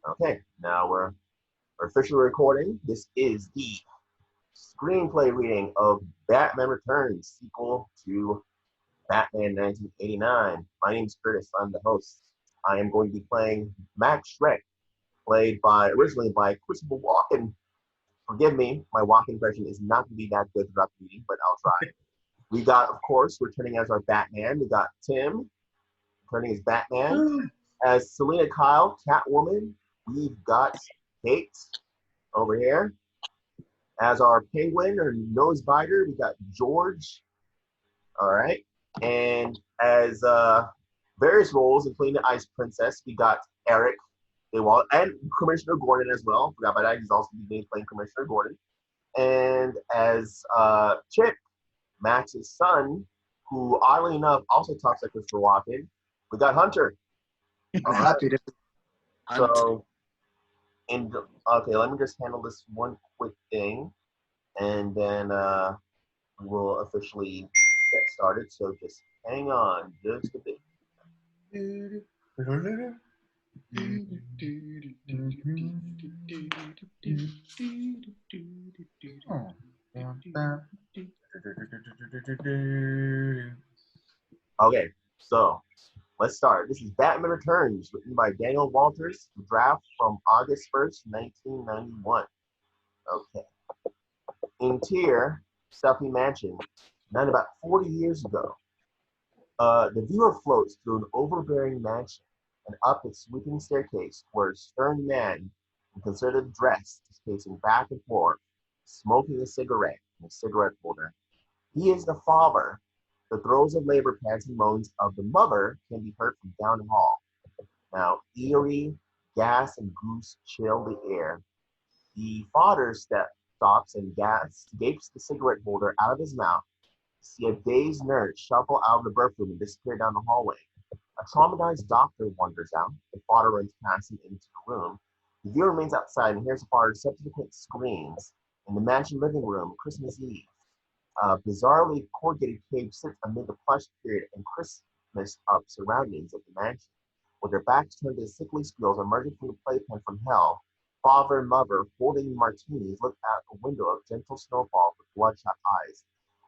Okay, now we're officially recording. This is the screenplay reading of Batman Returns, sequel to Batman 1989. My name is Curtis. I'm the host. I am going to be playing Max Shreck, played by originally by Christopher Walken. Forgive me, my Walken impression is not going to be that good throughout the meeting, but I'll try. We got, of course, returning as our Batman. We got Tim, returning as Batman. As Selina Kyle, Catwoman, we've got Cate over here. As our penguin or nose biter, we got George. All right. And as various roles, including the Ice Princess, we got Erik, and Commissioner Gordon as well. Forgot about that. He's also playing Commissioner Gordon. And as Chip, Max's son, who oddly enough also talks like Christopher Walken, we got Hunter. I'm happy to. So, okay, let me just handle this one quick thing, and then we will officially get started. So just hang on just a bit. Okay, so let's start. This is Batman Returns, written by Daniel Walters, draft from August 1st, 1991. Okay. Interior, stuffy mansion, done about 40 years ago. The viewer floats through an overbearing mansion and up its sweeping staircase where a stern man in concerted dress is pacing back and forth, smoking a cigarette in a cigarette holder. He is the father. The throes of labor pants and moans of the mother can be heard from down the hall. Now, eerie gas and goose chill the air. The father stops and gapes the cigarette holder out of his mouth. See a dazed nurse shuffle out of the birth room and disappear down the hallway. A traumatized doctor wanders out. The father runs past him into the room. The viewer remains outside and hears the father's subsequent screams. In the mansion living room, Christmas Eve. A bizarrely corrugated cage sits amid the plush period and Christmas-up surroundings of the mansion. With their backs turned to the sickly squeals emerging from the playpen from hell, father and mother, holding martinis, look out a window of gentle snowfall with bloodshot eyes.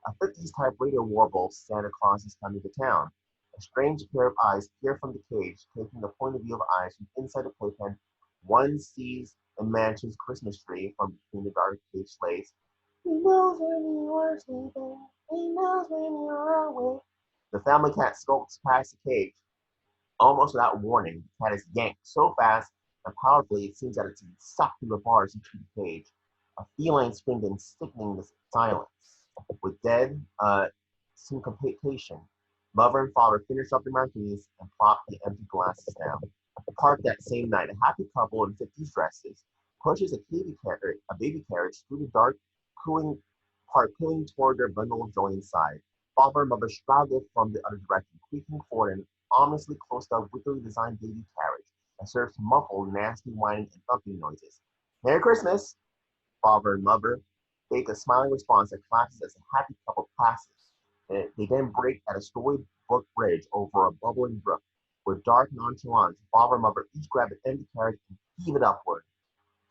A 50s type radio warbles Santa Claus is coming to town. A strange pair of eyes peer from the cage, taking the point of view of eyes from inside the playpen. One sees the mansion's Christmas tree from between the dark cage slates. He knows when you are sleeping. He knows when you're awake. The family cat skulks past the cage. Almost without warning, the cat is yanked so fast and powerfully it seems that it's been sucked through the bars into the cage. A feline screamed in sickening silence. With dead syncopation, mother and father finish up their martinis and plop the empty glasses down. Parked that same night, a happy couple in 50s dresses pushes a baby carriage through the dark, cooling toward their bundle of joy inside. Father and mother struggle from the other direction, creaking forward an ominously close-up, wickedly designed baby carriage that serves to muffle nasty whining and thumping noises. Merry Christmas! Father and mother make a smiling response that collapses as the happy couple passes. They then break at a storybook bridge over a bubbling brook. With dark nonchalance, father and mother each grab an empty carriage and heave it upward.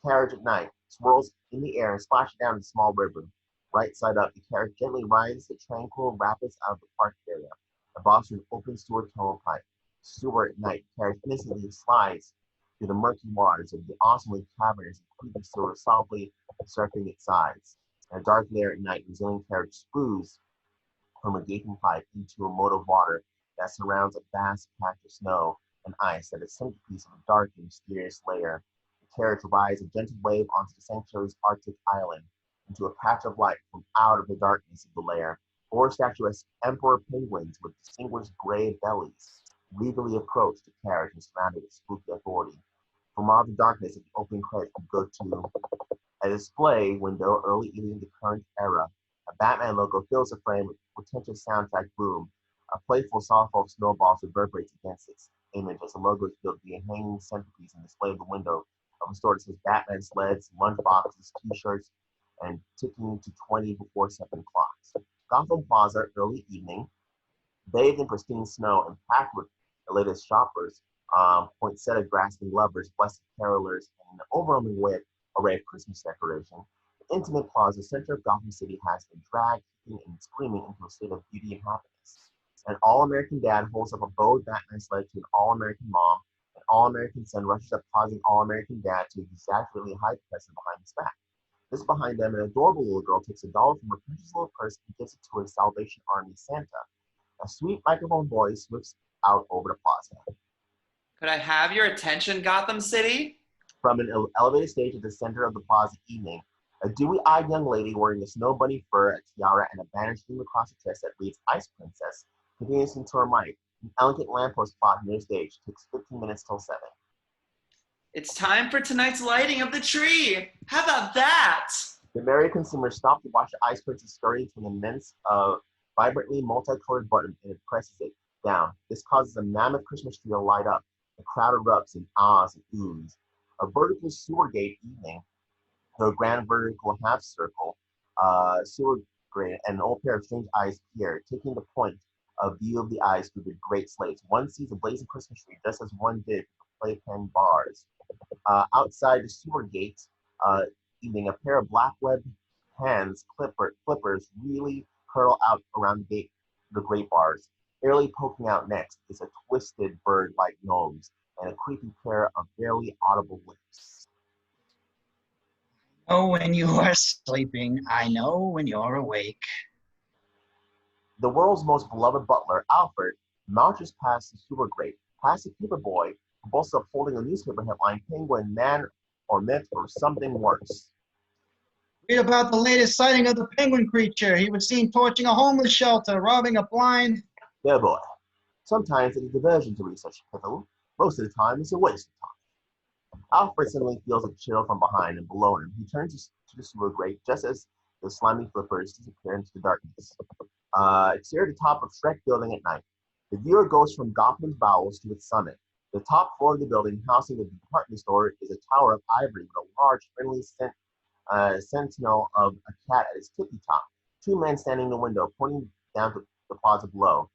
Carriage at night swirls in the air and splashes down a small river. Right side up, the carriage gently rides the tranquil rapids out of the park area. The boss room opens to a tunnel pipe. Sewer at night, the carriage innocently slides through the murky waters of the awesomely cavernous and creepy sewer softly surfing its sides. In a dark lair at night, the resilient carriage spews from a gaping pipe into a moat of water that surrounds a vast patch of snow and ice that is centerpiece of a dark and mysterious lair. The carriage rides a gentle wave onto the sanctuary's Arctic island, into a patch of light from out of the darkness of the lair. Four statuesque emperor penguins with distinguished gray bellies legally approach the carriage and surrounded with spooky authority. From out of the darkness of the opening credits, we go to a display window early in the current era. A Batman logo fills the frame with pretentious soundtrack boom. A playful softball snowballs reverberates against its image as the logo is built to be a hanging centerpiece and display of the window of a store that says Batman sleds, lunchboxes, t-shirts, and ticking to 20 before 7 o'clock. Gotham Plaza, early evening, bathed in pristine snow and packed with the latest shoppers. poinsettia grasping lovers, blessed carolers, and an overwhelming array of Christmas decoration, the intimate plaza center of Gotham City has been dragged, kicking and screaming into a state of beauty and happiness. An all-American dad holds up a bowed Batman sled to an all-American mom. An all-American son rushes up, causing all-American dad to exaggeratedly hide the present behind his back. Just behind them, an adorable little girl takes $1 from her precious little purse and gives it to her Salvation Army Santa. A sweet microphone voice whips out over the plaza. Could I have your attention, Gotham City? From an elevated stage at the center of the plaza evening, a dewy-eyed young lady wearing a snow bunny fur, a tiara, and a banner streaming across her chest that reads Ice Princess continues into her mic. An elegant lamppost plot near the stage takes 15 minutes till 7. It's time for tonight's lighting of the tree. How about that? The merry consumers stop to watch the Ice Princess scurry to an immense, vibrantly multicolored button and it presses it down. This causes a mammoth Christmas tree to light up. The crowd erupts in ahs and oohs. A vertical sewer gate evening, a grand vertical half circle, sewer grate, and an old pair of strange eyes appear, taking the point of view of the eyes through the great slates. One sees a blazing Christmas tree just as one did with the playpen bars. Outside the sewer gate, evening, a pair of black webbed hands, flippers, really curl out around the great bars. Barely poking out next is a twisted bird-like nose and a creepy pair of barely audible lips. I know when you are sleeping. I know when you're awake. The world's most beloved butler, Alfred, marches past the sewer grate, past the paper boy, who boasts of holding a newspaper headline, Penguin, Man or Myth, or something worse. Read about the latest sighting of the penguin creature. He was seen torching a homeless shelter, robbing a blind. Dear boy, sometimes it's a diversion to read such piffle. Most of the time, it's a waste of time. Alfred suddenly feels a chill from behind and below him. He turns to the sewer grate just as the slimy flippers disappear into the darkness. It's near the top of Shreck building at night. The viewer goes from Gotham's bowels to its summit. The top floor of the building, housing the department store, is a tower of ivory with a large, friendly sentinel of a cat at its tippy top. Two men standing in the window, pointing down to the plaza below.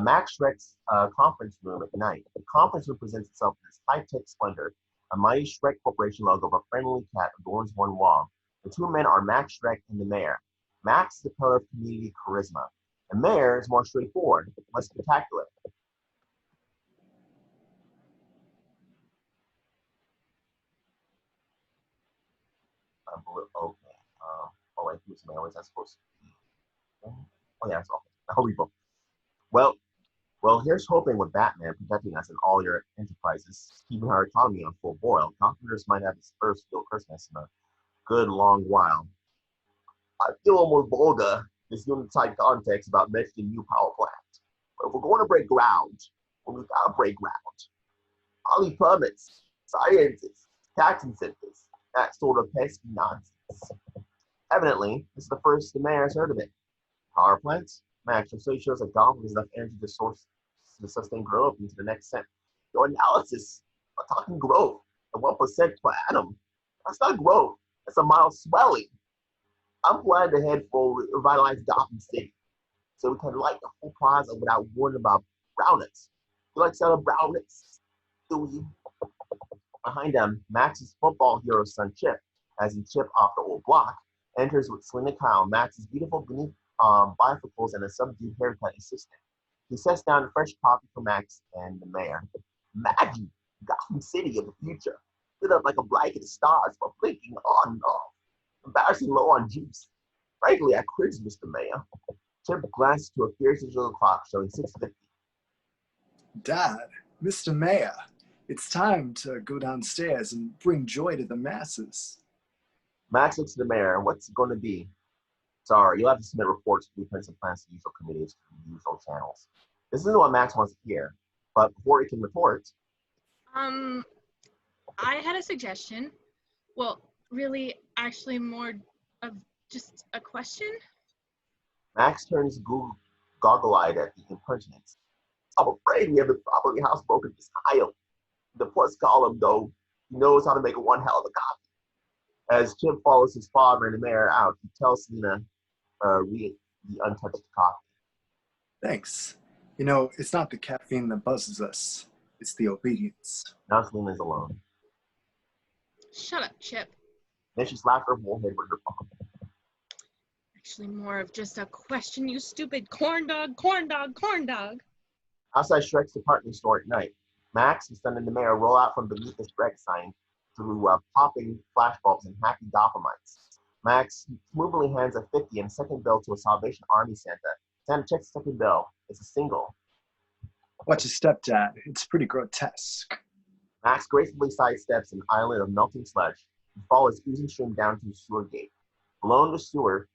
Max Shreck's conference room at night. The conference room presents itself in its high-tech splendor. A mighty Shreck Corporation logo of a friendly cat adorns one wall. The two men are Max Shreck and the mayor. Max is the pillar of community charisma. The mayor is more straightforward, less spectacular. Okay. Oh, wait, who's the mayor? Where's that supposed to be? Oh, yeah, it's okay. Now we go. Well, here's hoping with Batman protecting us in all your enterprises, keeping our economy on full boil. Computers might have its first real Christmas in a good long while. I feel almost vulgar, this unit-type context about mentioning new power plant. But if we're going to break ground, well, we've got to break ground. I'll need permits, sciences, tax incentives, that sort of pesky nonsense. Evidently, this is the first the mayor has heard of it. Power plants? Max, your study shows that Gotham has enough energy to sustain growth into the next cent. Your analysis, we're talking growth, at 1% per annum. That's not growth, that's a mild swelling. I'm planning to head for revitalized Gotham City, so we can light the whole plaza without worrying about brownouts. You like selling brownouts? Do you? Behind them, Max's football hero son Chip, as he Chip off the old block, enters with Selina Kyle, Max's beautiful beneath bifocals and a subdued haircut assistant. He sets down a fresh coffee for Max and the mayor. Maggie, Gotham City of the future, lit up like a blanket of stars for blinking on and off. Embarrassing low on juice. Frankly, I cringe, Mr. Mayor. Chip glanced to a fierce digital clock showing 6:50. Dad, Mr. Mayor, it's time to go downstairs and bring joy to the masses. Max looks at the mayor. What's it going to be? Sorry, you'll have to submit reports, blueprints, and plans to usual committees to the usual channels. This isn't what Max wants to hear, but before he can report... I had a suggestion. Well, really, actually more of just a question. Max turns goggle-eyed at the impertinence. I'm afraid we haven't properly housebroken this child. The plus column, though, he knows how to make one hell of a copy. As Chip follows his father and the mayor out, he tells Selina, read the untouched copy. Thanks. You know, it's not the caffeine that buzzes us. It's the obedience. Now Selina is alone. Shut up, Chip. Then she slapped her forehead with her palm. Actually, more of just a question, you stupid corn dog, corn dog, corn dog. Outside Shreck's department store at night, Max and Son and the Mayor roll out from beneath the Shreck sign through popping flashbulbs and hacky Gothamites. Max smoothly hands a 50 and second bill to a Salvation Army Santa. Santa checks the second bill. It's a single. Watch your step, Dad. It's pretty grotesque. Max gracefully sidesteps an island of melting sludge and follows oozing stream down to the sewer gate. Below in the sewer,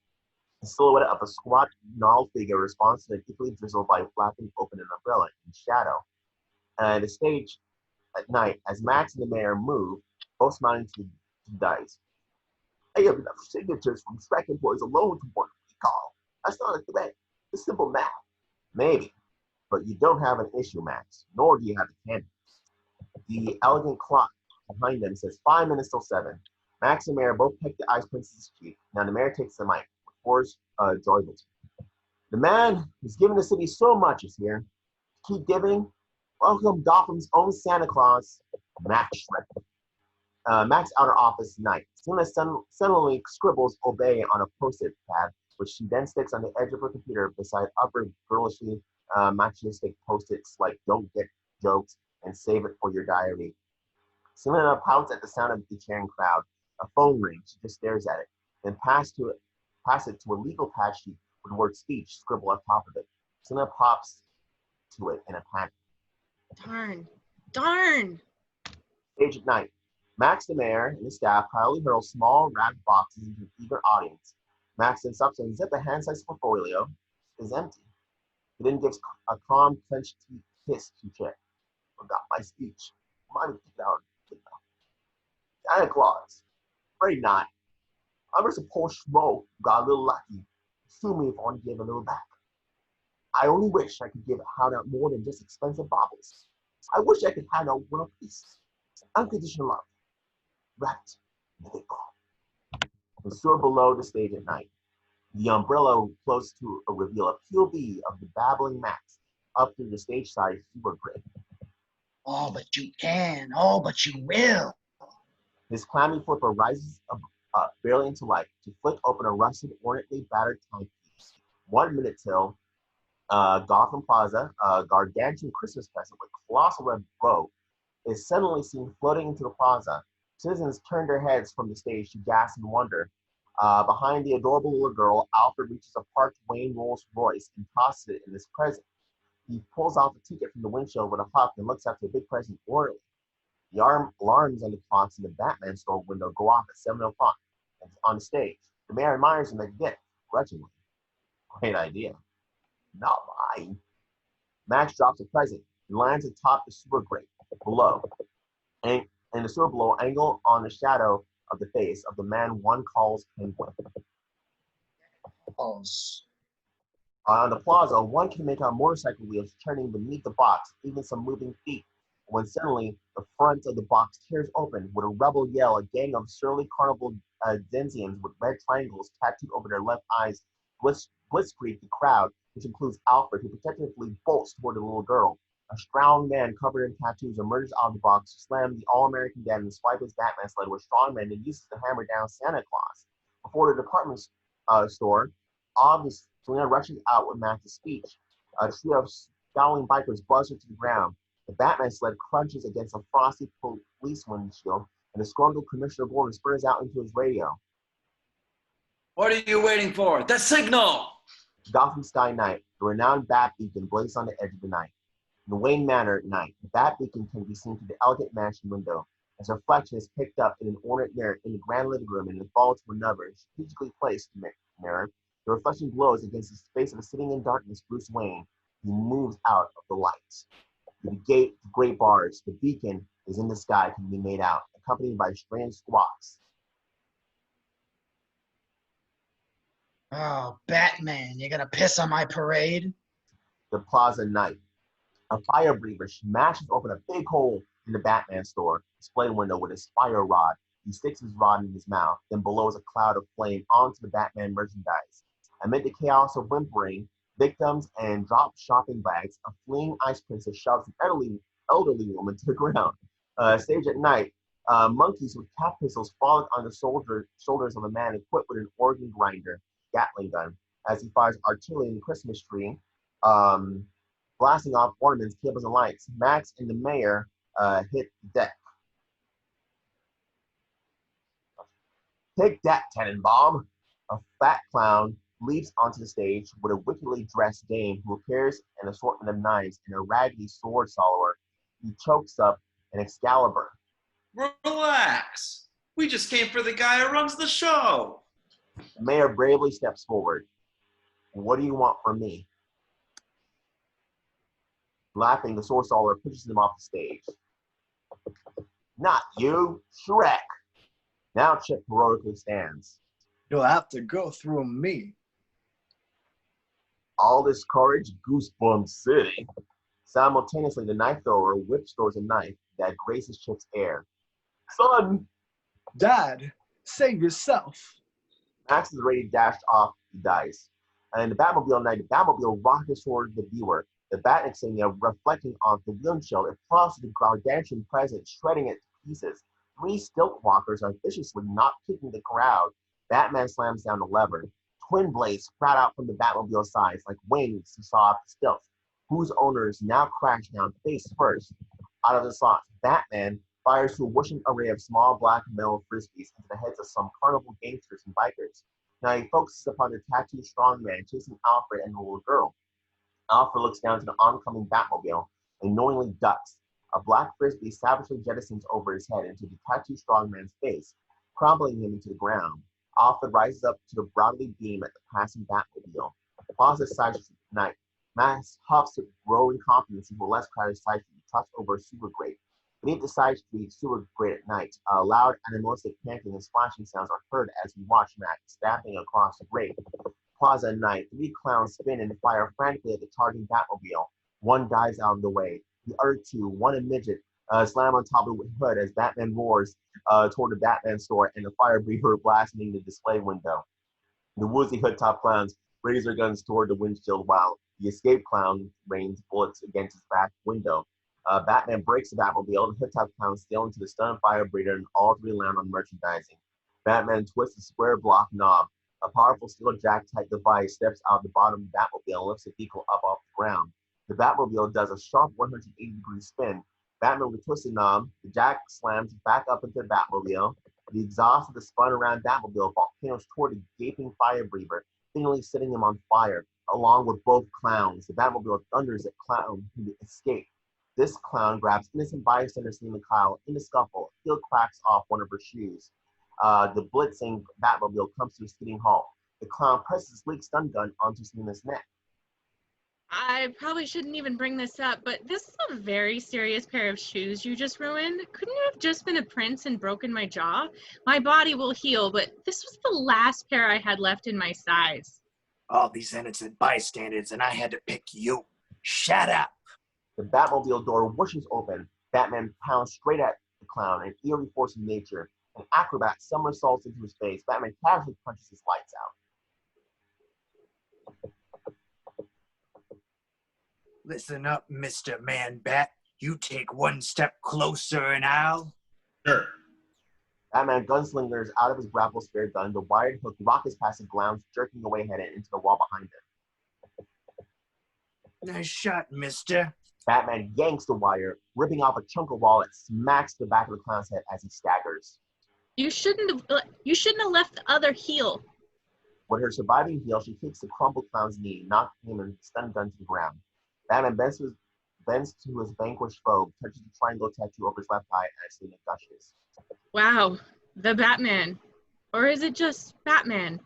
the silhouette of a squat, gnarled figure responds to an equally drizzled by flapping open an umbrella in shadow. The stage at night, as Max and the Mayor move, both smiling to the dice. I have enough signatures from Shreck employees alone to warrant a recall. That's not a threat. It's simple math. Maybe, but you don't have an issue, Max, nor do you have the candidates. The elegant clock behind them says 5 minutes till 7. Max and Mayor both pick the Ice Princess's cheek. Now the Mayor takes the mic. Pours joyful. The man who's given the city so much is here. Keep giving. Welcome Gotham's own Santa Claus, Max Shreck. Max outer office night. Selina suddenly scribbles obey on a post-it pad, which she then sticks on the edge of her computer beside upper girlishly machistic post-its like don't get jokes and save it for your diary. Selina pouts at the sound of the cheering crowd. A phone rings. She just stares at it, then pass it to a legal pad sheet with the word speech scribbled on top of it. Selina pops to it in a panic. Darn. Stage at night. Max the Mayor and his staff proudly hurl small wrapped boxes into an eager audience. Max then stops and zip a hand-sized portfolio is empty. He then gives a calm, clenched teeth kiss to Chip. Forgot my speech. Mommy, get out. Santa Claus. Afraid not. I'm just a poor schmo who got a little lucky. Sue me if I want to give a little back. I only wish I could hand out more than just expensive baubles. I wish I could hand out world peace. Unconditional love. Wrapped in a big ball. The sewer below the stage at night. The umbrella close to a reveal of POV of the babbling Max up through the stage side sewer grid. Oh, but you can. Oh, but you will. His clammy flipper rises up, barely into life, to flick open a rusted, ornately battered timepiece. 1 minute till Gotham Plaza, a gargantuan Christmas present with colossal red bow, is suddenly seen floating into the plaza. Citizens turn their heads from the stage to gasp and wonder. Behind the adorable little girl, Alfred reaches a parked Wayne Rolls Royce and tosses it in his present. He pulls out the ticket from the windshield with a huff and looks after the big present orderly. The alarms on the clocks in the Batman store window go off at 7 o'clock. And on the stage, the Mayor admires him again, grudgingly. Great idea. Not mine. Max drops a present and lands atop the sewer grate below. And the sewer below angle on the shadow of the face of the man one calls Penguin. On the plaza, one can make out motorcycle wheels turning beneath the box, even some moving feet. When suddenly the front of the box tears open with a rebel yell, a gang of surly carnival denizens with red triangles tattooed over their left eyes blitzkrieg the crowd, which includes Alfred, who protectively bolts toward the little girl. A strong man covered in tattoos emerges out of the box to slam the all-American dad and swipe his Batman sled with strongman and uses to hammer down Santa Claus. Before the department store, obviously Selina rushes out with Max's speech. A trio of scowling bikers buzz her to the ground. The Batman sled crunches against a frosty police windshield, and the disgruntled Commissioner Gordon spurs out into his radio. What are you waiting for? The signal! Gotham Sky Night, the renowned Bat Beacon blazes on the edge of the night. In the Wayne Manor at night, the Bat Beacon can be seen through the elegant mansion window. Its reflection is picked up in an ornate mirror in the grand living room and then falls to another, strategically placed mirror. The reflection glows against the face of a sitting in darkness Bruce Wayne. He moves out of the lights. Through the gate of great bars, the beacon is in the sky can be made out, accompanied by strange squawks. Oh, Batman, you're gonna piss on my parade? The plaza night. A fire breather smashes open a big hole in the Batman store display window with his fire rod. He sticks his rod in his mouth, then blows a cloud of flame onto the Batman merchandise. Amid the chaos of whimpering, victims, and dropped shopping bags, a fleeing ice princess shoves elderly woman to the ground. Stage at night, monkeys with cap pistols fall on the shoulders of a man equipped with an organ grinder, Gatling gun, as he fires artillery in the Christmas tree, blasting off ornaments, cables, and lights. Max and the mayor hit the deck. Take that, Tenenbaum! A fat clown leaps onto the stage with a wickedly dressed dame who appears an assortment of knives and a raggedy sword swallower. He chokes up an Excalibur. Relax. We just came for the guy who runs the show. The mayor bravely steps forward. What do you want from me? Laughing, the sword swallower pushes him off the stage. Not you, Shreck! Now Chip heroically stands. You'll have to go through me. All this courage, Goosebump City. Simultaneously, the knife thrower whips towards a knife that graces Chip's air. Son! Dad, save yourself. Max is ready to dash off the dice. And in the Batmobile night, the Batmobile rockets toward the viewer. The bat insignia reflecting off the windshield, it flies to the gargantuan present, shredding it to pieces. 3 stilt walkers are viciously not kicking the crowd. Batman slams down the lever. Twin blades sprout out from the Batmobile sides like wings to saw off the stilts, whose owners now crash down face first. Out of the slots, Batman fires through a whooshing array of small black metal frisbees into the heads of some carnival gangsters and bikers. Now he focuses upon the tattooed strongman chasing Alfred and the little girl. Alfred looks down to the oncoming Batmobile and knowingly ducks. A black frisbee savagely jettisons over his head into the tattooed strongman's face, crumbling him into the ground. Alfred rises up to the broadly beam at the passing Batmobile. Plaza side street night. Max huffs with growing confidence into a less crowded side street, tucked over a sewer grate. Beneath the side street sewer grate at night, loud animalistic panting and splashing sounds are heard as we watch Max stamping across the grate. Plaza at night, 3 clowns spin and fire frantically at the charging Batmobile. One dives out of the way. The other 2, one a midget, slam on top of the hood as Batman roars toward the Batman store and the fire breather blasting the display window. The woozy hood top clowns raise their guns toward the windshield while the escape clown rains bullets against his back window. Batman breaks the Batmobile. The hood top clowns sail into the stunned fire breather and all 3 land on merchandising. Batman twists the square block knob. A powerful steel jack-type device steps out the bottom of the Batmobile and lifts the vehicle up off the ground. The Batmobile does a sharp 180-degree spin. Batman with twisted knob, the jack slams back up into the Batmobile. The exhaust of the spun around Batmobile volcanoes toward the gaping fire breather, finally setting him on fire, along with both clowns. The Batmobile thunders at clown who escape. This clown grabs innocent bystander Selina Kyle in the scuffle. Heel cracks off one of her shoes. The blitzing Batmobile comes to a skidding halt. The clown presses his leak stun gun onto Selina's neck. I probably shouldn't even bring this up, but this is a very serious pair of shoes you just ruined. Couldn't you have just been a prince and broken my jaw? My body will heal, but this was the last pair I had left in my size. All these innocent bystanders, and I had to pick you. Shut up. The Batmobile door whooshes open. Batman pounds straight at the clown, an eerie force of nature. An acrobat somersaults into his face. Batman casually punches his lights out. Listen up, Mr. Man-Bat. You take one step closer and I'll... Sure. Batman gunslingers out of his grapple spear gun. The wired hook rockets past the clowns, jerking away headed into the wall behind him. Nice shot, mister. Batman yanks the wire, ripping off a chunk of wall that smacks the back of the clown's head as he staggers. You shouldn't have left the other heel. With her surviving heel, she kicks the crumpled clown's knee, knocking him and stun gun to the ground. Batman bends to his vanquished foe, touches the triangle tattoo over his left eye as Selina gushes. Wow, the Batman. Or is it just Batman?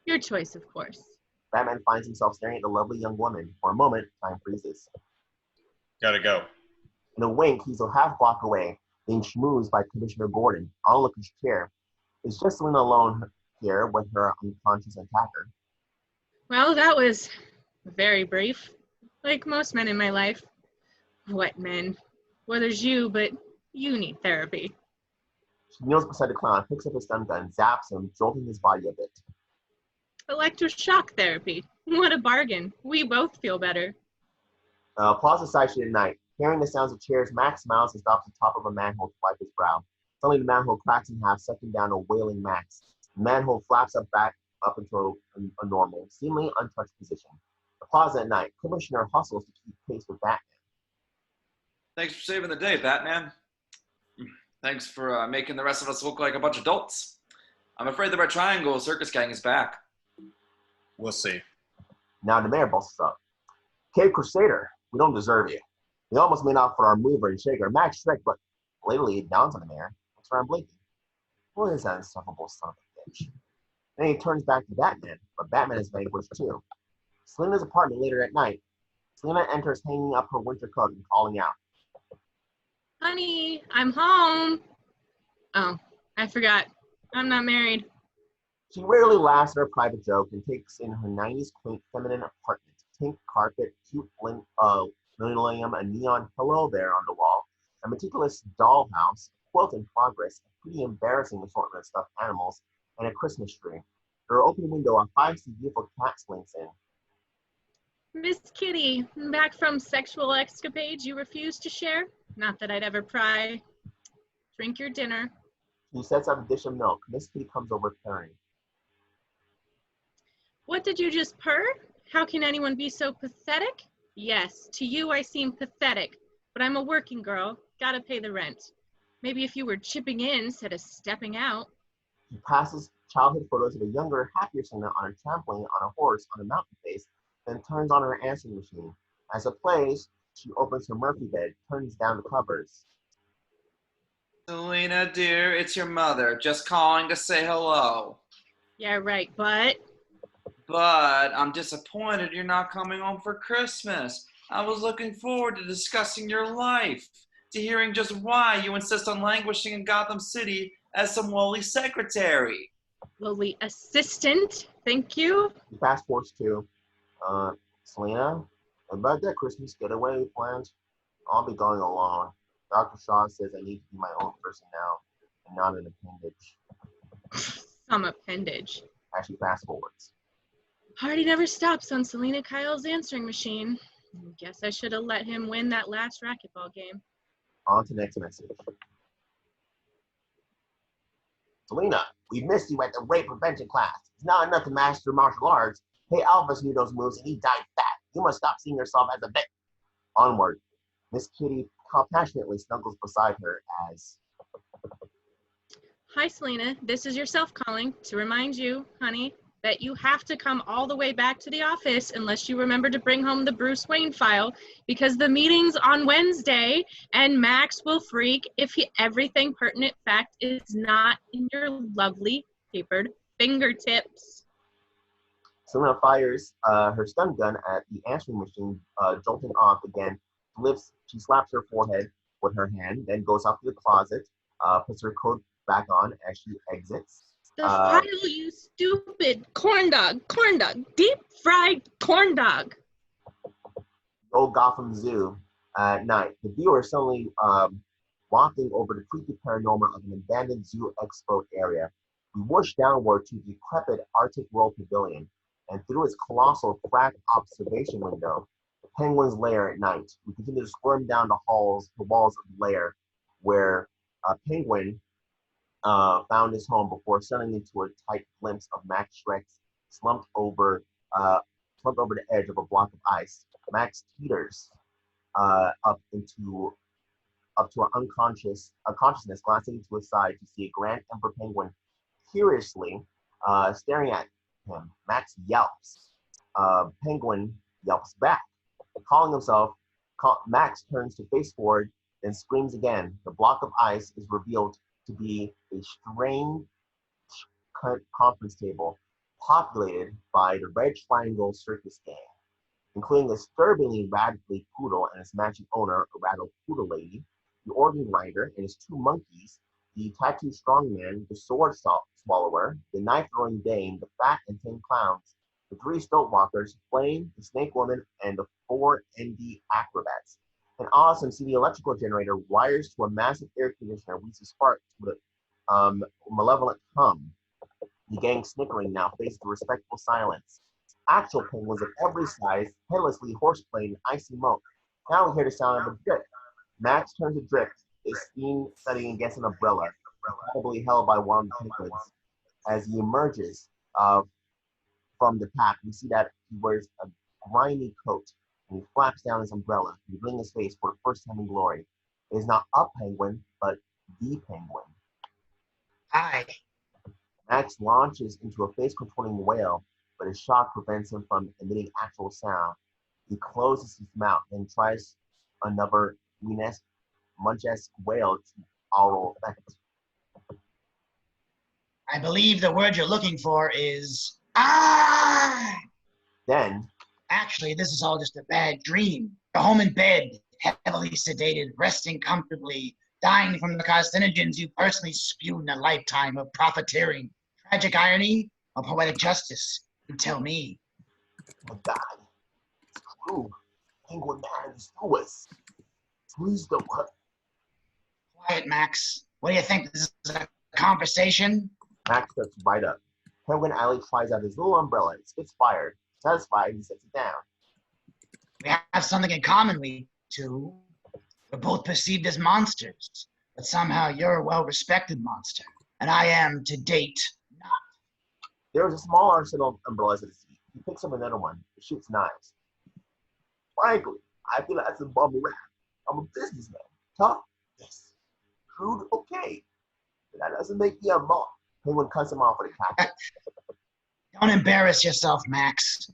Your choice, of course. Batman finds himself staring at the lovely young woman. For a moment, time freezes. Gotta go. In a wink, he's a half block away, being schmoozed by Commissioner Gordon, onlookers chair. It's just Selina alone here with her unconscious attacker. Well, that was very brief. Like most men in my life. What men? Well, there's you, but you need therapy. She kneels beside the clown, picks up his stun gun, zaps him, jolting his body a bit. Electroshock therapy. What a bargain. We both feel better. Plaza side street at night. Hearing the sounds of cheers, Max smiles and stops at the top of a manhole to wipe his brow. Suddenly, the manhole cracks in half, sucking down a wailing Max. The manhole flaps up into a normal, seemingly untouched position. The plaza at night. Commissioner hustles to keep pace with Batman. Thanks for saving the day, Batman. Thanks for making the rest of us look like a bunch of dolts. I'm afraid the Red Triangle circus gang is back. We'll see. Now the mayor busts up. Cape Crusader, we don't deserve you. We almost made off for our mover and shaker, Max Shreck, but lately it dawns on the mayor. Looks around blinking. Who is that insufferable son of a bitch? Then he turns back to Batman, but Batman is vanquished too. Selina's apartment later at night. Selina enters hanging up her winter coat and calling out. Honey, I'm home. Oh, I forgot. I'm not married. She rarely laughs at her private joke and takes in her 90s quaint feminine apartment. Pink carpet, cute linoleum, a neon pillow there on the wall, a meticulous dollhouse, a quilt in progress, a pretty embarrassing assortment of stuffed animals, and a Christmas tree. Through her open window, a feisty, beautiful cat slinks in. Miss Kitty, back from sexual escapades you refused to share? Not that I'd ever pry. Drink your dinner. She sets out a dish of milk. Miss Kitty comes over purring. What did you just purr? How can anyone be so pathetic? Yes, to you I seem pathetic, but I'm a working girl. Gotta pay the rent. Maybe if you were chipping in instead of stepping out. She passes childhood photos of a younger, happier Selina on a trampoline on a horse on a mountain face, then turns on her answering machine. As it plays, she opens her Murphy bed, turns down the covers. Selina, dear, it's your mother. Just calling to say hello. Yeah, right, but I'm disappointed you're not coming home for Christmas. I was looking forward to discussing your life, to hearing just why you insist on languishing in Gotham City as some lowly secretary. lowly assistant, thank you. She fast forwards to, Selina, about that Christmas getaway planned? I'll be going alone. Dr. Shaw says I need to be my own person now, and not an appendage. Some appendage. As she fast forwards. Party never stops on Selina Kyle's answering machine. Guess I should have let him win that last racquetball game. On to next message. Selina, we missed you at the rape prevention class. It's not enough to master martial arts. Hey, Alfred knew those moves and he died fat. You must stop seeing yourself as a bitch. Onward. Miss Kitty compassionately snuggles beside her as... Hi, Selina. This is yourself calling to remind you, honey, that you have to come all the way back to the office unless you remember to bring home the Bruce Wayne file, because the meeting's on Wednesday and Max will freak if everything pertinent fact is not in your lovely papered fingertips. Selina fires her stun gun at the answering machine, jolting off again. She slaps her forehead with her hand, then goes up to the closet, puts her coat back on as she exits. The file, you stupid corn dog, deep fried corn dog. Old Gotham Zoo at night. The viewer is suddenly walking over the creepy paranormal of an abandoned zoo expo area. We whoosh downward to the decrepit Arctic World Pavilion, and through its colossal crack observation window, the Penguin's lair at night. We continue to squirm down the walls of the lair, where Penguin found his home before settling into a tight glimpse of Max Shreck slumped over the edge of a block of ice. Max teeters up to an consciousness, glancing to his side to see a Grand Emperor Penguin curiously staring at him. Max yelps. Penguin yelps back. Calling himself, Max turns to face forward, then screams again. The block of ice is revealed to be a strange conference table populated by the Red Triangle Circus Gang, including a disturbingly radically poodle and its matching owner, a rattled poodle lady, the organ grinder and his two monkeys, the tattooed strongman, the sword swallower, the knife-throwing dame, the fat and thin clowns, the three stoat walkers, Flame, the snake woman, and the four ND acrobats. An awesome CD electrical generator wires to a massive air conditioner releases sparks with a malevolent hum. The gang snickering now faces a respectful silence. Actual penguins of every size, headlessly horseplaying in icy smoke, Now we hear the sound of a drip. Max turns adrift, is seen studying against an umbrella, probably held by one of the penguins. As he emerges from the pack, we see that he wears a grimy coat and he flaps down his umbrella, revealing his face for the first time in glory. It is not a penguin, but the penguin. Hi. Max launches into a face-controlling wail, but his shock prevents him from emitting actual sound. He closes his mouth and tries another Munchesque wail to aural effect. I believe the word you're looking for is ah. Then, Actually, this is all just a bad dream. You're home in bed, heavily sedated, resting comfortably, dying from the carcinogens you personally spewed in a lifetime of profiteering. Tragic irony or poetic justice? You tell me. my God, it's true. Penguin Man is through us. Please don't hurt. Quiet, Max. What do you think? This is a conversation? Max steps right up. Penguin Alley tries out his little umbrella. It spits fire. Satisfied, he sets it down. We have something in common, we two. We're both perceived as monsters, but somehow you're a well-respected monster, and I am, to date, not. There is a small arsenal of umbrellas at his feet. He picks up another one. It shoots knives. Frankly, I feel that's above the rap. I'm a businessman. Tough? Yes. Crude? Okay. But that doesn't make me a monk. Penguin cuts him off with a cap. Don't embarrass yourself, Max.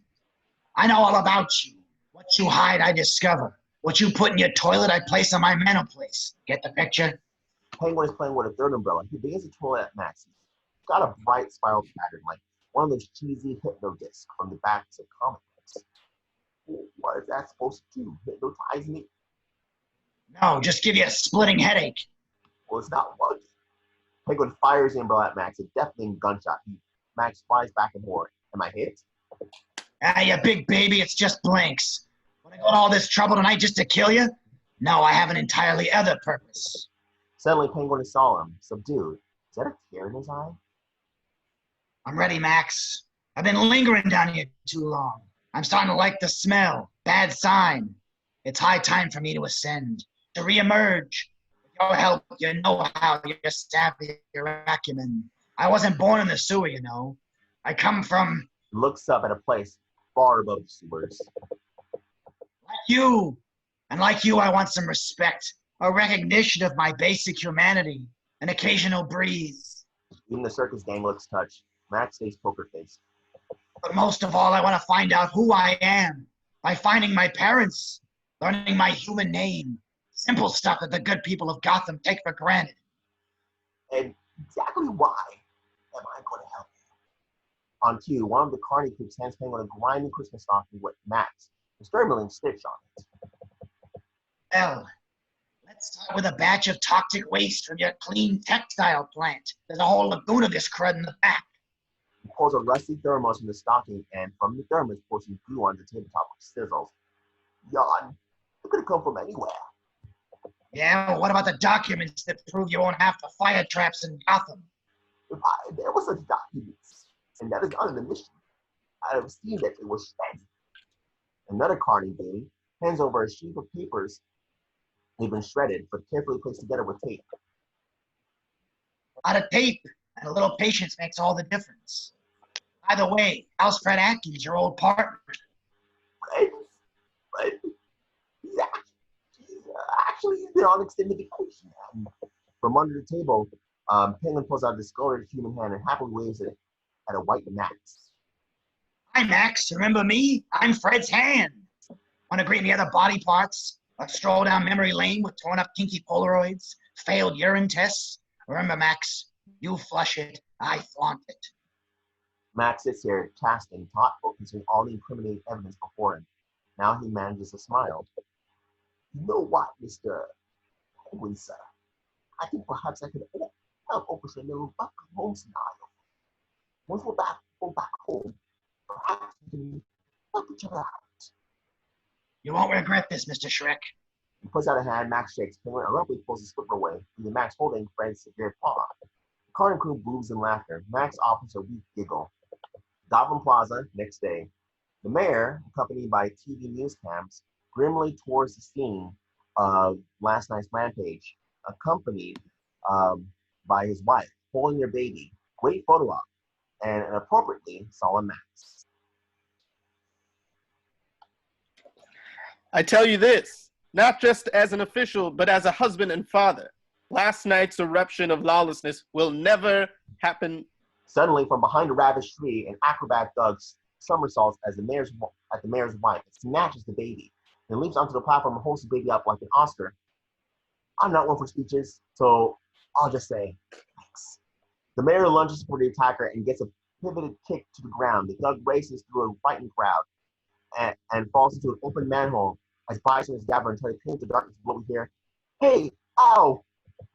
I know all about you. What you hide, I discover. What you put in your toilet, I place on my mantel place. Get the picture? Penguin is playing with a third umbrella. He begins to toilet at Max's. It's got a bright spiral pattern, like one of those cheesy hypno discs from the backs of comic books. What is that supposed to do? Hypnotize me? No, just give you a splitting headache. Well, it's not working. Penguin fires the umbrella at Max, a deafening gunshot. Max flies back in horror. Am I hit? Ah, you big baby, it's just blanks. Would I go to all this trouble tonight just to kill you? No, I have an entirely other purpose. Suddenly, Penguin is solemn, subdued. Is that a tear in his eye? I'm ready, Max. I've been lingering down here too long. I'm starting to like the smell. Bad sign. It's high time for me to ascend, to reemerge. With your help, you know how you're savvy, your acumen. I wasn't born in the sewer, you know. I come from... He looks up at a place far above the sewers. Like you. And like you, I want some respect, a recognition of my basic humanity, an occasional breeze. Even the circus gang looks touched. Max stays poker face. But most of all, I want to find out who I am by finding my parents, learning my human name. Simple stuff that the good people of Gotham take for granted. And exactly why am I going to help you? On cue, one of the carny creeps hands Penguin a grimy Christmas stocking with Max, disturbingly stitched on it. Well, let's start with a batch of toxic waste from your clean textile plant. There's a whole lagoon of this crud in the back. He pulls a rusty thermos from the stocking and from the thermos pours some glue on the tabletop with sizzles. Yawn. It could have come from anywhere. Yeah, well, what about the documents that prove you own half the fire traps in Gotham? If there was such documents, and that is not an admission, I'd have seen that it was shredded. Another carny being hands over a sheet of papers. They've been shredded, but carefully placed together with tape. A lot of tape and a little patience makes all the difference. By the way, how's Fred Atkins, your old partner? Fred, he's been on extended vacation. From under the table, Penguin pulls out a discolored human hand and happily waves it at a white Max. Hi, Max. Remember me? I'm Fred's hand. Want to greet any other body parts? A stroll down memory lane with torn up kinky Polaroids, failed urine tests? Remember, Max, you flush it, I flaunt it. Max sits here, chaste and thoughtful, considering all the incriminating evidence before him. Now he manages to smile. You know what, Mr. Penguin, sir? I think perhaps I could help orchestrate a little back home scenario. Once we're back home, perhaps we can help each other out. You won't regret this, Mr. Shreck. He puts out a hand, Max shakes. Penguin abruptly pulls his slipper away, with Max holding Fred's severe paw. The carny crew booms in laughter. Max offers a weak giggle. Gotham Plaza, next day. The mayor, accompanied by TV news cams, grimly towards the scene of last night's rampage, accompanied by his wife, holding their baby. Great photo op, and an appropriately solemn Max. I tell you this, not just as an official, but as a husband and father. Last night's eruption of lawlessness will never happen. Suddenly, from behind a ravished tree, an acrobat thugs somersaults at the mayor's wife and snatches the baby, and leaps onto the platform and holds the baby up like an Oscar. I'm not one for speeches, so I'll just say, thanks. The mayor lunges for the attacker and gets a pivoted kick to the ground. The thug races through a frightened crowd and falls into an open manhole as bystanders gather and try to paint the darkness below. We hear, "Hey, ow!"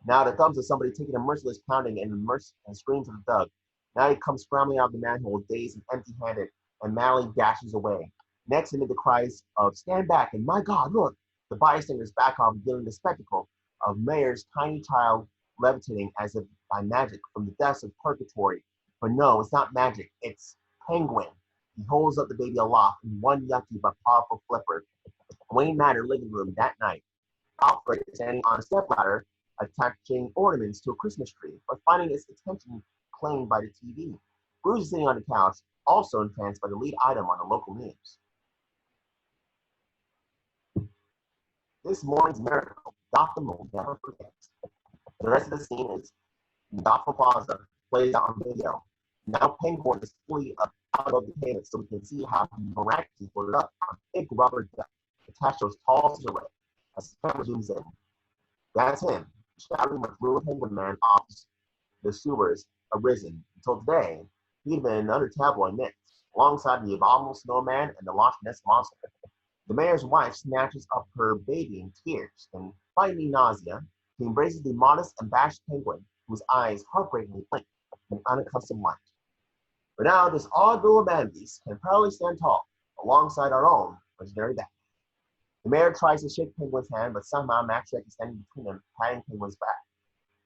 Now the thumbs of somebody taking a merciless pounding and screams at the thug. Now he comes scrambling out of the manhole, dazed and empty-handed, and madly dashes away. Next, amid the cries of "Stand back!" and "My God, look!" the bystanders back off, revealing the spectacle of Mayor's tiny child levitating as if by magic from the depths of purgatory. But no, it's not magic, it's Penguin. He holds up the baby aloft in one yucky but powerful flipper. Wayne Manor living room that night. Alfred is standing on a stepladder, attaching ornaments to a Christmas tree, but finding its attention claimed by the TV. Bruce is sitting on the couch, also entranced by the lead item on the local news. This morning's miracle, Gotham will never forget. The rest of the scene is Gotham Plaza, plays out on video. Now Penguin is fully up out of the pavement so we can see how he miraculously floated up on a big rubber duck attached to his tall silhouette as the camera zooms in. That's him, shouting with little Penguin Man off the sewers arisen. Until today, he'd been another tabloid mix, alongside the abominable snowman and the Loch Ness monster. The mayor's wife snatches up her baby in tears, and fighting nausea, he embraces the modest and abashed Penguin, whose eyes heartbreakingly blink in unaccustomed light. But now this odd little man-beast can proudly stand tall, alongside our own legendary Batman. The mayor tries to shake Penguin's hand, but somehow Max Shreck is standing between them, patting Penguin's back.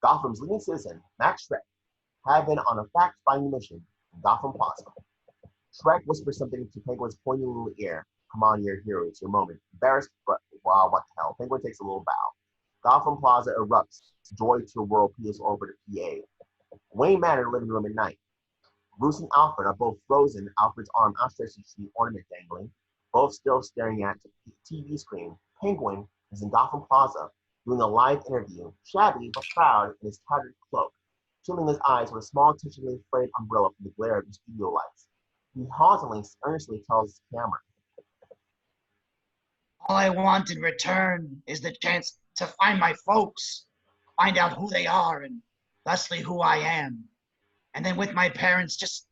Gotham's leading citizen, Max Shreck, had been on a fact-finding mission in Gotham Plaza. Shreck whispers something to Penguin's pointy little ear. Come on, your hero, it's your moment. Embarrassed, but wow, what the hell? Penguin takes a little bow. Gotham Plaza erupts. Joy to the world peals over the PA. Wayne Manor living room at night. Bruce and Alfred are both frozen. Alfred's arm outstretched to the ornament dangling, both still staring at the TV screen. Penguin is in Gotham Plaza doing a live interview, shabby but proud in his tattered cloak, shielding his eyes with a small, touchingly frayed umbrella from the glare of the studio lights. He hauntingly, earnestly tells the camera, "All I want in return is the chance to find my folks, find out who they are, and thusly who I am. And then with my parents, just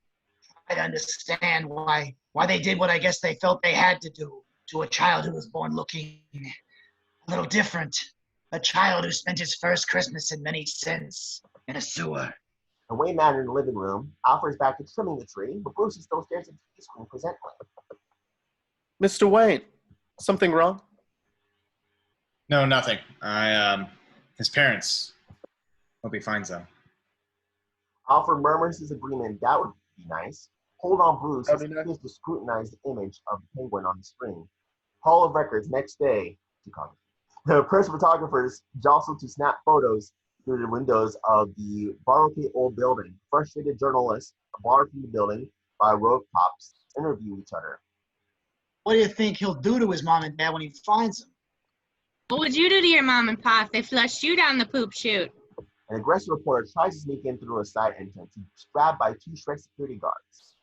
try to understand why they did what I guess they felt they had to do to a child who was born looking a little different. A child who spent his first Christmas and many since in a sewer." And Wayne Manor in the living room. Alfred's back to trimming the tree, but Bruce still stares at the TV screen presently. Mr. Wayne, something wrong? No, nothing. His parents. Hope he finds them. Alfred murmurs his agreement. That would be nice. Hold on, Bruce. He That'd be nice. continues to scrutinize the image of the Penguin on the screen. Hall of Records, next day. The press photographers jostle to snap photos through the windows of the baroque old building. Frustrated journalists, barred from the building by road cops, interview each other. What do you think he'll do to his mom and dad when he finds them? What would you do to your mom and pop if they flushed you down the poop chute? An aggressive reporter tries to sneak in through a side entrance. He's grabbed by two Shreck security guards.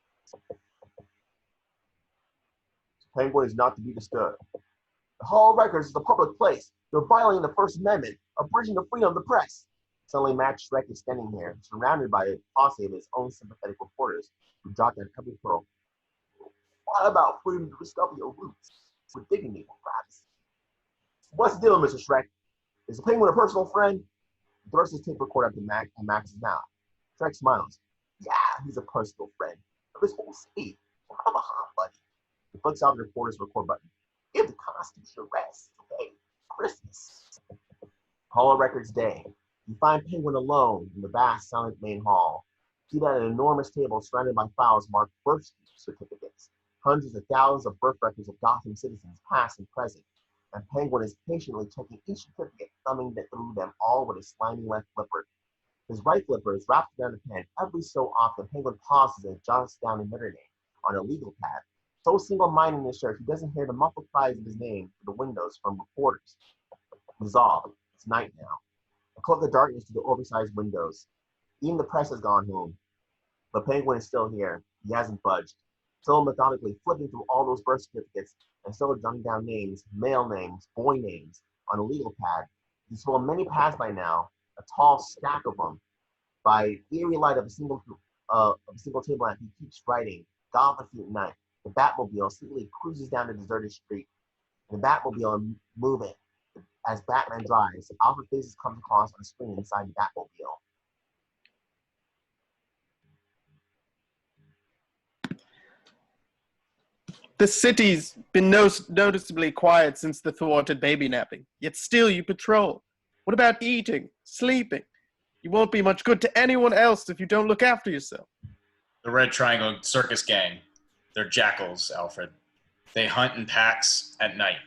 Penguin is not to be disturbed. The Hall of Records is a public place. They're violating the First Amendment, abridging the freedom of the press. Suddenly, Max Shreck is standing here, surrounded by a posse of his own sympathetic reporters who jot down every pearl. What about freedom to discover your roots with dignity and privacy? What's the deal, Mr. Shreck? Is the Penguin a personal friend? He throws his tape recorder up to Max's mouth. Shreck smiles. Yeah, he's a personal friend of this whole city. Come on, buddy. He flicks out the reporter's record button. Give the Constitution a rest. Okay, Christmas. Hall of Records Day. You find Penguin alone in the vast, silent main hall. Seated at an enormous table surrounded by files marked birth certificates. Hundreds of thousands of birth records of Gotham citizens, past and present. and Penguin is patiently checking each certificate, thumbing through them all with his slimy left flipper. His right flipper is wrapped around the pen. Every so often, Penguin pauses and jots down another name on a legal pad. So single-minded in his shirt, he doesn't hear the muffled cries of his name through the windows from reporters. Resolved. It's night now. A cloak of darkness to the oversized windows. Even the press has gone home. But Penguin is still here. He hasn't budged. Still methodically flipping through all those birth certificates and still jotting down names, male names, boy names on a legal pad. He's filled many pads by now, a tall stack of them. By eerie light of a single table lamp, he keeps writing, Gotham at night. The Batmobile simply cruises down the deserted street. And the Batmobile moving as Batman drives. Alfred faces comes across on a screen inside the Batmobile. The city's been noticeably quiet since the thwarted baby napping, yet still you patrol. What about eating, sleeping? You won't be much good to anyone else if you don't look after yourself. The Red Triangle Circus Gang. They're jackals, Alfred. They hunt in packs at night.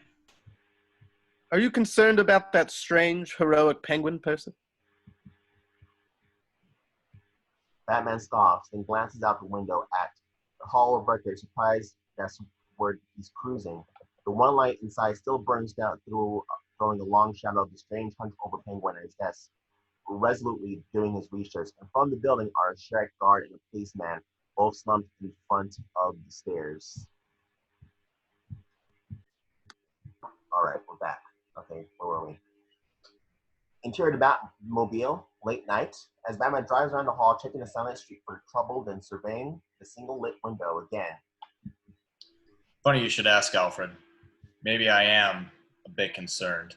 Are you concerned about that strange, heroic penguin person? Batman scoffs and glances out the window at the Hall of Records, surprised that's where he's cruising. The one light inside still burns down through, throwing a long shadow of the strange hunched over penguin at his desk, resolutely doing his research. And from the building are a Shreck guard and a policeman, both slumped in front of the stairs. All right, we're back. Okay, where were we? Interior of the Batmobile, late night, as Batman drives around the hall, checking the silent street for trouble, then surveying the single lit window again. Funny you should ask, Alfred. Maybe I am a bit concerned.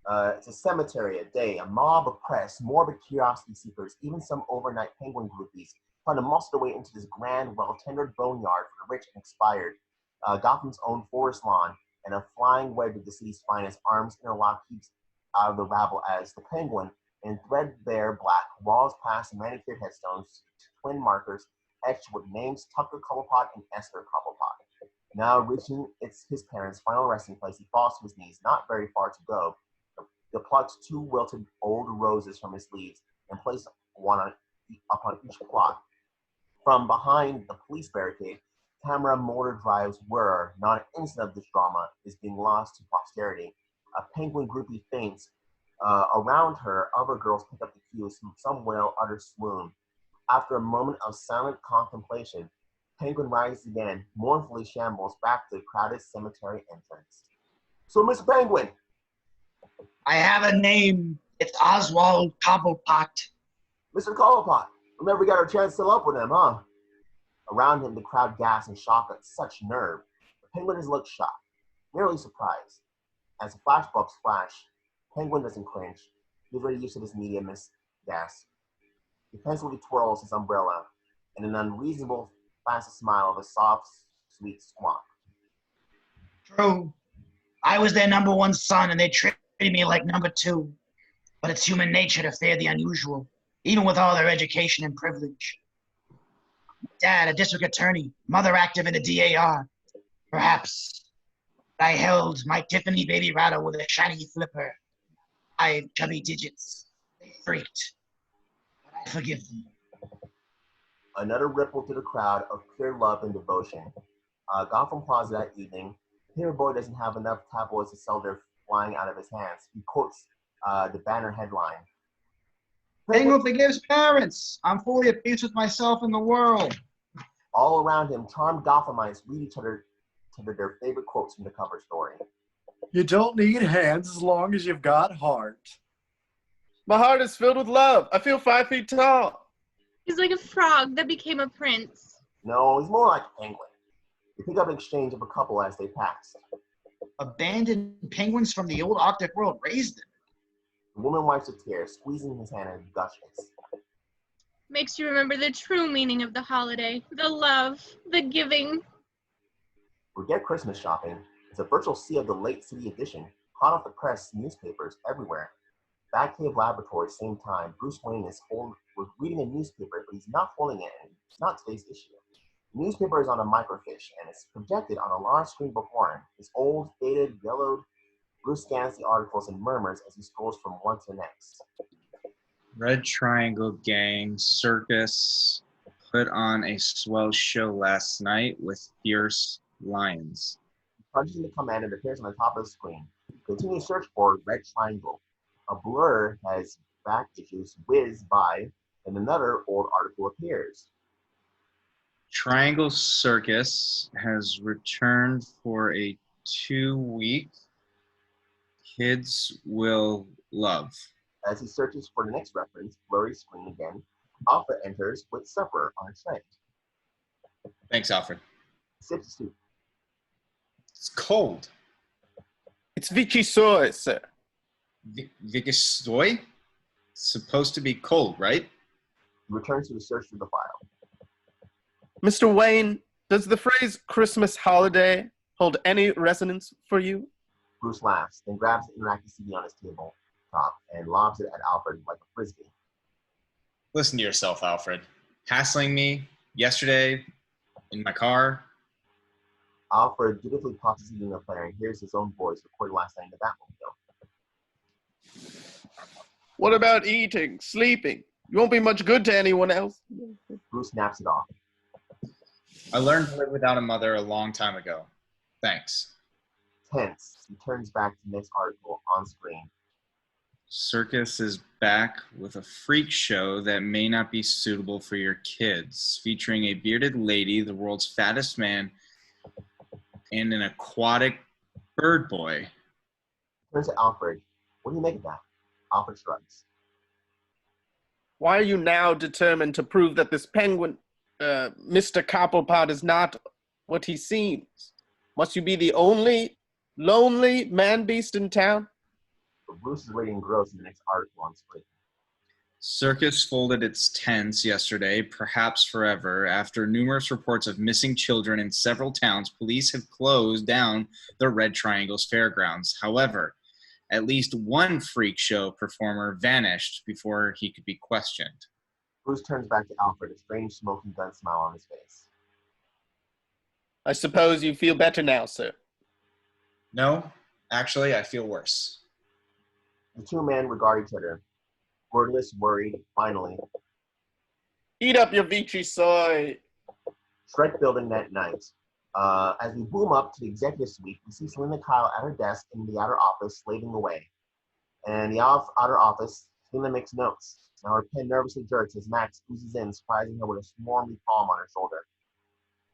It's a cemetery at day, a mob of press, morbid curiosity seekers, even some overnight penguin groupies, trying to muscle their way into this grand, well-tended boneyard for the rich and expired. Gotham's own forest lawn, and a flying wedge of the city's finest, arms interlocked, keeps out of the rabble as the penguin, in threadbare black, walls past the manicured headstones, twin markers etched with names Tucker Cobblepot and Esther Cobblepot. Now reaching his parents' final resting place, he falls to his knees, not very far to go. He plucks two wilted old roses from his sleeves and places one upon each plot. From behind the police barricade, camera motor drives were, not an instant of this drama is being lost to posterity. A penguin groupie faints. Around her, other girls pick up the cues, some wail, others swoon. After a moment of silent contemplation, Penguin rises again, mournfully shambles back to the crowded cemetery entrance. So, Mr. Penguin! I have a name. It's Oswald Cobblepot. Mr. Cobblepot, we never got a chance to settle up with him, huh? Around him, the crowd gasps in shock at such nerve. The Penguin has looked shocked, nearly surprised. As the flashbulbs flash, Penguin doesn't cringe. He's already used to this medium gas. He pensively twirls his umbrella in an unreasonable, placid smile of a soft, sweet squawk. True. I was their number one son, and they treated me like number two. But it's human nature to fear the unusual, even with all their education and privilege. Dad, a district attorney. Mother, active in the DAR. Perhaps. I held my Tiffany baby rattle with a shiny flipper. 5 chubby digits. They freaked. But I forgive them. Another ripple to the crowd of pure love and devotion. Gotham Plaza that evening. Peter Boy doesn't have enough tabloids to sell their flying out of his hands. He quotes the banner headline. Penguin forgives parents. I'm fully at peace with myself and the world. All around him, charmed Gothamites read each other their favorite quotes from the cover story. You don't need hands as long as you've got heart. My heart is filled with love. I feel 5 feet tall. He's like a frog that became a prince. No, he's more like a penguin. They pick up an exchange of a couple as they pass. Abandoned penguins from the old Arctic world raised them. The woman wipes a tear, squeezing his hand and gushes. Makes you remember the true meaning of the holiday. The love, the giving. Forget Christmas shopping. It's a virtual sea of the late city edition, hot off the press, newspapers everywhere. Batcave Laboratory, same time. Bruce Wayne is reading a newspaper, but he's not holding it, and it's not today's issue. The newspaper is on a microfiche, and it's projected on a large screen before him. It's old, faded, yellowed, Bruce scans the articles and murmurs as he scrolls from one to the next. Red Triangle Gang Circus put on a swell show last night with fierce lions. Punches in the command and appears on the top of the screen. Continue search for Red Triangle. A blur has back issues whiz by, and another old article appears. Triangle Circus has returned for a 2-week Kids Will Love. As he searches for the next reference, blurry screen again. Alfred enters with supper on a tray. Thanks, Alfred. Sips soup. It's cold. It's Vichy soy, sir. Vicky soy? Supposed to be cold, right? He returns to the search through the file. Mr. Wayne, does the phrase Christmas holiday hold any resonance for you? Bruce laughs, then grabs the interactive CD on his table top and lobs it at Alfred like a frisbee. Listen to yourself, Alfred. Hassling me yesterday in my car. Alfred dutifully pops his CD in the player and hears his own voice recorded last night in the Batmobile. What about eating, sleeping? You won't be much good to anyone else. Bruce snaps it off. I learned to live without a mother a long time ago. Thanks. Tense, he turns back to the next article on screen. Circus is back with a freak show that may not be suitable for your kids, featuring a bearded lady, the world's fattest man, and an aquatic bird boy. Turns to Alfred. What do you make of that? Alfred shrugs. Why are you now determined to prove that this penguin, Mr. Cobblepot, is not what he seems? Must you be the only lonely man-beast in town? But Bruce is waiting gross in the next article on screen. Circus folded its tents yesterday, perhaps forever. After numerous reports of missing children in several towns, police have closed down the Red Triangle's fairgrounds. However, at least one freak show performer vanished before he could be questioned. Bruce turns back to Alfred, a strange smoking gun smile on his face. I suppose you feel better now, sir. No, actually, I feel worse. The two men regard each other, wordless, worried. Finally, Eat up your Vichy soy. Shreck building that night. As we boom up to the executive suite, we see Selina Kyle at her desk in the outer office, slaving away. And the outer office, Selina makes notes. Now her pen nervously jerks as Max oozes in, surprising her with a swarmy palm on her shoulder.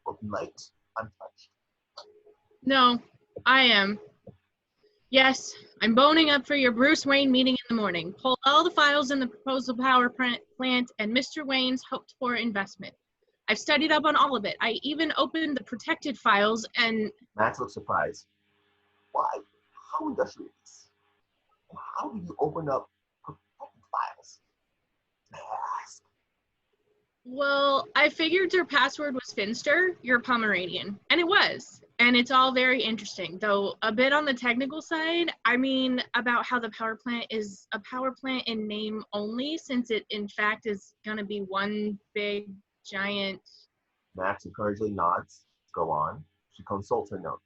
Looking light, untouched. No, I am. Yes, I'm boning up for your Bruce Wayne meeting in the morning. Pull all the files in the proposal power plant and Mr. Wayne's hoped-for investment. I've studied up on all of it. I even opened the protected files and... Max looks surprised. Why? How industrious? How do you open up protected files? May I ask? Well, I figured your password was Finster, your Pomeranian. And it was. And it's all very interesting, though a bit on the technical side. I mean, about how the power plant is a power plant in name only, since it, in fact, is going to be one big, giant... Max encouragingly nods. Go on. She consults her notes.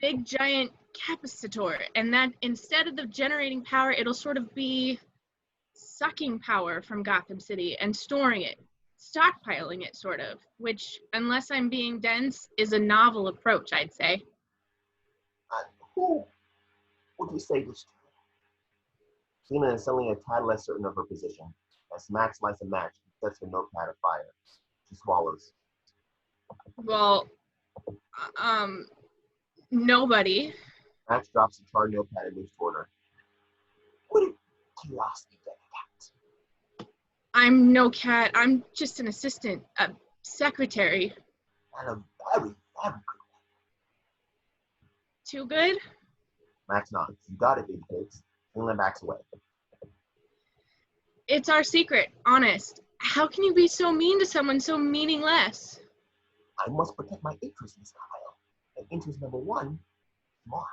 Big, giant capacitor. And that instead of the generating power, it'll sort of be sucking power from Gotham City and storing it. Stockpiling it, sort of, which, unless I'm being dense, is a novel approach, I'd say. Who would you say this to? Selina is suddenly a tad less certain of her position. As Max lights a match and sets her notepad afire. She swallows. Well, nobody. Max drops the charred notepad and moves toward her. What did curiosity get at? I'm no cat. I'm just an assistant, a secretary. And a very, very good one. Too good? Max nods. You got it, baby cakes. Selina backs away. It's our secret, honest. How can you be so mean to someone so meaningless? I must protect my interests, Miss Kyle. And interest number one, more.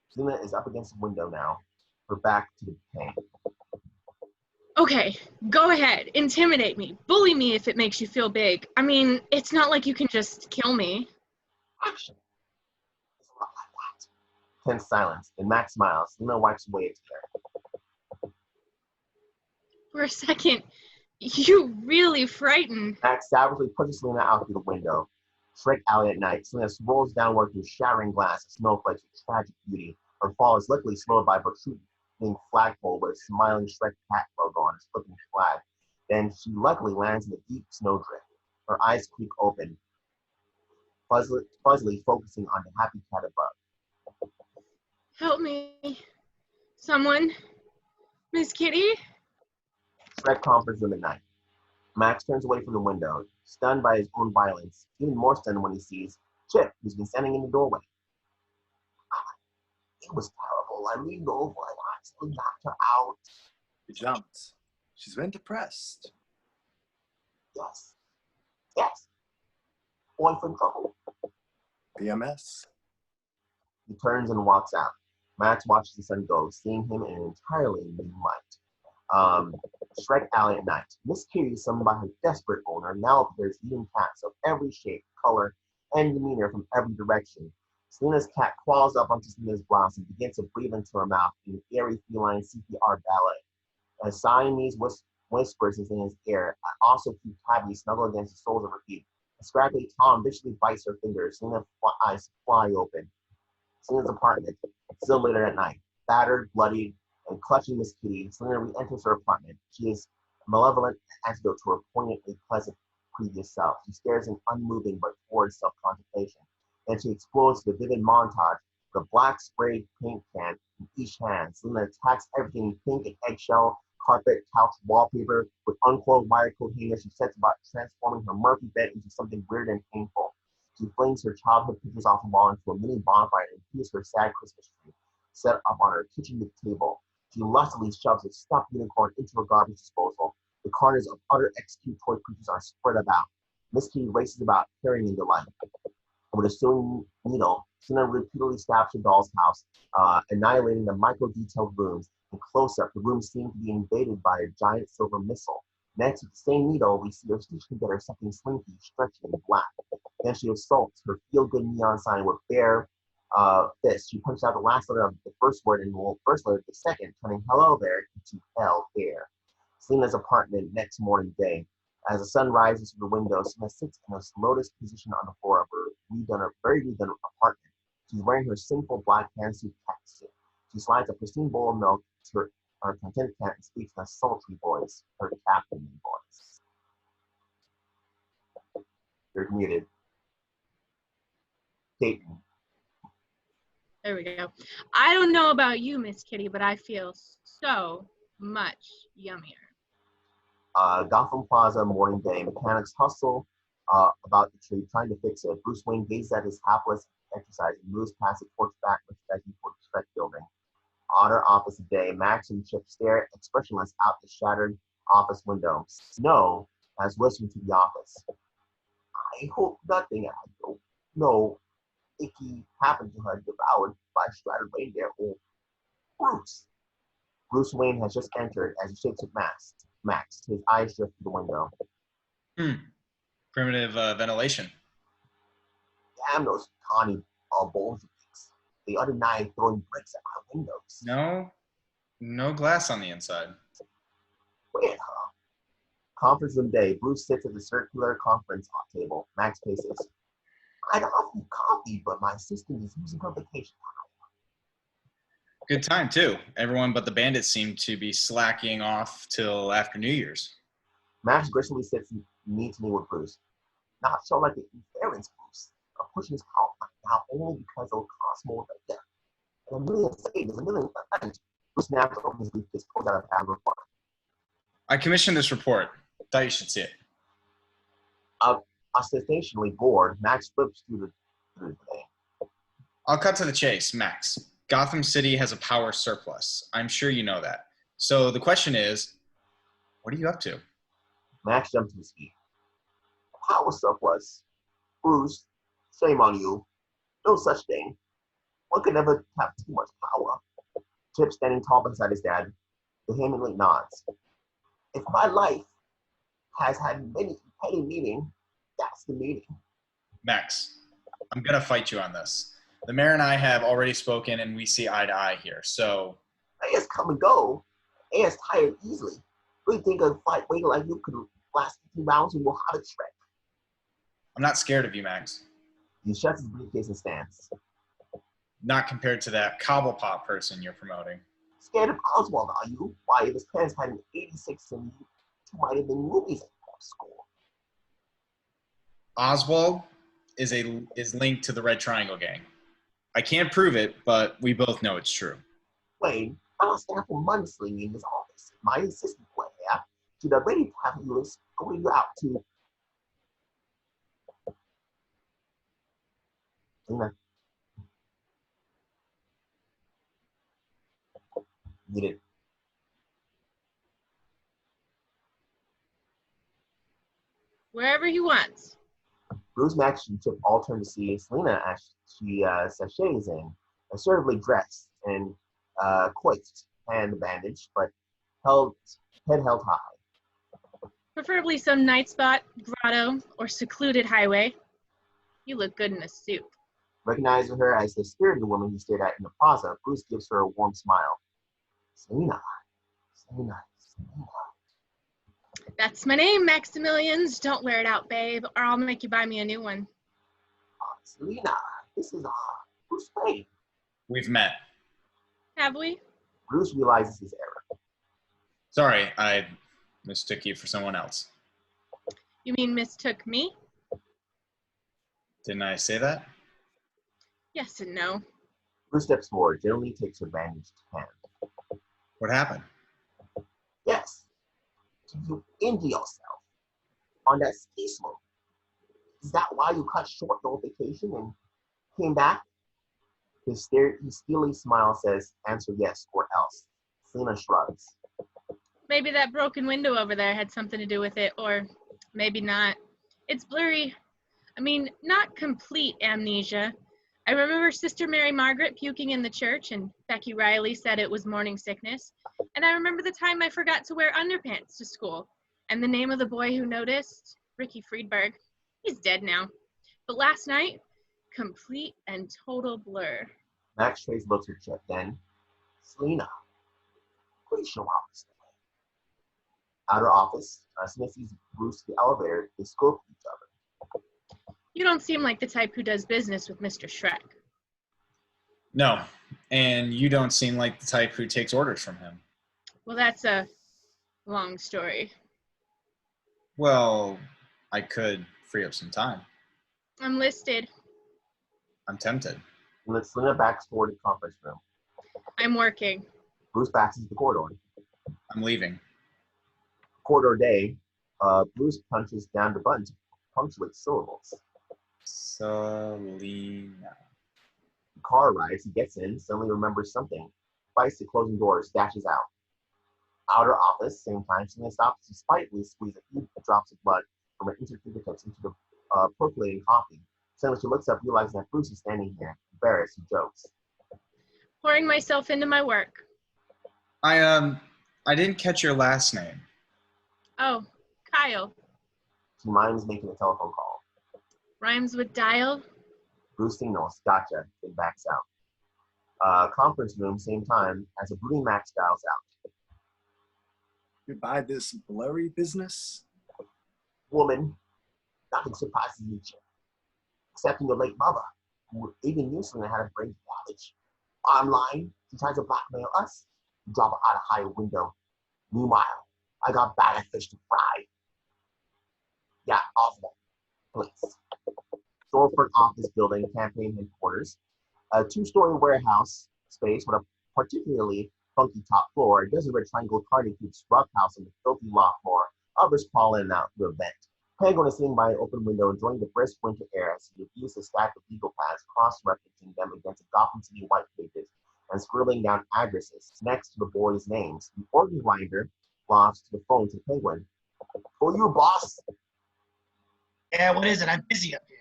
Selina is up against the window now, her back to the pane. Okay, go ahead. Intimidate me. Bully me if it makes you feel big. I mean, it's not like you can just kill me. Action. It's not like that. Tense silence. Then Max smiles. Selina wipes away a tear. For a second, you really frightened. Max savagely pushes Selina out through the window. Shreck alley at night. Selina rolls downward through shattering glass and snowflakes with tragic beauty. Her fall is luckily slowed by a protruding flagpole with a smiling Shreck cat logo on its flipping flag. Then she luckily lands in a deep snowdrift. Her eyes creak open, fuzzily focusing on the happy cat above. Help me. Someone. Miss Kitty? Shreck comforts them at night. Max turns away from the window, stunned by his own violence, even more stunned when he sees Chip, who's been standing in the doorway. It was terrible. I leaned over and accidentally knocked her out. He jumped. She's been depressed. Yes. Yes. Boyfriend trouble. PMS. He turns and walks out. Max watches the sun go, seeing him in an entirely new light. Shreck alley at night. Miss Kitty, summoned by her desperate owner, now appears eating cats of every shape, color, and demeanor from every direction. Selina's cat crawls up onto Selina's blouse and begins to breathe into her mouth in an airy feline CPR ballet. As Siamese whispers in his ear, I also keep Tabby snuggled against the soles of her feet. A scraggly Tom viciously bites her fingers. Selina's eyes fly open. Selina's apartment, still later at night. Battered, bloodied, and clutching Miss Kitty, Selina re-enters her apartment. She is a malevolent antidote to her poignantly pleasant previous self. She stares in unmoving but towards self-contemplation. Then she explodes the vivid montage, the black sprayed paint can in each hand. Selina attacks everything pink and eggshell, carpet, couch, wallpaper. With uncoiled wire coat hangers, she sets about transforming her Murphy bed into something weird and painful. She flings her childhood pictures off the wall into a mini bonfire and heats her sad Christmas tree, set up on her kitchen table. She lustily shoves a stuffed unicorn into her garbage disposal. The carnage of utter execute toy creatures are spread about. Miss Kitty races about, carrying in delight. With a sewing needle, Selina repeatedly stabs her doll's house, annihilating the micro-detailed rooms. In close-up, the rooms seem to be invaded by a giant silver missile. Next, with the same needle, we see her stitch together something slinky, stretchy, and black. Then she assaults her feel-good neon sign with bare fist. She punches out the last letter of the first word and the first letter of the second, turning hello there into hell there. Selina's apartment next morning day. As the sun rises through the window, Selina sits in a lotus position on the floor of her very redone apartment. She's wearing her simple black pantsuit cat suit. She slides a pristine bowl of milk to her content cat and speaks in a sultry voice, her captain voice. You're muted. Cate. There we go. I don't know about you, Miss Kitty, but I feel so much yummier. Gotham Plaza, morning day. Mechanics hustle about the tree, trying to fix it. Bruce Wayne gazes at his hapless exercise and moves past the torch back merchandising for the Shreck building. Otter office day. Max and Chip stare expressionless out the shattered office window. Snow has listened to the office. I hope nothing I don't know icky happened to her devoured by shredded reindeer or Bruce. Bruce Wayne has just entered as he shakes with Max, his eyes drift through the window. Primitive ventilation. Damn those tawny Bolsheviks. The other night throwing bricks at my windows. No glass on the inside. Weird, huh? Conference room day. Bruce sits at the circular conference table. Max paces. I'd offer you coffee, but my assistant is using her vacation time. Good time, too. Everyone but the bandits seem to be slacking off till after New Year's. Max gracefully sits knee to knee with Bruce. Not so like the interference, Bruce. I'm pushing his call now only because it'll cost more than that. And a million savings, a million times. Bruce snaps open his briefcase, pulls out a tab report. I commissioned this report. Thought you should see it. Ostentationally bored, Max flips through the thing. I'll cut to the chase, Max. Gotham City has a power surplus. I'm sure you know that. So the question is, what are you up to? Max jumps to his feet. Power surplus? Bruce, shame on you. No such thing. One can never have too much power. Chip standing tall beside his dad, vehemently nods. If my life has had any meaning, that's the meaning. Max, I'm going to fight you on this. The mayor and I have already spoken, and we see eye to eye here, so... Mayors come and go. Mayors tired easily. Really think a fight waiting like you could last 15 rounds and we'll have a Shreck. I'm not scared of you, Max. He shuts his briefcase and stands. Not compared to that Cobblepot person you're promoting. Scared of Oswald, are you? Why, if his parents had an 86 and you might have been movies at school. Oswald is linked to the Red Triangle Gang. I can't prove it, but we both know it's true. Wayne, I was there for months in his office. My assistant went there. She'd already have you going out to... Need it. Wherever he wants. Bruce Max and Chip all turn to see Selina as she sachets in, assertively dressed and coiffed and bandaged, but head held high. Preferably some night spot, grotto, or secluded highway. You look good in a suit. Recognizing her as the spirited woman he stared at in the plaza, Bruce gives her a warm smile. Selina. That's my name, Maximilians. Don't wear it out, babe, or I'll make you buy me a new one. Selina, this is Bruce Wayne. We've met. Have we? Bruce realizes his error. Sorry, I mistook you for someone else. You mean mistook me? Didn't I say that? Yes and no. Bruce steps forward, gently takes her bandaged hand. What happened? Yes. You injure yourself on that ski slope. Is that why you cut short your vacation and came back? His steely smile says, answer yes or else. Selina shrugs. Maybe that broken window over there had something to do with it, or maybe not. It's blurry. I mean, not complete amnesia. I remember Sister Mary Margaret puking in the church, and Becky Riley said it was morning sickness. And I remember the time I forgot to wear underpants to school. And the name of the boy who noticed, Ricky Friedberg. He's dead now. But last night, complete and total blur. Max Trace looks at Chip, then, Selina, please show out this way. Outer office, Selina sees Bruce in the elevator. They scope each other. You don't seem like the type who does business with Mr. Shreck. No, and you don't seem like the type who takes orders from him. Well, that's a long story. Well, I could free up some time. I'm listed. I'm tempted. Selina backs toward the conference room. I'm working. Bruce backs into the corridor. I'm leaving. Corridor day, Bruce punches down the button to punctuate syllables. Selina. The car arrives, he gets in, suddenly remembers something. Fights the closing doors, dashes out. Outer office, same time, Selina stops to spitefully squeeze a few drops of blood from her fingertips into the percolating coffee. Suddenly she looks up, realizing that Bruce is standing here. Embarrassed, he jokes. Pouring myself into my work. I didn't catch your last name. Oh, Kyle. She minds making a telephone call. Rhymes with dial. Bruce signals, gotcha, then backs out. Conference room, same time, as a brooding Max dials out. Goodbye this blurry business? Woman, nothing surprises me, Chip. Excepting your late mother, who even knew Selina had a brain damage. Bottom line, she tries to blackmail us. We drop her out a higher window. Meanwhile, I got bag of fish to fry. Yeah, Oswald, please. Storefront office building, campaign headquarters. A two-story warehouse space with a particularly funky top floor. A dozen red triangle carny keeps roughhouse on the filthy loft floor. Others crawl in and out through a vent. Penguin is sitting by an open window enjoying the brisk winter air as he reviews a stack of legal pads, cross-referencing them against the Gotham City white pages and scribbling down addresses next to the boys' names. The organ grinder lofts to the phone to Penguin. For you, boss. Yeah, what is it? I'm busy up here.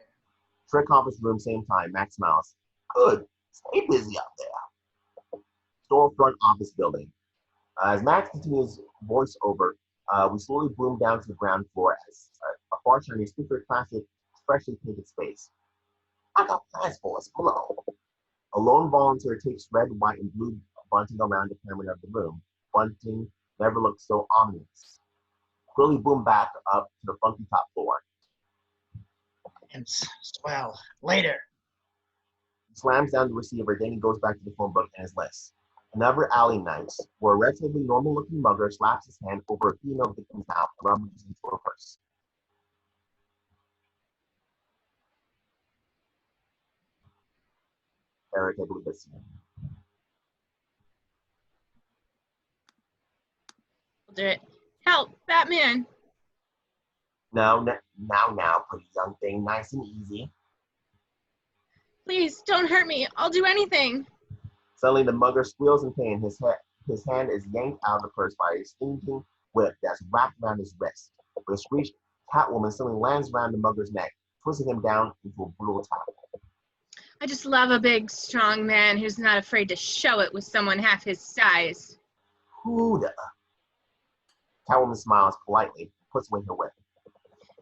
Shreck conference room, same time. Max smiles. Good. Stay busy up there. Storefront office building. As Max continues voiceover, we slowly boom down to the ground floor as a far shiny, super classic, freshly painted space. I got plans for us below. A lone volunteer takes red, white, and blue bunting around the perimeter of the room. Bunting never looked so ominous. Quilly boomed back up to the funky top floor. And swell. Later. He slams down the receiver, then he goes back to the phone book and his list. Another alley night, where a relatively normal-looking mugger slaps his hand over a female victim's mouth and rummages into her purse. Erik, I believe it's you. I'll do it. Help, Batman. Now, pretty young thing, nice and easy. Please, don't hurt me. I'll do anything. Suddenly, the mugger squeals in pain. His hand is yanked out of the purse by a stinging whip that's wrapped around his wrist. With a screech, Catwoman suddenly lands around the mugger's neck, twisting him down into a brutal tackle. I just love a big, strong man who's not afraid to show it with someone half his size. Huda. Catwoman smiles politely and puts away her whip.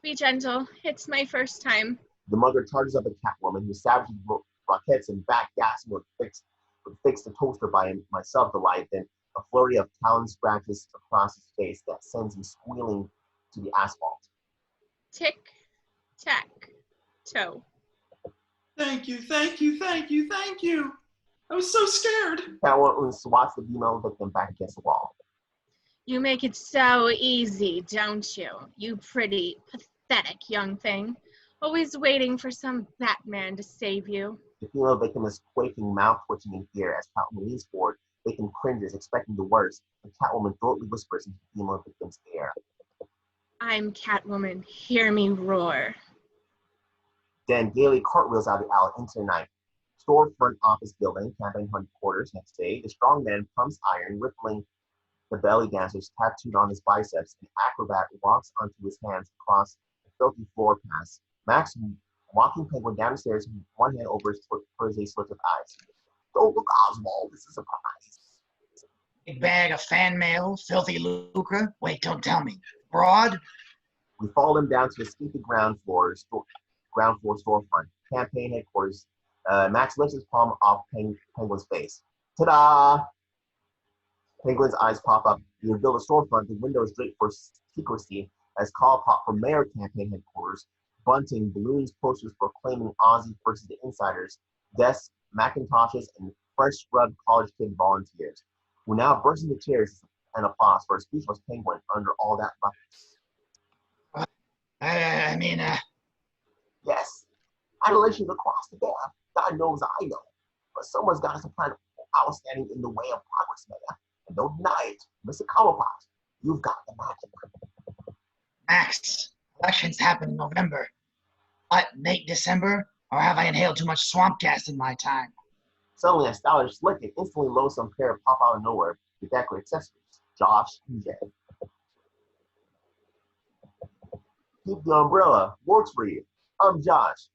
Be gentle. It's my first time. The mugger charges up at Catwoman, who savagely rockets and back gas would fix the toaster by myself delight, then a flurry of talon scratches across his face that sends him squealing to the asphalt. Tick, tack, toe. Thank you, thank you, thank you, thank you. I was so scared. Catwoman swats the female victim back against the wall. You make it so easy, don't you? You pretty, pathetic young thing. Always waiting for some Batman to save you. The female victim is quaking, mouth twitching in fear as Catwoman leans forward. Victim cringes, expecting the worst, and Catwoman throatly whispers into the female victim's ear. I'm Catwoman. Hear me roar. Then gaily cartwheels out of the alley into the night. Storefront office building, campaign headquarters next day. The strong man pumps iron, rippling the belly dancers tattooed on his biceps. The acrobat walks onto his hands across the filthy floor pass. Max walking Penguin down the stairs with one hand over his Thursday slits of eyes. Don't look, Oswald, this is a surprise. Big bag of fan mail, filthy lucre. Wait, don't tell me. Broad? We follow him down to the sleepy ground floor storefront, campaign headquarters. Max lifts his palm off Penguin's face. Ta-da! Penguin's eyes pop up. We reveal the storefront. The window is draped for secrecy as Cobblepot from Mayor campaign headquarters. Bunting, balloons, posters proclaiming Ozzy versus the Insiders, desks, Macintoshes, and fresh scrubbed college kid volunteers, who now burst into tears and applause for a speechless Penguin under all that ruckus. Yes, adulations across the board. God knows I know. But someone's got us a plan of power standing in the way of progress, Mayor. And don't deny it, Mr. Cobblepot. You've got the magic. Max, elections happen in November. What, late December? Or have I inhaled too much swamp gas in my time? Suddenly, a stylish, slick, and instantly loathsome pair pop out of nowhere with decorative accessories. Josh and Jay. Keep the umbrella. Works for you. I'm Josh.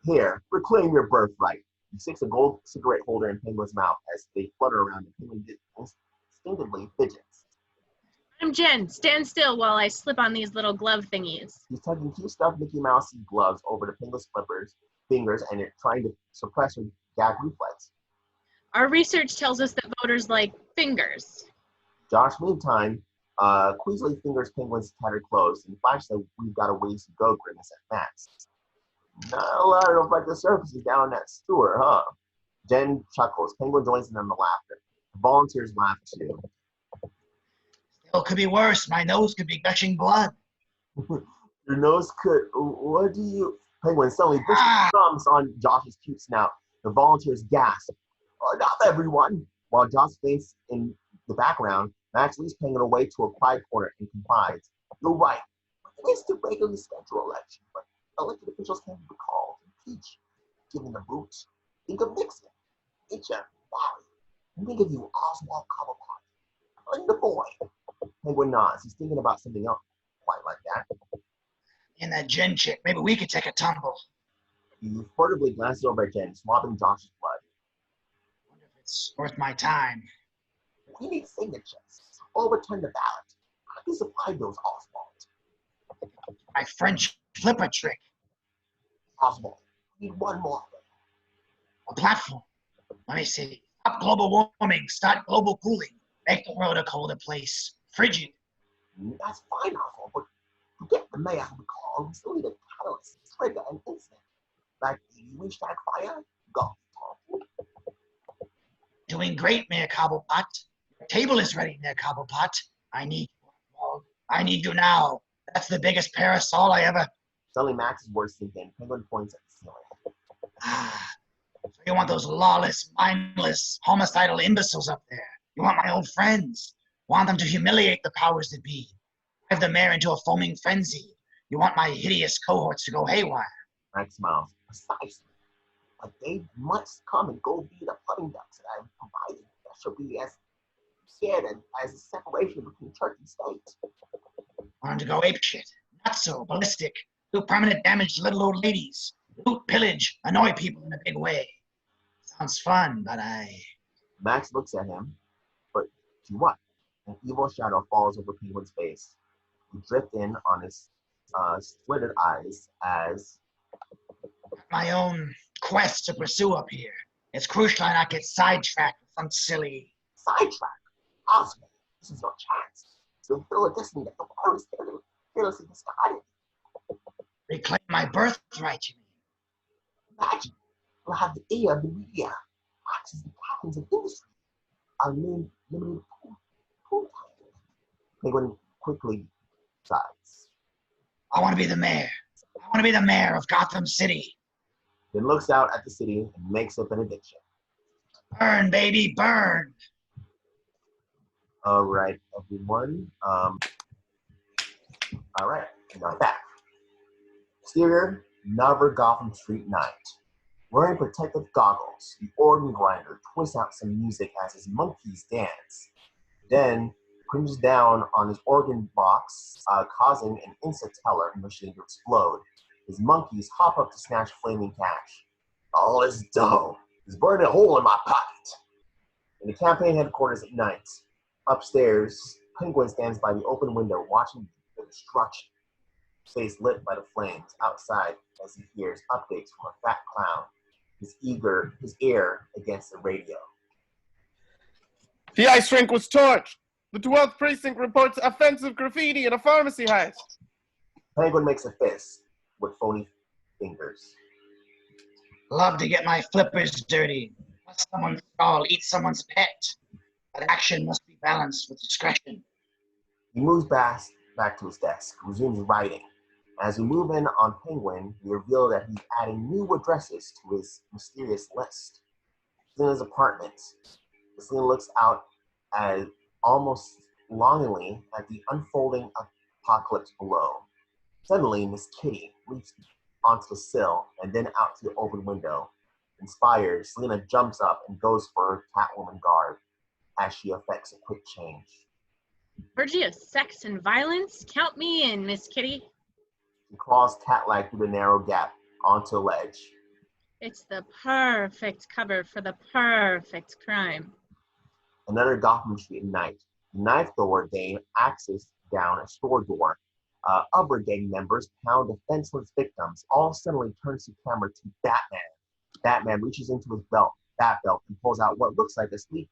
Here, reclaim your birthright. He sticks a gold cigarette holder in Penguin's mouth as they flutter around and Penguin instinctively fidgets. I'm Jen. Stand still while I slip on these little glove thingies. He's tugging two stuffed Mickey Mouse gloves over the Penguin's fingers and trying to suppress her gag reflex. Our research tells us that voters like fingers. Josh, meantime, queasily fingers Penguin's tattered clothes and flashes that we've got a ways to go grimace at Max. Not a lot of reflective surfaces down that sewer, huh? Jen chuckles. Penguin joins in on the laughter. The volunteers laugh too. Still could be worse. My nose could be gushing blood. Your nose could. What do you? Penguin suddenly thumbs on Josh's cute snout. The volunteers gasp. Oh, not everyone. While Josh faints in the background, Max leads Penguin away to a quiet corner and confides. You're right. It's the regularly scheduled election, but elected officials can be called, impeach, given the boot. Think of Nixon, Hitcher, Barry, and think of you, Oswald Cobblepot. And the boy. Penguin nods. He's thinking about something else quite like that. And that Jen chick, maybe we could take a tumble. He furtively glances over at Jen, swabbing Josh's blood. Wonder if it's worth my time. We need signatures. Overturn the ballot. How do you supply those, Oswald? My French flipper trick. Oswald, we need one more thing. A platform. Let me see. Stop global warming. Start global cooling. Make the world a colder place. Frigid. That's fine, Oswald, but to get the mayor we call, we still need a catalyst, trigger, an incident. Like the Shreck fire, go. Doing great, Mayor Cobblepot. Your table is ready, Mayor Cobblepot. I need you, Oswald. I need you now. That's the biggest parasol I ever... Suddenly Max's words sink in. Penguin points at the ceiling. So you want those lawless, mindless, homicidal imbeciles up there. You want my old friends. Want them to humiliate the powers that be. Drive the mayor into a foaming frenzy. You want my hideous cohorts to go haywire. Max smiles. Precisely. But they must come and go be the pudding ducks that I've provided. That should be as scared as the separation between church and state. Want to go apeshit. Not so ballistic. Do permanent damage to little old ladies. Loot, pillage, annoy people in a big way. Sounds fun, but Max looks at him, but to what? An evil shadow falls over Penguin's face. We drift in on his slitted eyes as... My own quest to pursue up here. It's crucial I not get sidetracked with some silly... Sidetrack? Oswald, this is your chance. To fulfill a destiny that the virus fearlessly discarded. Reclaim my birthright, you mean? Imagine, we'll have the ear of the media, access the captains of industry, our new limited pool time. Penguin quickly sighs. I want to be the mayor. I want to be the mayor of Gotham City. Then looks out at the city and makes a benediction. Burn, baby, burn. All right, everyone. All right, now back. Exterior, Never Gotham Street night. Wearing protective goggles, the organ grinder twists out some music as his monkeys dance. Then cringes down on his organ box, causing an interstellar machine to explode. His monkeys hop up to snatch flaming cash. All this dough is burning a hole in my pocket. In the campaign headquarters at night, upstairs, Penguin stands by the open window watching the destruction. Face lit by the flames outside as he hears updates from a fat clown, his ear against the radio. The ice rink was torched. The 12th precinct reports offensive graffiti in a pharmacy heist. Penguin makes a fist with phony fingers. Love to get my flippers dirty. Bust someone's doll, eat someone's pet. But action must be balanced with discretion. He moves back to his desk, resumes writing. As we move in on Penguin, we reveal that he's adding new addresses to his mysterious list. Selina's apartment. Selina looks out as almost longingly at the unfolding apocalypse below. Suddenly, Miss Kitty leaps onto the sill and then out to the open window. Inspired, Selina jumps up and goes for her Catwoman garb as she effects a quick change. Orgy of sex and violence? Count me in, Miss Kitty. She crawls cat-like through the narrow gap onto a ledge. It's the perfect cover for the perfect crime. Another Gotham Street night. The knife thrower Dane axes down a store door. Other gang members pound defenseless victims. All suddenly turns the camera to Batman. Batman reaches into his bat belt, and pulls out what looks like a sleek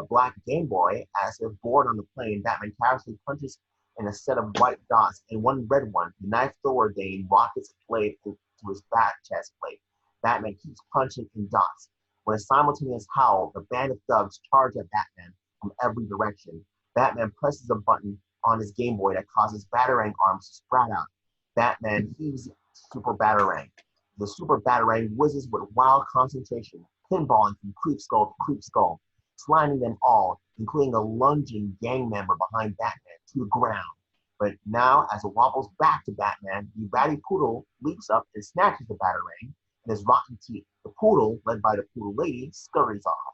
black Game Boy. As if bored on the plane, Batman casually punches in a set of white dots and one red one. The knife thrower Dane rockets a blade to his bat chest plate. Batman keeps punching in dots. With a simultaneous howl, the band of thugs charge at Batman from every direction. Batman presses a button on his Game Boy that causes Batarang arms to sprout out. Batman heaves Super Batarang. The Super Batarang whizzes with wild concentration, pinballing from creep skull to creep skull, sliding them all, including a lunging gang member behind Batman, to the ground. But now, as it wobbles back to Batman, the ratty poodle leaps up and snatches the Batarang in his rotten teeth. The poodle, led by the poodle lady, scurries off.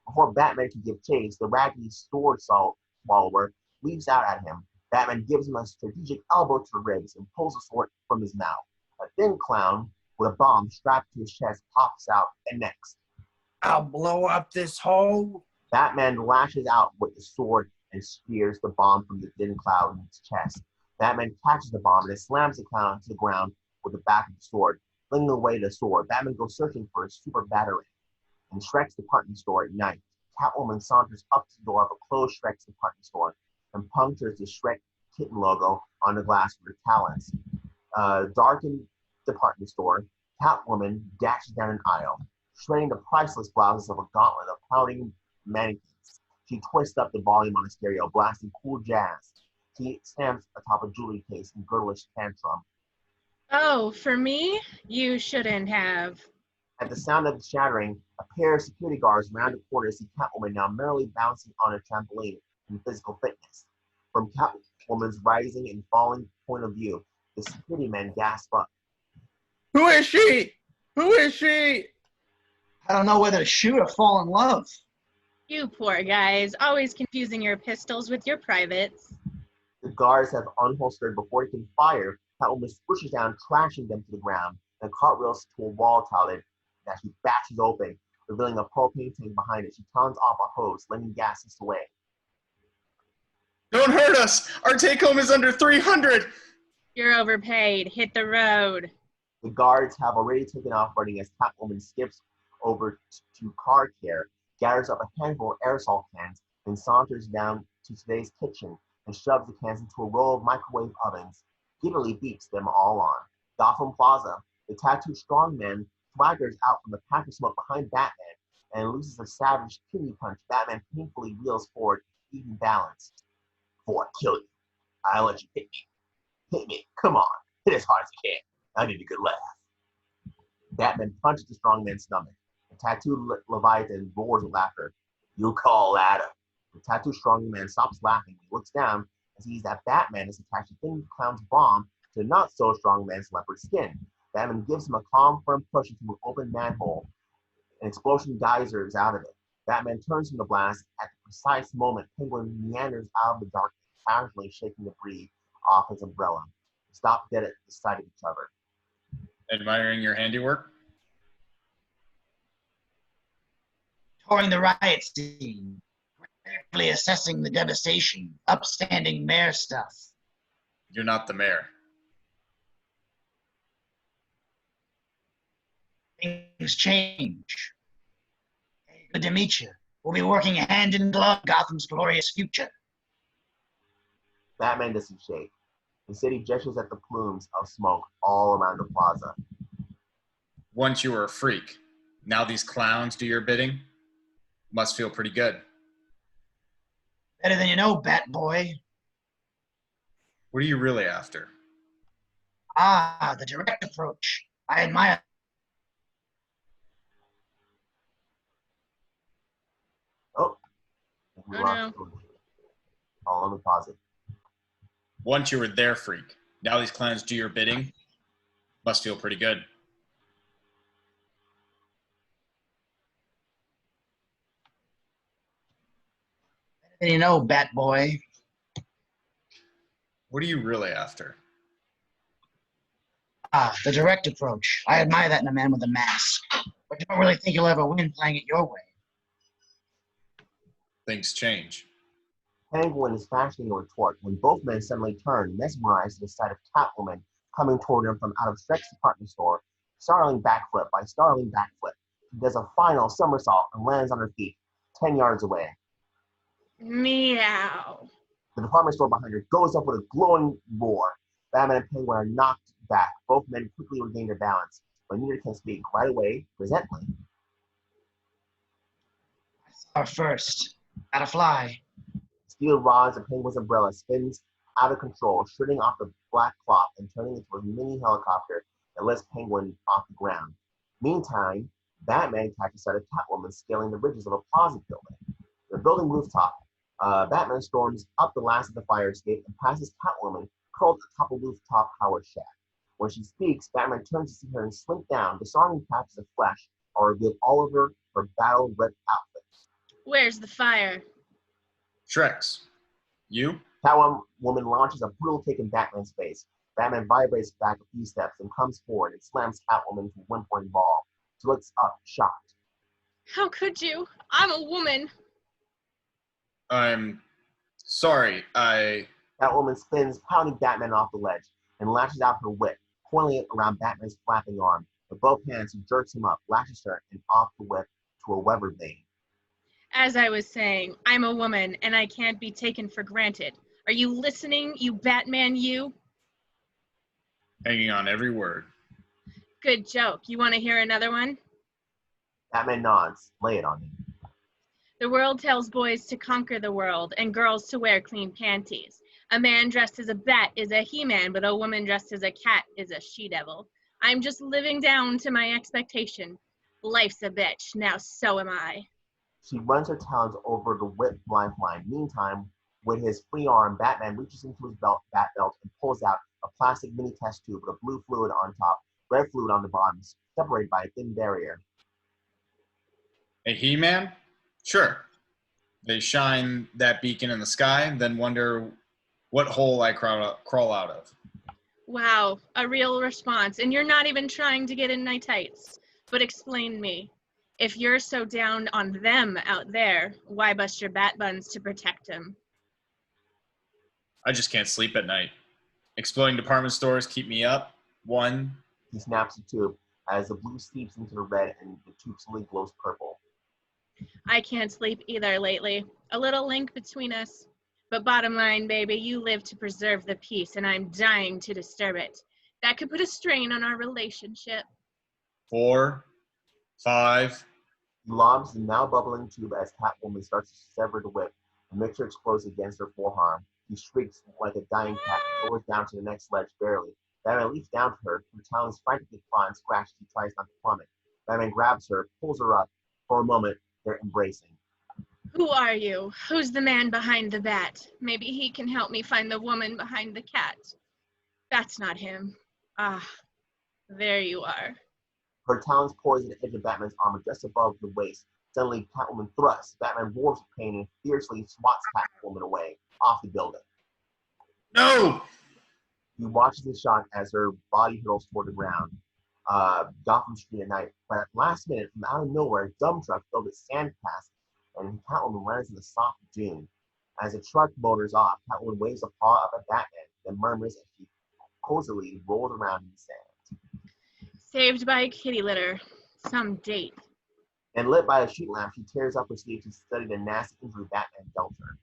Before Batman can give chase, the raggedy sword swallower leaps out at him. Batman gives him a strategic elbow to the ribs and pulls the sword from his mouth. A thin clown with a bomb strapped to his chest pops out, and next. I'll blow up this hole. Batman lashes out with the sword and spears the bomb from the thin cloud in his chest. Batman catches the bomb and then slams the clown to the ground with the back of the sword. Flinging away the sword, Batman goes searching for his Super Batarang. In Shreck's department store at night, Catwoman saunters up to the door of a closed Shreck's department store and punctures the Shreck kitten logo on the glass with her talons. Darkened department store, Catwoman dashes down an aisle, shredding the priceless blouses of a gauntlet of pouting mannequins. She twists up the volume on the stereo, blasting cool jazz. She stamps atop a jewelry case in girlish tantrum. Oh, for me? You shouldn't have. At the sound of the shattering, a pair of security guards round the corner to see Catwoman now merrily bouncing on a trampoline in physical fitness. From Catwoman's rising and falling point of view, the security men gasp up. Who is she? Who is she? I don't know whether to shoot or fall in love. You poor guys, always confusing your pistols with your privates. The guards have unholstered before he can fire. Catwoman pushes down, crashing them to the ground, and cartwheels to a wall toilet that she bashes open, revealing a propane tank behind it. She turns off a hose, letting gases away. Don't hurt us! Our take-home is under 300! You're overpaid. Hit the road. The guards have already taken off running as Catwoman skips over to car care, gathers up a handful of aerosol cans, and saunters down to today's kitchen and shoves the cans into a row of microwave ovens, giddily beats them all on. Gotham Plaza, the tattooed strongman swaggers out from the patch of smoke behind Batman and loses a savage kidney punch. Batman painfully reels forward, even balance. Before I kill you, I'll let you hit me. Hit me. Come on. Hit as hard as you can. I need a good laugh. Batman punches the strongman's stomach. The tattooed Leviathan roars with laughter. You call that a... The tattooed strongman stops laughing. He looks down and sees that Batman is attached to Thin Clown's bomb to the not-so-strongman's leopard skin. Batman gives him a calm, firm push into an open manhole. An explosion geysers out of it. Batman turns from the blast. At the precise moment, Penguin meanders out of the darkness, casually shaking debris off his umbrella. They stop dead at the sight of each other. Admiring your handiwork? Touring the riot scene, carefully assessing the devastation, upstanding mayor stuff. You're not the mayor. Things change. Good to meet you. We'll be working hand in glove Gotham's glorious future. Batman doesn't shake. The city gestures at the plumes of smoke all around the plaza. Once you were a freak. Now these clowns do your bidding? Must feel pretty good. Better than you know, Bat Boy. What are you really after? Ah, the direct approach. I admire. Oh no. All in the closet. Once you were their freak. Now these clowns do your bidding? Must feel pretty good. Better than you know, Bat Boy. What are you really after? Ah, the direct approach. I admire that in a man with a mask. But you don't really think you'll ever win playing it your way. Things change. Penguin is fashioning a retort when both men suddenly turn, mesmerized at the sight of Catwoman coming toward them from out of Shreck's department store. Startling backflip. She does a final somersault and lands on her feet, 10 yards away. Meow. The department store behind her goes up with a glowing roar. Batman and Penguin are knocked back. Both men quickly regain their balance, but neither can speak. Right away, presently. I saw her first. Gotta fly. Steel rods and Penguin's umbrella spins out of control, shooting off the black cloth and turning into a mini helicopter that lifts Penguin off the ground. Meantime, Batman catches sight of Catwoman scaling the ridges of a plaza building. The building rooftop. Batman storms up the last of the fire escape and passes Catwoman curled atop a rooftop power shack. When she speaks, Batman turns to see her and slink down. Disarming patches of flesh are revealed all over her battle-ripped outfit. Where's the fire? Shreck's. You? Catwoman launches a brutal kick in Batman's face. Batman vibrates back a few steps and comes forward and slams Catwoman into a whimpering ball. She looks up, shocked. How could you? I'm a woman. I'm sorry, Catwoman spins, pounding Batman off the ledge, and lashes out her whip, coiling it around Batman's flapping arm. With both hands, she jerks him up, lashes her, and off the whip to a weather vane. As I was saying, I'm a woman, and I can't be taken for granted. Are you listening, you Batman, you? Hanging on every word. Good joke. You want to hear another one? Batman nods. Lay it on me. The world tells boys to conquer the world and girls to wear clean panties. A man dressed as a bat is a he-man, but a woman dressed as a cat is a she-devil. I'm just living down to my expectation. Life's a bitch, now so am I. She runs her talons over the whip lifeline. Meantime, with his free arm, Batman reaches into his bat belt and pulls out a plastic mini test tube with a blue fluid on top, red fluid on the bottom, separated by a thin barrier. A He-Man? Sure. They shine that beacon in the sky, then wonder what hole I crawl out of. Wow, a real response, and you're not even trying to get in my tights. But explain me. If you're so down on them out there, why bust your bat buns to protect them? I just can't sleep at night. Exploring department stores keep me up. One. He snaps the tube as the blue seeps into the red and the tube slowly glows purple. I can't sleep either lately. A little link between us. But bottom line, baby, you live to preserve the peace, and I'm dying to disturb it. That could put a strain on our relationship. 4, 5. He lobs the now bubbling tube as Catwoman starts to sever the whip. The mixture explodes against her forearm. He shrieks like a dying cat and lowers down to the next ledge barely. Batman leaps down to her. Her talons frantically claw and scratch as he tries not to plummet. Batman grabs her, pulls her up. For a moment, they're embracing. Who are you? Who's the man behind the bat? Maybe he can help me find the woman behind the cat. That's not him. Ah, there you are. Her talons poise the edge of Batman's armor just above the waist. Suddenly, Catwoman thrusts. Batman roars with pain and fiercely swats Catwoman away, off the building. No! He watches in shock as her body hurtles toward the ground. Gotham Street at night. But at last minute, from out of nowhere, a dump truck filled with sand cast, and Catwoman lands in the soft dune. As the truck motors off, Catwoman waves a paw up at Batman, then murmurs as she cozily rolls around in the sand. Saved by a kitty litter. Some date. And lit by a street lamp, she tears up her sleeve to study the nasty injury Batman dealt her.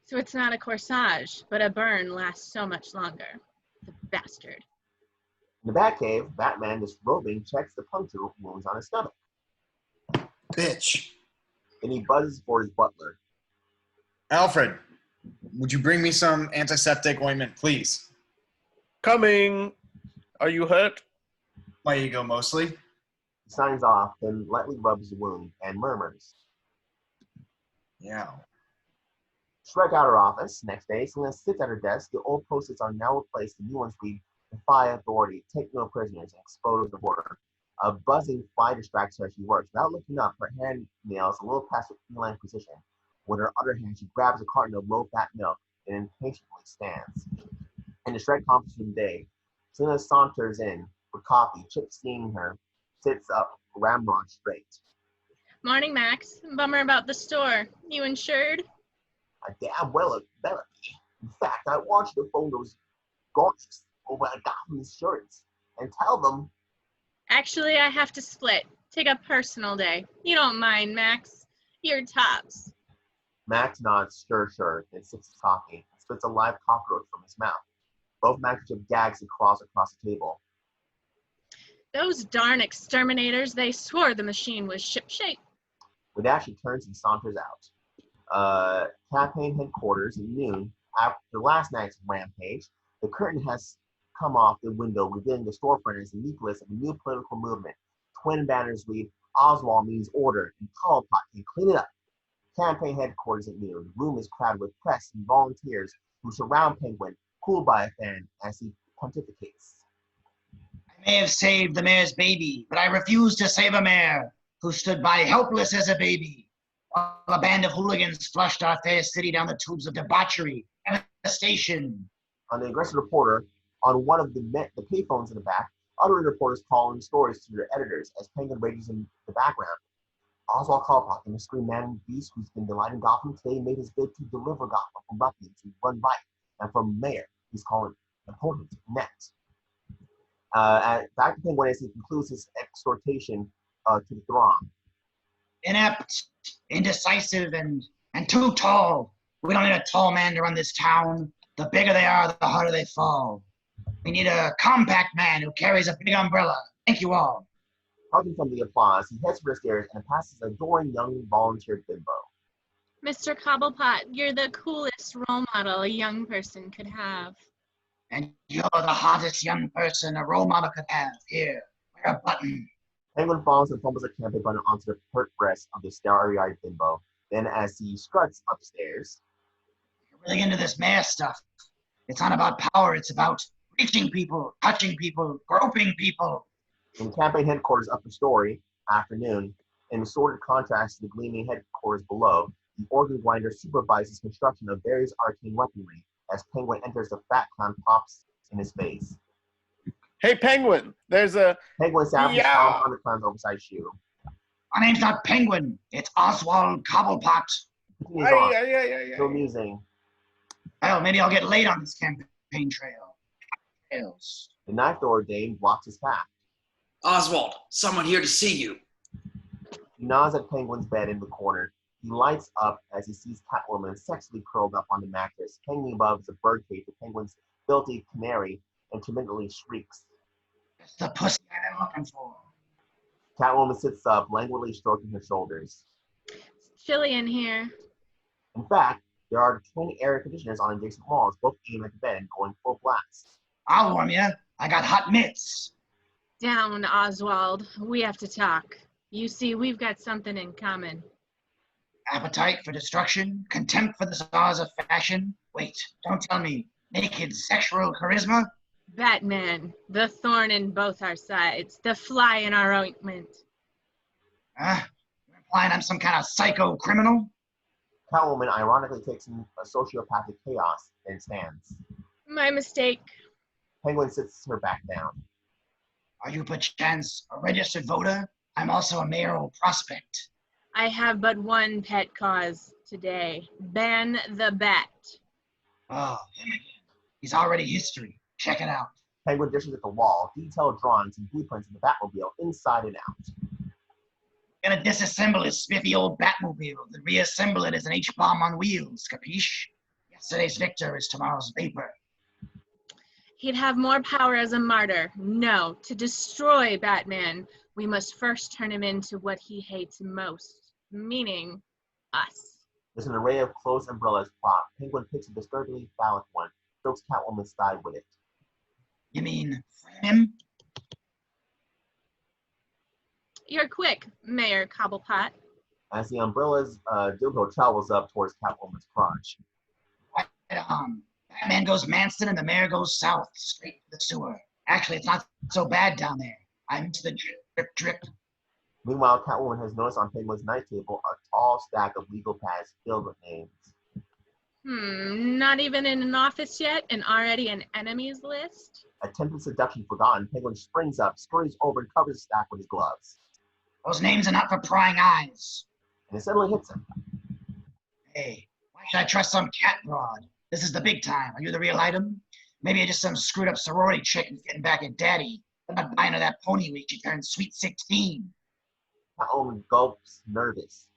So it's not a corsage, but a burn lasts so much longer. The bastard. In the Batcave, Batman, disrobing, checks the puncture wounds on his stomach. Bitch. Then he buzzes for his butler. Alfred, would you bring me some antiseptic ointment, please? Coming. Are you hurt? My ego, mostly. He signs off, then lightly rubs the wound and murmurs. Yeah. Shreck out her office. Next day, Selina sits at her desk. The old post-its are now replaced. The new ones read, defy authority, take no prisoners, and explode the border. A buzzing fly distracts her as she works. Without looking up, her hand nails a little past her feline position. With her other hand, she grabs a carton of low-fat milk and impatiently stands. In the Shreck conference room day, Selina saunters in with coffee. Chip seeing her, sits up, ramrod straight. Morning, Max. Bummer about the store. You insured? I damn well it better be. In fact, I want you to phone those gorgeous over at Gotham Insurance and tell them. Actually, I have to split. Take a personal day. You don't mind, Max. You're tops. Max nods, sure, and sips his coffee and spits a live cockroach from his mouth. Both Max Chip gags and crawls across the table. Those darn exterminators, they swore the machine was shipshape. With that, she turns and saunters out. Campaign headquarters at noon. After last night's rampage, the curtain has come off the window revealing the storefront as the nucleus of a new political movement. Twin banners read, Oswald means order, and Cobblepot can clean it up. Campaign headquarters at noon. The room is crowded with press and volunteers who surround Penguin, cooled by a fan as he pontificates. I may have saved the mayor's baby, but I refuse to save a mayor who stood by helpless as a baby, while a band of hooligans flushed our fair city down the tubes of debauchery and devastation. On the aggressive reporter, on one of the payphones in the back, other reporters call in stories to their editors as Penguin rages in the background. Oswald Cobblepot, the mystery man beast who's been delighting Gotham, today made his bid to deliver Gotham from ruffians who run riot, and from mayor, he's calling opponent next. Back to Penguin as he concludes his exhortation to the throng. inept, indecisive, and too tall. We don't need a tall man to run this town. The bigger they are, the harder they fall. We need a compact man who carries a big umbrella. Thank you all. Hugging from the applause, he heads for the stairs and passes a adoring young volunteer bimbo. Mr. Cobblepot, you're the coolest role model a young person could have. And you're the hottest young person a role model could have. Here, wear a button. Penguin falls and fumbles a campaign button onto the pert breast of the starry-eyed bimbo. Then, as he struts upstairs, You're really into this mayor stuff. It's not about power, it's about reaching people, touching people, groping people. in campaign headquarters upper story, afternoon, in sordid contrast to the gleaming headquarters below, the organ grinder supervises construction of various arcane weaponry. As Penguin enters, the fat clown pops in his face. Hey, Penguin, there's a... Penguin stabs on the clown's oversized shoe. My name's not Penguin, it's Oswald Cobblepot. Still musing. Well, maybe I'll get late on this campaign trail. Trails. The ninth door dame blocks his path. Oswald, someone here to see you. He nods at Penguin's bed in the corner. He lights up as he sees Catwoman sexually curled up on the mattress. Hanging above is a birdcage. The Penguin's filthy canary intermittently shrieks. That's the pussy I've been looking for. Catwoman sits up, languidly stroking her shoulders. It's chilly in here. In fact, there are 20 air conditioners on adjacent walls, both aimed at the bed, going full blast. I'll warm you. I got hot mitts. Down, Oswald. We have to talk. You see, we've got something in common. Appetite for destruction, contempt for the stars of fashion. Wait, don't tell me. Naked sexual charisma? Batman, the thorn in both our sides, the fly in our ointment. Huh? You're implying I'm some kind of psycho criminal? Catwoman ironically takes in a sociopathic chaos and stands. My mistake. Penguin sits her back down. Are you perchance a registered voter? I'm also a mayoral prospect. I have but one pet cause today. Ban the bat. Oh, him again. He's already history. Check it out. Penguin dishes at the wall, detailed drawings and blueprints of the Batmobile inside and out. Gonna disassemble his spiffy old Batmobile, then reassemble it as an H-bomb on wheels, capiche? Yesterday's victor is tomorrow's vapor. He'd have more power as a martyr. No, to destroy Batman, we must first turn him into what he hates most, meaning us. There's an array of closed umbrellas propped. Penguin picks a disturbingly phallic one, strokes Catwoman's thigh with it. You mean frame him? You're quick, Mayor Cobblepot. As the umbrella's dildo travels up towards Catwoman's crotch. Right on. Batman goes Manson and the mayor goes south, straight to the sewer. Actually, it's not so bad down there. I'm to the drip, drip, drip. Meanwhile, Catwoman has noticed on Penguin's night table a tall stack of legal pads filled with names. Not even in an office yet, and already an enemies list? Attempted seduction forgotten, Penguin springs up, scurries over, and covers the stack with his gloves. Those names are not for prying eyes. And it suddenly hits him. Hey, why should I trust some cat broad? This is the big time. Are you the real item? Maybe you're just some screwed up sorority chick who's getting back at daddy. I'm not buying her that pony week. She turned sweet 16. Catwoman gulps, nervous,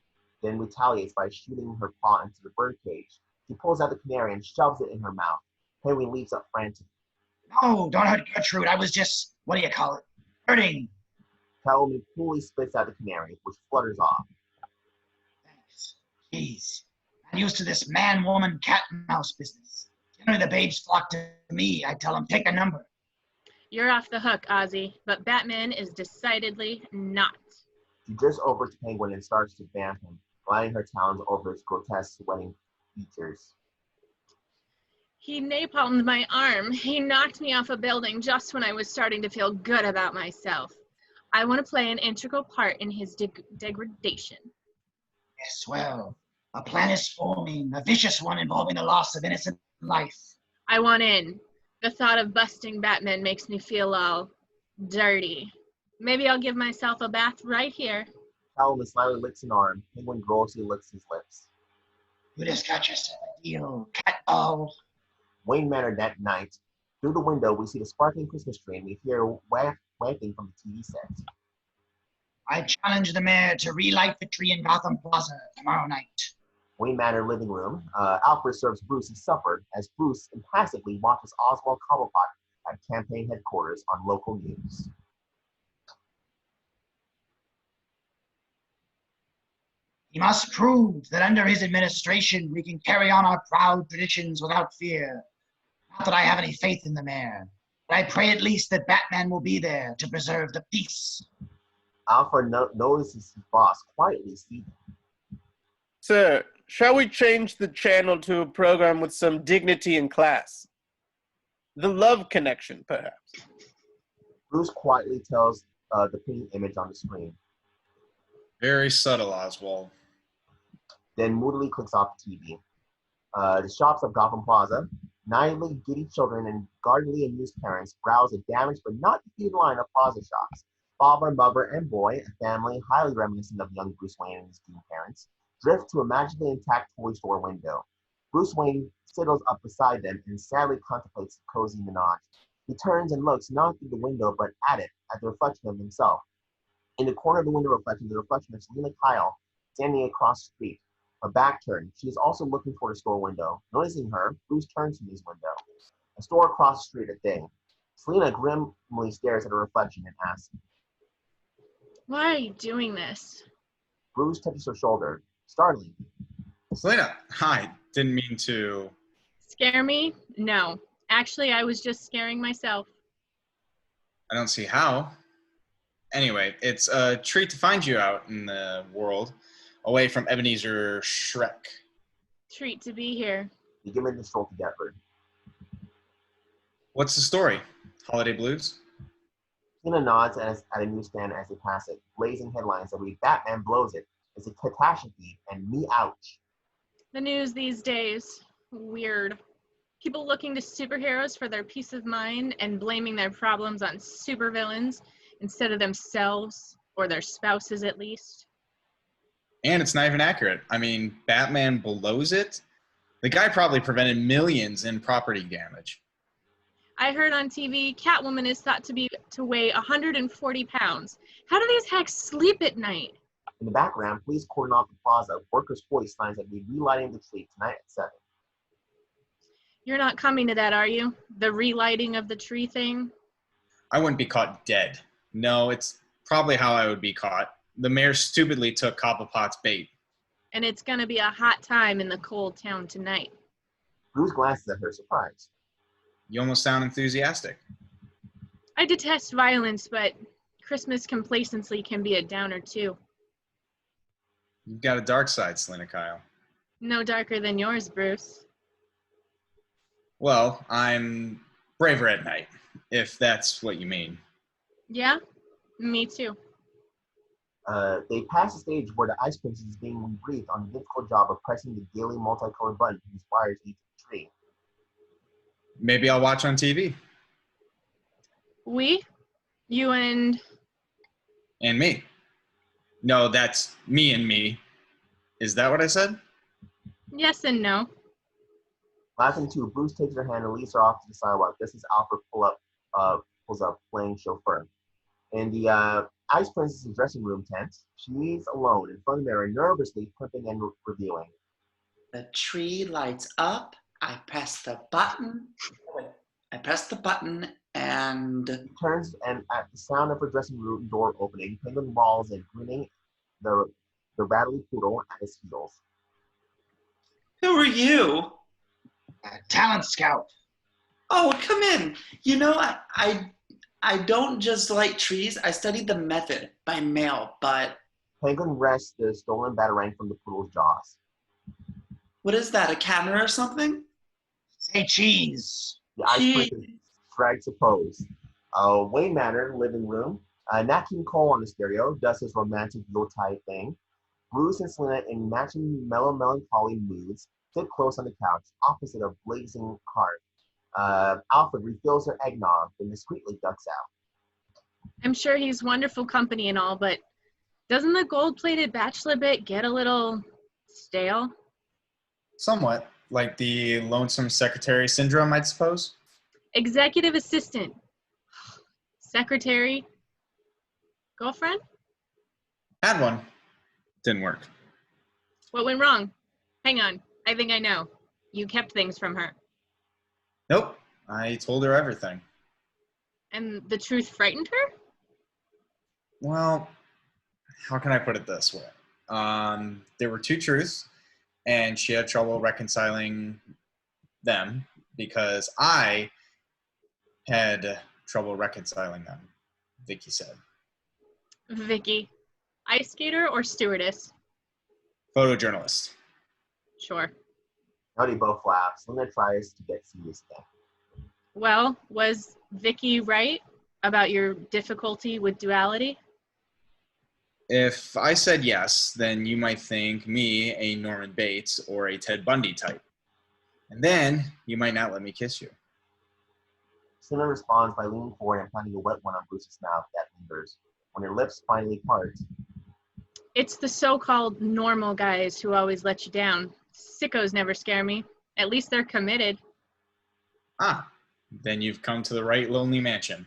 then retaliates by shooting her paw into the birdcage. She pulls out the canary and shoves it in her mouth. Penguin leaps up frantic. No, don't hurt Gertrude. I was just, what do you call it? Hurting. Catwoman coolly spits out the canary, which flutters off. Thanks. Jeez. I'm used to this man-woman cat-mouse business. Generally, the babes flock to me. I tell them, take a number. You're off the hook, Ozzy, but Batman is decidedly not. She drifts over to Penguin and starts to bamf him, gliding her talons over his grotesque sweating features. He napalmed my arm. He knocked me off a building just when I was starting to feel good about myself. I want to play an integral part in his degradation. Yes, well, a plan is forming, a vicious one involving the loss of innocent life. I want in. The thought of busting Batman makes me feel all dirty. Maybe I'll give myself a bath right here. Catwoman slightly licks an arm. Penguin grossly licks his lips. You just got yourself a deal, cat ball. Wayne Manor that night. Through the window, we see the sparkling Christmas tree and we hear wafting from the TV set. I challenge the mayor to relight the tree in Gotham Plaza tomorrow night. Wayne Manor living room. Alfred serves Bruce his supper as Bruce impassively watches Oswald Cobblepot at campaign headquarters on local news. He must prove that under his administration we can carry on our proud traditions without fear. Not that I have any faith in the mayor, but I pray at least that Batman will be there to preserve the peace. Alfred notices his boss quietly seething. Sir, shall we change the channel to a program with some dignity and class? The Love Connection, perhaps. Bruce quietly tells the painted image on the screen, Very subtle, Oswald. then moodily clicks off the TV. The shops of Gotham Plaza, naively giddy children and guardedly amused parents browse a damaged but not defeated line of plaza shops. Father, mother, and boy, a family highly reminiscent of young Bruce Wayne and his doomed parents, drift to a magically intact toy store window. Bruce Wayne sidles up beside them and sadly contemplates the cozy menage. He turns and looks not through the window but at it, at the reflection of himself. In the corner of the window reflection, the reflection of Selina Kyle standing across the street. Her back turned, she is also looking toward a store window. Noticing her, Bruce turns from his window. A store across the street at Day. Selina grimly stares at her reflection and asks, Why are you doing this? Bruce touches her shoulder, startling. Selina, hi. Didn't mean to. Scare me? No. Actually, I was just scaring myself. I don't see how. Anyway, it's a treat to find you out in the world, away from Ebenezer Shreck. Treat to be here. They give in the stroll together. What's the story? Holiday blues? Selina nods at a newsstand as they pass it, blazing headlines that read, Batman blows it. It's a catastrophe, and me ouch. The news these days. Weird. People looking to superheroes for their peace of mind and blaming their problems on supervillains instead of themselves, or their spouses at least. And it's not even accurate. I mean, Batman blows it? The guy probably prevented millions in property damage. I heard on TV, Catwoman is thought to weigh 140 pounds. How do these hacks sleep at night? In the background, police cordon off the plaza. Workers hoist signs that we're relighting the tree tonight at 7. You're not coming to that, are you? The relighting of the tree thing? I wouldn't be caught dead. No, it's probably how I would be caught. The mayor stupidly took Cobblepot's bait. And it's gonna be a hot time in the cold town tonight. Bruce glances at her, surprised. You almost sound enthusiastic. I detest violence, but Christmas complacency can be a downer too. You've got a dark side, Selina Kyle. No darker than yours, Bruce. Well, I'm braver at night, if that's what you mean. Yeah? Me too. They pass the stage where the Ice Princess is being briefed on the difficult job of pressing the daily multicolored button whose wires lead to the tree. Maybe I'll watch on TV. We? You and... And me. No, that's me and me. Is that what I said? Yes and no. Laughing too, Bruce takes her hand and leads her off to the sidewalk just as Alfred pulls up playing chauffeur. In the Ice Princess's dressing room tent, she's alone in front of the mirror, nervously flipping and reviewing. The tree lights up. I press the button. And She turns and at the sound of her dressing room door opening, Penguin walls and grinning the rattly poodle at his heels. who are you? Talent scout. Oh, come in. You know, I don't just like trees. I studied the method by mail, but Penguin wrests the stolen batarang from the poodle's jaws. what is that, a camera or something? Say cheese. The Ice Princess strikes a pose. Wayne Manor, living room. Nat King Cole on the stereo does his romantic Yuletide thing. Bruce and Selina, in matching mellow melancholy moods, sit close on the couch, opposite a blazing hearth. Alfred refills her eggnog and discreetly ducks out. I'm sure he's wonderful company and all, but doesn't the gold-plated bachelor bit get a little stale? Somewhat. Like the lonesome secretary syndrome, I'd suppose. Executive assistant. Secretary. Girlfriend? Had one. Didn't work. What went wrong? Hang on. I think I know. You kept things from her. Nope. I told her everything. And the truth frightened her? Well, how can I put it this way? There were two truths, and she had trouble reconciling them because I had trouble reconciling them, Vicky said. Vicky. Ice skater or stewardess? Photojournalist. Sure. Now they both laugh. Selina tries to get serious again. Well, was Vicky right about your difficulty with duality? If I said yes, then you might think me a Norman Bates or a Ted Bundy type. And then you might not let me kiss you. Selina responds by leaning forward and planting a wet one on Bruce's mouth that lingers. When her lips finally part, It's the so-called normal guys who always let you down. Sickos never scare me. At least they're committed. Ah, then you've come to the right lonely mansion.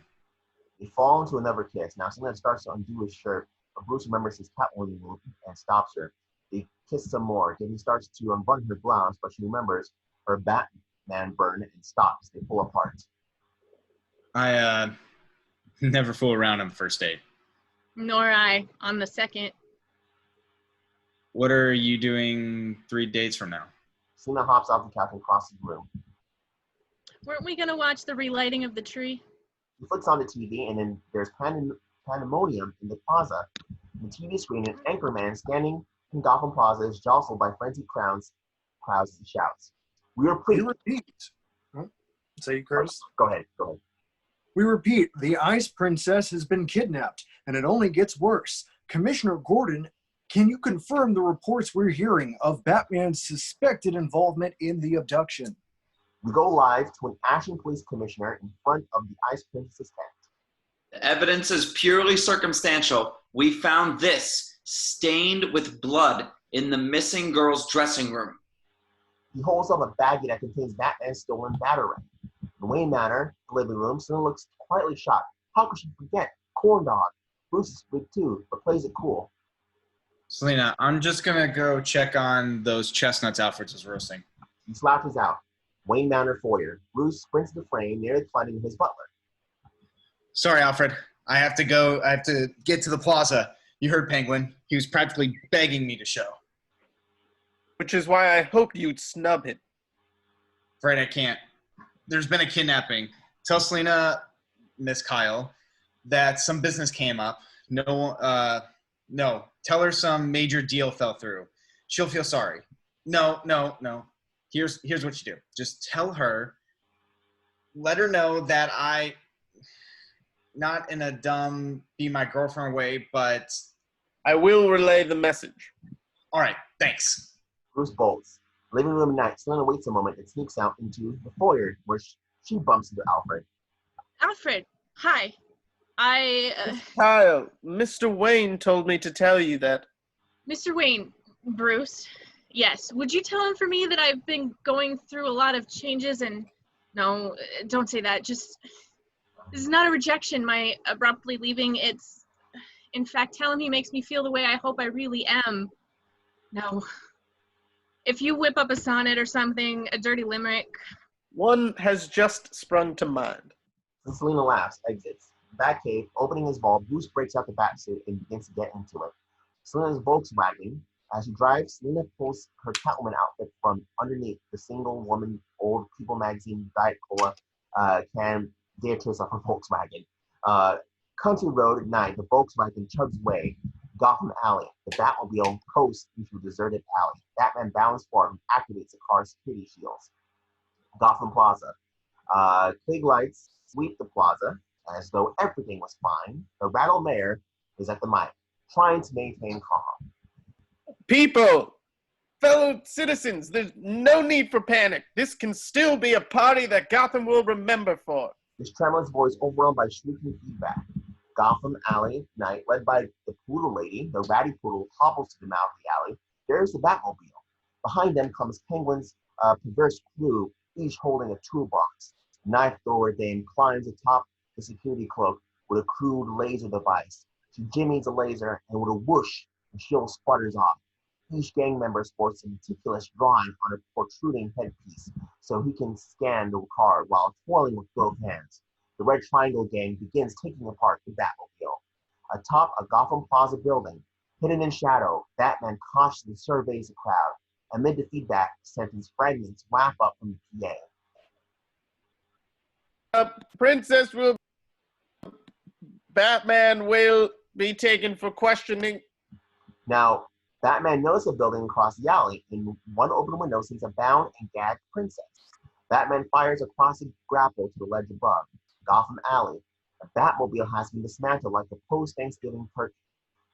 they fall into another kiss. Now Selina starts to undo his shirt, but Bruce remembers his Catwoman move and stops her. They kiss some more. Then he starts to unbutton her blouse, but she remembers her Batman burn and stops. They pull apart. I never fool around on the first date. Nor I on the second. What are you doing 3 dates from now? Selina hops off the couch and crosses the room. Weren't we gonna watch the relighting of the tree? He flicks on the TV, and then there's pandemonium in the plaza. On the TV screen, an anchorman standing in Gotham Plaza is jostled by frenzied crowds as he shouts, "We We repeat." repeat. Huh? Say, Curtis. Go ahead. We repeat, the Ice Princess has been kidnapped, and it only gets worse. Commissioner Gordon, can you confirm the reports we're hearing of Batman's suspected involvement in the abduction? We go live to an Ashton police commissioner in front of the Ice Princess's tent. The evidence is purely circumstantial. We found this stained with blood in the missing girl's dressing room. He holds up a baggie that contains Batman's stolen Batarang. In Wayne Manor, the living room, Selina looks quietly shocked. How could she forget? Corn dog. Bruce is big too, but plays it cool. Selina, I'm just going to go check on those chestnuts Alfred is roasting. He slouches out. Wayne Manor foyer. Bruce sprints to the frame, nearly finding his butler. Sorry, Alfred. I have to go. I have to get to the plaza. You heard Penguin. He was practically begging me to show. Which is why I hoped you'd snub him. Afraid I can't. There's been a kidnapping. Tell Selina, Miss Kyle, that some business came up. No. Tell her some major deal fell through. She'll feel sorry. No. Here's what you do. Just tell her. Let her know that I, not in a dumb be my girlfriend way, but I will relay the message. all right. Thanks. Bruce bolts. Living room at night. Selina waits a moment and sneaks out into the foyer where she bumps into Alfred. Alfred, hi. Kyle, Mr. Wayne told me to tell you that. Mr. Wayne, Bruce, yes. Would you tell him for me that I've been going through a lot of changes and... No, don't say that. Just... This is not a rejection, my abruptly leaving. It's... In fact, tell him he makes me feel the way I hope I really am. No. If you whip up a sonnet or something, a dirty limerick... One has just sprung to mind. And Selina laughs, exits. Batcave, opening his ball, Bruce breaks out the Batsuit and begins to get into it. Selina's Volkswagen. As she drives, Selina pulls her Catwoman outfit from underneath the single woman old People magazine Diet Cola can Beatrice of her Volkswagen. Country road at night, the Volkswagen chugs away. Gotham Alley. The Batmobile coasts into a deserted alley. Batman bounds forward and activates the car's security shields. Gotham Plaza. Klieg lights sweep the plaza as though everything was fine. The rattle mayor is at the mic, trying to maintain calm. People, fellow citizens, there's no need for panic. This can still be a party that Gotham will remember for. His tremulous voice overwhelmed by shrieking feedback. Gotham Alley night, led by the Poodle Lady. The ratty poodle hobbles to the mouth of the alley. There's the Batmobile. Behind them comes Penguin's perverse crew, each holding a toolbox. Knife thrower dame climbs atop the security cloak with a crude laser device. She jimmies a laser, and with a whoosh, the shield sputters off. Each gang member sports a meticulous drawing on a protruding headpiece so he can scan the card while twirling with both hands. The Red Triangle gang begins taking apart the Batmobile. Atop a Gotham Plaza building, hidden in shadow, Batman cautiously surveys the crowd. Amid the feedback, sentence fragments wrap up from the PA. Princess will. Batman will be taken for questioning. Now, Batman notices a building across the alley. In one open window sits a bound and gagged princess. Batman fires across the grapple to the ledge above. Gotham Alley. The Batmobile has been dismantled like a post-Thanksgiving turkey.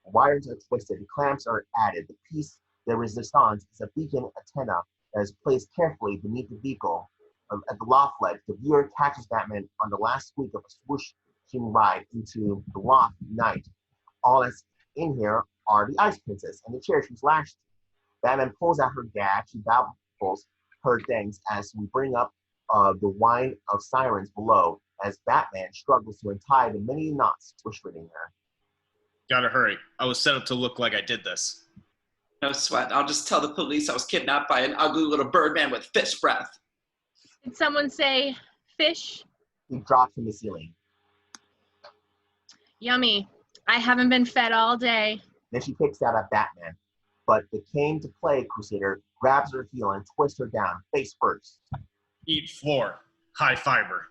Wires are twisted, clamps are added. The piece de resistance is a beacon antenna that is placed carefully beneath the vehicle. At the loft ledge, the viewer catches Batman on the last squeak of a swooshing ride into the loft night. All that's in here are the Ice Princess and the chair she's lashed to. Batman pulls out her gag. She babbles her things as we bring up the whine of sirens below as Batman struggles to untie the many knots twisting her. Gotta hurry. I was set up to look like I did this. No sweat. I'll just tell the police I was kidnapped by an ugly little birdman with fish breath. Did someone say fish? He drops from the ceiling. Yummy. I haven't been fed all day. Then she picks out at Batman, but the came-to-play Crusader grabs her heel and twists her down, face first. Eat floor. High fiber.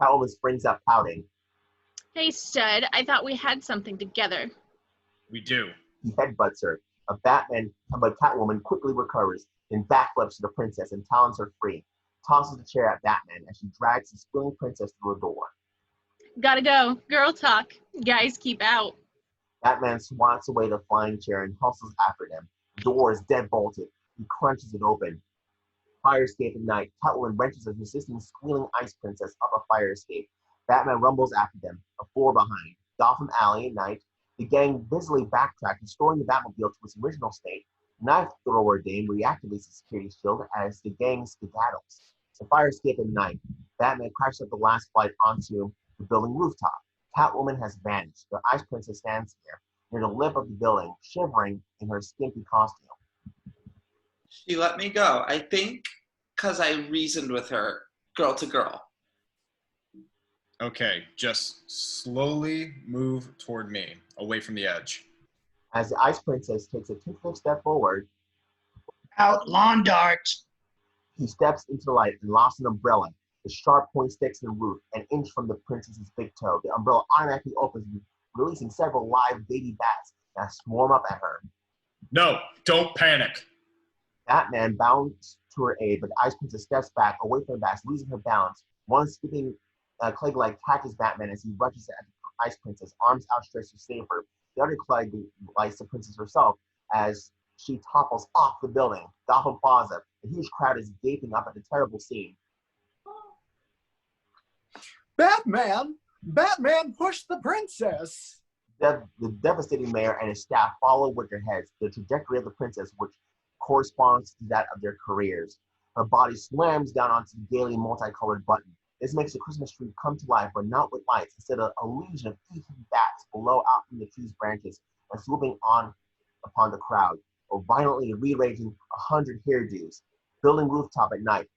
Catwoman springs up, pouting. Hey, stud, I thought we had something together. We do. He headbutts her. But Catwoman quickly recovers, then backflips to the princess and talons her free. Tosses the chair at Batman as she drags the squealing princess through a door. Gotta go. Girl talk. Guys keep out. Batman swats away the flying chair and hustles after them. The door is dead bolted. He crunches it open. Fire escape at night. Catwoman wrenches a resisting, squealing ice princess up a fire escape. Batman rumbles after them, a floor behind. Gotham Alley at night. The gang busily backtrack, restoring the Batmobile to its original state. Knife thrower Dame reactivates the security shield as the gang skedaddles. The fire escape at night. Batman crashes up the last flight onto the building rooftop. Catwoman has vanished. The Ice Princess stands here, near the lip of the building, shivering in her skimpy costume. She let me go, I think, because I reasoned with her, girl to girl. Okay, just slowly move toward me, away from the edge. As the Ice Princess takes a tentative step forward, Out, lawn dart. he steps into the light and lofts an umbrella. The sharp point sticks in the roof, an inch from the princess's big toe. The umbrella automatically opens, releasing several live baby bats that swarm up at her. No, don't panic. Batman bounds to her aid, but the Ice Princess steps back away from the bats, losing her balance. One skipping Clegg catches Batman as he rushes at the Ice Princess, arms outstretched to save her. The other Clegg lights the princess herself as she topples off the building. Gotham Plaza. A huge crowd is gaping up at the terrible scene. Batman! Batman pushed the princess! The devastating mayor and his staff follow with their heads the trajectory of the princess, which corresponds to that of their careers. Her body slams down onto the gaily multicolored button. This makes the Christmas tree come to life, but not with lights. Instead, a legion of eating bats blow out from the tree's branches and swooping on upon the crowd, or violently rearranging 100 hairdos. Building rooftop at night.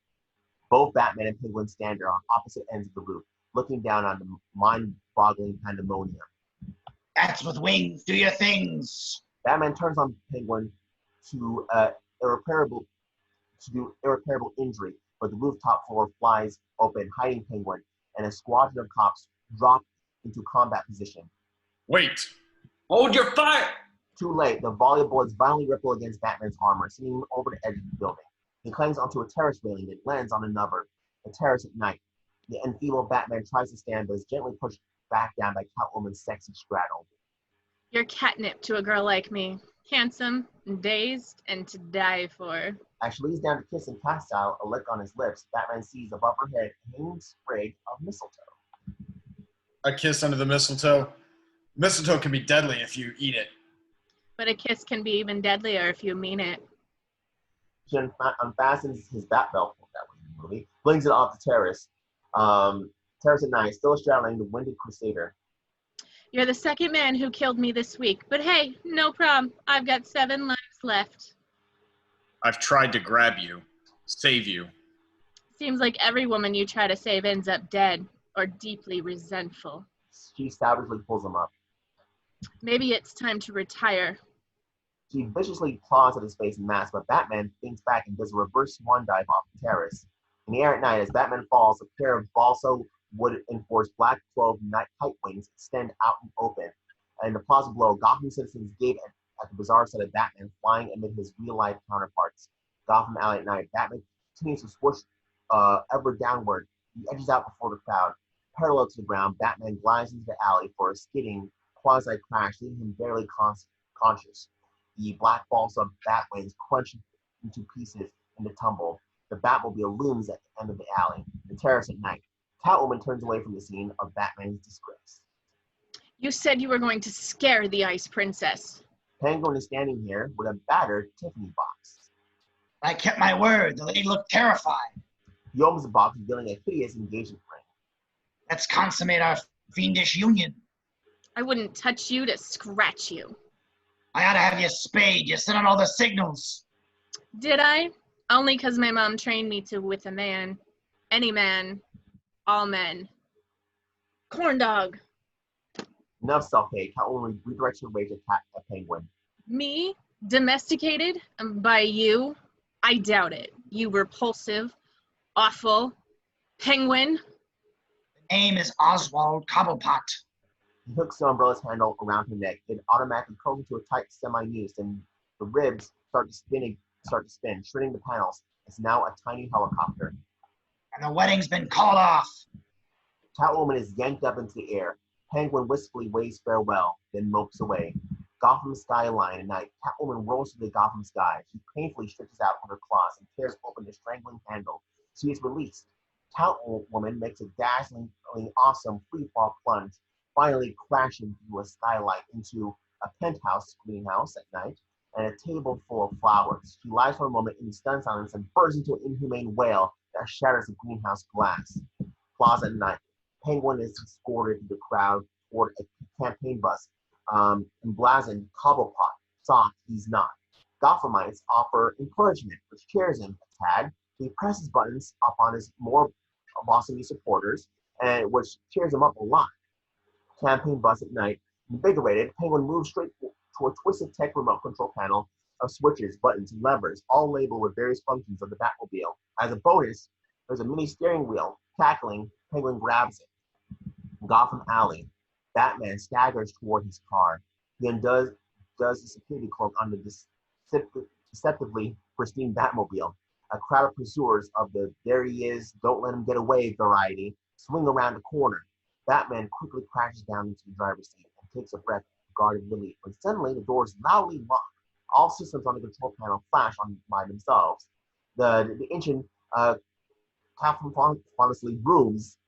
Both Batman and Penguin stand there on opposite ends of the roof, looking down on the mind-boggling pandemonium. Bats with wings, do your things. Batman turns on Penguin to irreparable injury, but the rooftop floor flies open, hiding Penguin, and a squadron of cops drop into combat position. Wait! Hold your fire! Too late, the volley of bullets violently ripple against Batman's armor, sending him over the edge of the building. He clangs onto a terrace railing that lands on another, a terrace at night. The enfeebled Batman tries to stand, but is gently pushed back down by Catwoman's sexy straddle. You're catnip to a girl like me. Handsome, dazed, and to die for. As she leans down to kiss and cast out a lick on his lips, Batman sees above her head a hanging sprig of mistletoe. A kiss under the mistletoe? Mistletoe can be deadly if you eat it. But a kiss can be even deadlier if you mean it. She unfastens his bat belt, that was in the movie, flings it off the terrace. Terrace at night, still straddling the winded Crusader. You're the second man who killed me this week, but hey, no problem. I've got 7 lives left. I've tried to grab you, save you. Seems like every woman you try to save ends up dead or deeply resentful. She savagely pulls him up. Maybe it's time to retire. She viciously claws at his face and mask, but Batman thinks back and does a reverse swan dive off the terrace. In the air at night, as Batman falls, a pair of balsa wood-enforced black clove night kite wings extend out and open. And in the plaza below, Gotham citizens gape at the bizarre sight of Batman flying amid his real-life counterparts. Gotham Alley at night, Batman continues to swoosh ever downward. He edges out before the crowd. Parallel to the ground, Batman glides into the alley for a skidding quasi-crash, leaving him barely conscious. The black balls of Batwings crunch into pieces in the tumble. The Batmobile looms at the end of the alley. The terrace at night. Catwoman turns away from the scene of Batman's disgrace. You said you were going to scare the Ice Princess. Penguin is standing here with a battered Tiffany box. I kept my word. The lady looked terrified. He opens the box, revealing a hideous engagement ring. Let's consummate our fiendish union. I wouldn't touch you to scratch you. I ought to have you spayed. You sent out all the signals. Did I? Only 'cause my mom trained me to with a man. Any man. All men. Corn dog. Enough self-hate. Catwoman redirects her rage at Penguin. Me? Domesticated? By you? I doubt it. You repulsive, awful penguin. The name is Oswald Cobblepot. He hooks the umbrella's handle around her neck. It automatically curls into a tight semi-noose, and the ribs start to spin, shredding the panels. It's now a tiny helicopter. And the wedding's been called off. Catwoman is yanked up into the air. Penguin wistfully waves farewell, then mopes away. Gotham skyline at night. Catwoman rolls through the Gotham sky. She painfully stretches out with her claws and tears open the strangling handle. She is released. Catwoman makes a dazzlingly awesome free-fall plunge, finally crashing through a skylight into a penthouse greenhouse at night and a table full of flowers. She lies for a moment in stunned silence and bursts into an inhumane wail that shatters the greenhouse glass. Plaza at night. Penguin is escorted through the crowd toward a campaign bus. Emblazoned Cobblepot. Soft, he's not. Gothamites offer encouragement, which cheers him a tad. He presses buttons upon his more bossy supporters, and which cheers him up a lot. Campaign bus at night. Invigorated, Penguin moves straight to a twisted tech remote control panel of switches, buttons, and levers, all labeled with various functions of the Batmobile. As a bonus, there's a mini steering wheel. Tackling, Penguin grabs it. Gotham Alley. Batman staggers toward his car. He undoes the security cloak on the deceptively pristine Batmobile. A crowd of pursuers of the "there he is, don't let him get away" variety swing around the corner. Batman quickly crashes down into the driver's seat and takes a breath of guarded relief when suddenly the doors loudly lock. All systems on the control panel flash on by themselves. The engine cacophoniously brooms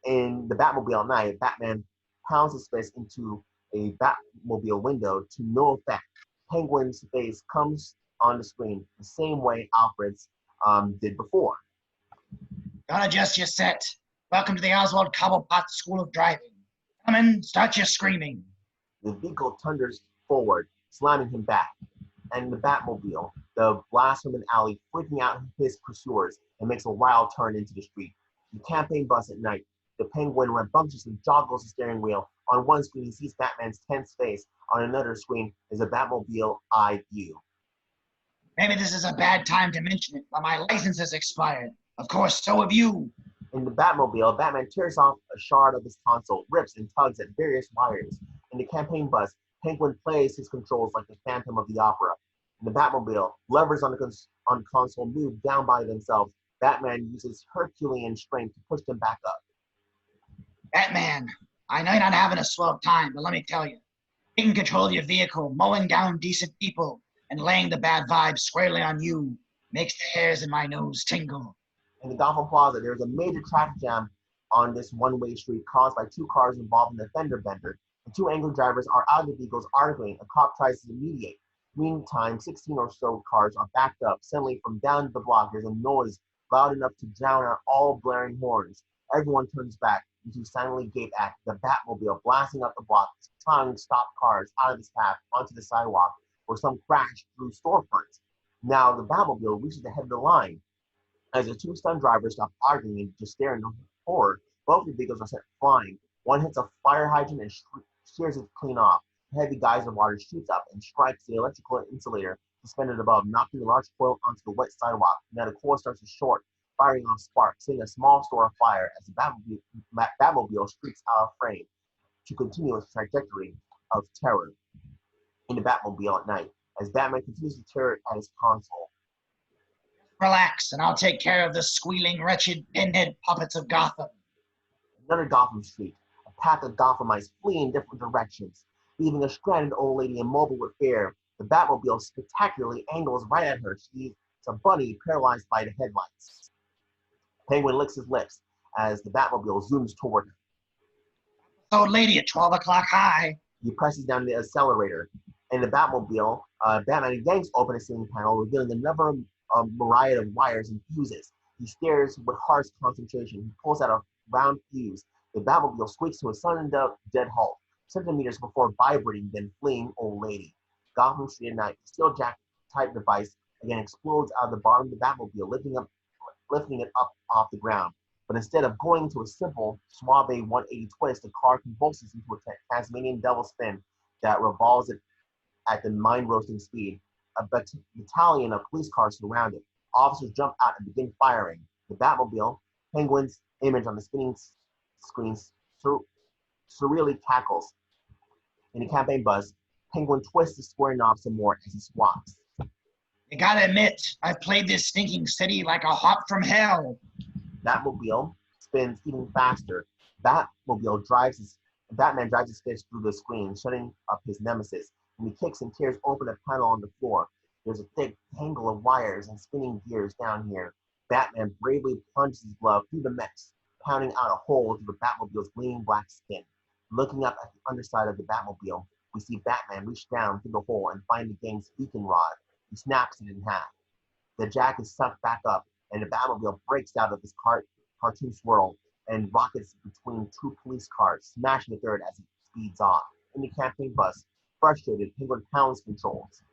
in the Batmobile at night. Batman pounds his fist into a Batmobile window to no effect. Penguin's face comes on the screen the same way Alfred's did before. Don't adjust your set. Welcome to the Oswald Cobblepot School of Driving. Come in, start your screaming. The vehicle thunders forward, slamming him back. And in the Batmobile, the blast from an alley freaking out his pursuers and makes a wild turn into the street. The campaign bus at night. The Penguin rambunctiously joggles the steering wheel. On one screen, he sees Batman's tense face. On another screen is a Batmobile eye view. Maybe this is a bad time to mention it, but my license has expired. Of course, so have you. In the Batmobile, Batman tears off a shard of his console, rips and tugs at various wires. In the campaign bus, Penguin plays his controls like the Phantom of the Opera. In the Batmobile, levers on the console move down by themselves. Batman uses Herculean strength to push them back up. Batman, I know you're not having a swell time, but let me tell you, taking control of your vehicle, mowing down decent people, and laying the bad vibes squarely on you makes the hairs in my nose tingle. In the Gotham Plaza, there is a major traffic jam on this one-way street caused by two cars involved in a fender bender. The two angry drivers are out of the vehicles arguing. A cop tries to mediate. Meantime, 16 or so cars are backed up. Suddenly, from down the block, there's a noise loud enough to drown out all blaring horns. Everyone turns back. you two silently gape at the Batmobile blasting up the block, trying to stop cars out of its path onto the sidewalk, where some crash through storefronts. Now the Batmobile reaches the head of the line. As the two stunt drivers stop arguing and just stare in horror, both the vehicles are sent flying. One hits a fire hydrant and shears it clean off. A heavy geyser of water shoots up and strikes the electrical insulator suspended above, knocking the large coil onto the wet sidewalk. Now the coil starts to short, firing off sparks, setting a small store afire as the Batmobile streaks out of frame to continue its trajectory of terror in the Batmobile at night, as Batman continues to tear at his console. Relax, and I'll take care of the squealing, wretched pinhead puppets of Gotham. Another Gotham street. A pack of Gothamites flee in different directions, leaving a stranded old lady immobile with fear. The Batmobile spectacularly angles right at her. She's a bunny paralyzed by the headlights. Penguin licks his lips as the Batmobile zooms toward her. Old lady at 12 o'clock high. He presses down the accelerator, and the Batmobile, Batman yanks open a ceiling panel, revealing another myriad of wires and fuses. He stares with harsh concentration. He pulls out a round fuse. The Batmobile squeaks to a sudden dead halt, centimeters before vibrating, then fleeing old lady. Gotham Street at night. The steel jack type device again explodes out of the bottom of the Batmobile, lifting it up off the ground. But instead of going into a simple suave 180 twist, the car convulses into a Tasmanian devil spin that revolves it at the mind-roasting speed. A battalion of police cars surround it. Officers jump out and begin firing. The Batmobile, Penguin's image on the spinning screen, surreally cackles. In the campaign buzz, Penguin twists the square knob some more as he swaps. You gotta admit, I've played this stinking city like a hop from hell. Batmobile spins even faster. Batman drives his fist through the screen, shutting up his nemesis. And he kicks and tears open a panel on the floor. There's a thick tangle of wires and spinning gears down here. Batman bravely plunges his glove through the mess, pounding out a hole through the Batmobile's gleaming black skin. Looking up at the underside of the Batmobile, we see Batman reach down through the hole and find the gang's beacon rod. He snaps it in half. The jack is sucked back up, and the Batmobile breaks out of this cartoon swirl and rockets between two police cars, smashing the third as it speeds off. In the campaign bus, frustrated, Penguin pounds controls.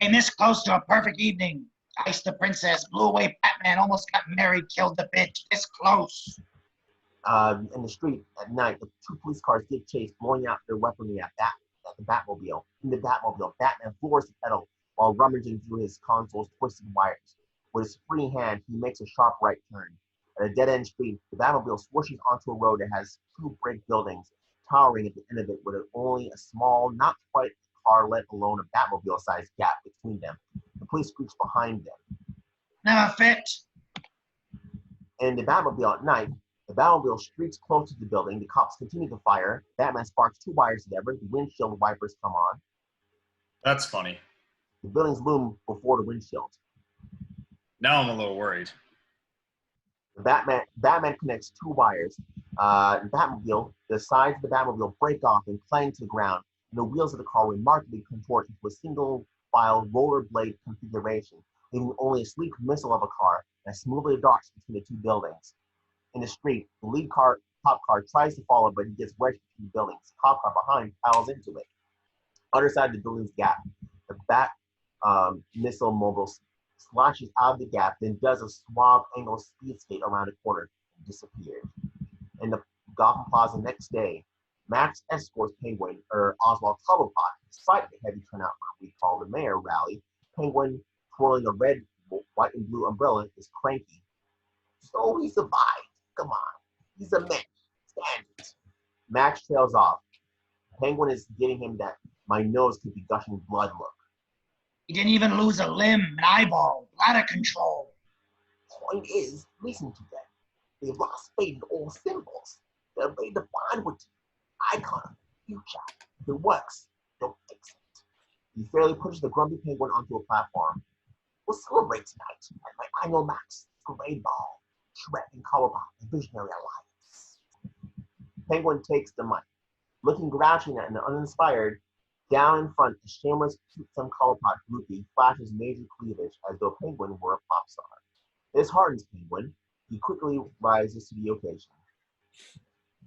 Came this close to a perfect evening. Iced the princess, blew away Batman, almost got married, killed the bitch. This close. In the street at night, the two police cars give chase, blowing out their weaponry at the Batmobile. In the Batmobile, Batman floors the pedal while rummaging through his console's twisted wires. With his free hand, he makes a sharp right turn. At a dead-end street, the Batmobile swooshes onto a road that has two brick buildings, towering at the end of it with only a small, not quite a car, let alone a Batmobile-sized gap between them. The police screech behind them. Never fit. In the Batmobile at night, the Batmobile streaks close to the building. The cops continue to fire. Batman sparks two wires together. The windshield wipers come on. That's funny. The buildings loom before the windshield. Now I'm a little worried. Batman connects two wires. The sides of the Batmobile break off and clang to the ground, and the wheels of the car remarkably contort into a single-file rollerblade configuration, leaving only a sleek missile of a car that smoothly darts between the two buildings. In the street, the lead cop car tries to follow, but he gets wedged between the buildings. The cop car behind piles into it. Other side of the building's gap, the Bat missile mobile slashes out of the gap, then does a suave angle speed skate around the corner and disappears. In the Gotham Plaza next day, Max escorts Penguin, Oswald Cobblepot. Despite the heavy turnout for a week called the Mayor rally, Penguin, twirling a red, white, and blue umbrella, is cranky. So he survived. Come on. He's a man. Stand it. Max trails off. Penguin is getting him that my nose could be gushing blood look. He didn't even lose a limb, an eyeball, bladder control. Point is, listen to them. They've lost faith in all symbols. They're ready to bond with you. Icon, future. If it works, don't fix it. He fairly pushes the grumpy Penguin onto a platform. We'll celebrate tonight at my annual Max Parade Ball. Shreck and Cobblepot, the Visionary Alliance. Penguin takes the mic. Looking grouchy and uninspired, down in front, a shameless some Cobblepot groupie flashes major cleavage as though Penguin were a pop star. This hardens Penguin. He quickly rises to the occasion.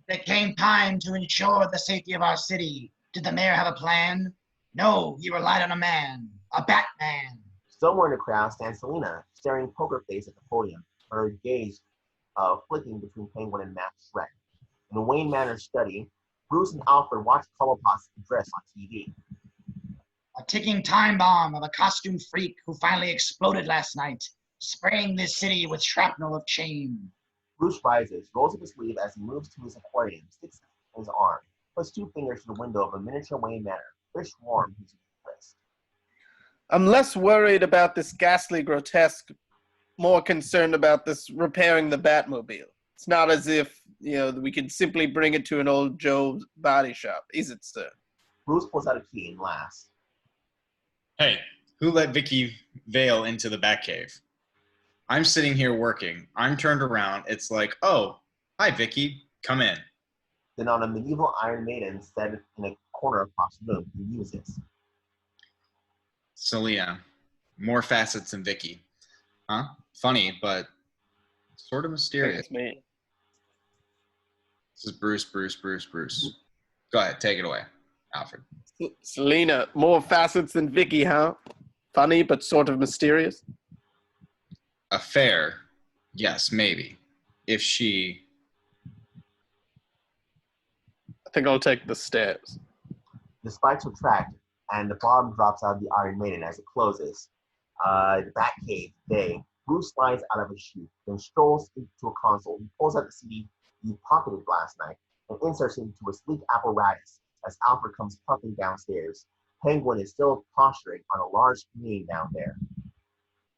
It came time to ensure the safety of our city. Did the mayor have a plan? No, he relied on a man, a Batman. Somewhere in the crowd stands Selina, staring poker face at the podium, her gaze flicking between Penguin and Max Shreck. In the Wayne Manor study, Bruce and Alfred watch Cobblepot's address on TV. A ticking time bomb of a costume freak who finally exploded last night, spraying this city with shrapnel of change. Bruce rises, rolls up his sleeve as he moves to his aquarium, sticks in his arm, puts 2 fingers to the window of a miniature Wayne Manor, fish warm his wrist. I'm less worried about this ghastly grotesque, more concerned about this repairing the Batmobile. It's not as if, we can simply bring it to an old Joe's body shop, is it, sir? Bruce pulls out a key and laughs. Hey, who let Vicky Vale into the Batcave? I'm sitting here working. I'm turned around. It's like, oh, hi, Vicky. Come in. Then on a medieval Iron Maiden set in a corner across the room, he muses. Selina. More facets than Vicky. Huh? Funny, but sort of mysterious. It's me. This is Bruce. Go ahead, take it away, Alfred. Selina, more facets than Vicky, huh? Funny, but sort of mysterious? Affair, yes, maybe. If she... I think I'll take the stairs. The spikes retract, and the bottom drops out of the Iron Maiden as it closes. The Batcave day. Bruce slides out of his chute, then strolls into a console. He pulls out the CD he pocketed last night and inserts it into a sleek apparatus as Alfred comes puffing downstairs. Penguin is still posturing on a large screen down there.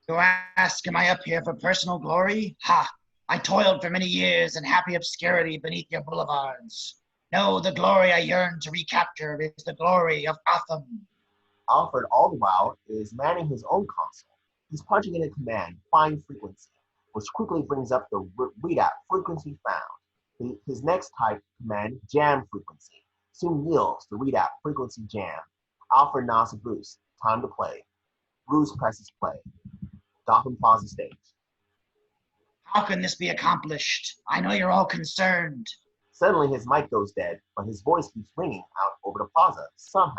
You ask, am I up here for personal glory? Ha! I toiled for many years in happy obscurity beneath your boulevards. No, the glory I yearn to recapture is the glory of Gotham. Alfred, all the while, is manning his own console. He's punching in a command, find frequency, which quickly brings up the readout, frequency found. His next type command, jam frequency, soon yields the readout, frequency jam. Alfred nods to Bruce, time to play. Bruce presses play. Gotham Plaza stage. How can this be accomplished? I know you're all concerned. Suddenly his mic goes dead, but his voice keeps ringing out over the plaza, somehow.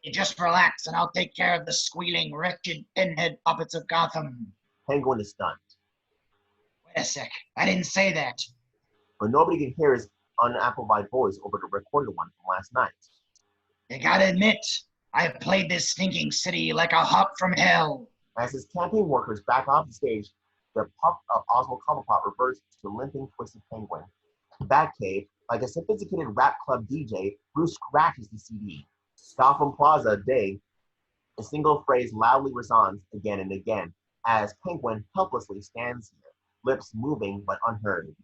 Hey, just relax and I'll take care of the squealing, wretched pinhead puppets of Gotham. Penguin is stunned. Wait a sec, I didn't say that. But nobody can hear his unamplified voice over the recorded one from last night. You gotta admit, I've played this stinking city like a hop from hell. As his campaign workers back off the stage, the puff of Oswald Cobblepot reverts to the limping, twisted Penguin. Batcave, like a sophisticated rap club DJ, Bruce scratches the CD. Gotham Plaza Day, a single phrase loudly resounds again and again as Penguin helplessly stands here, lips moving but unheard.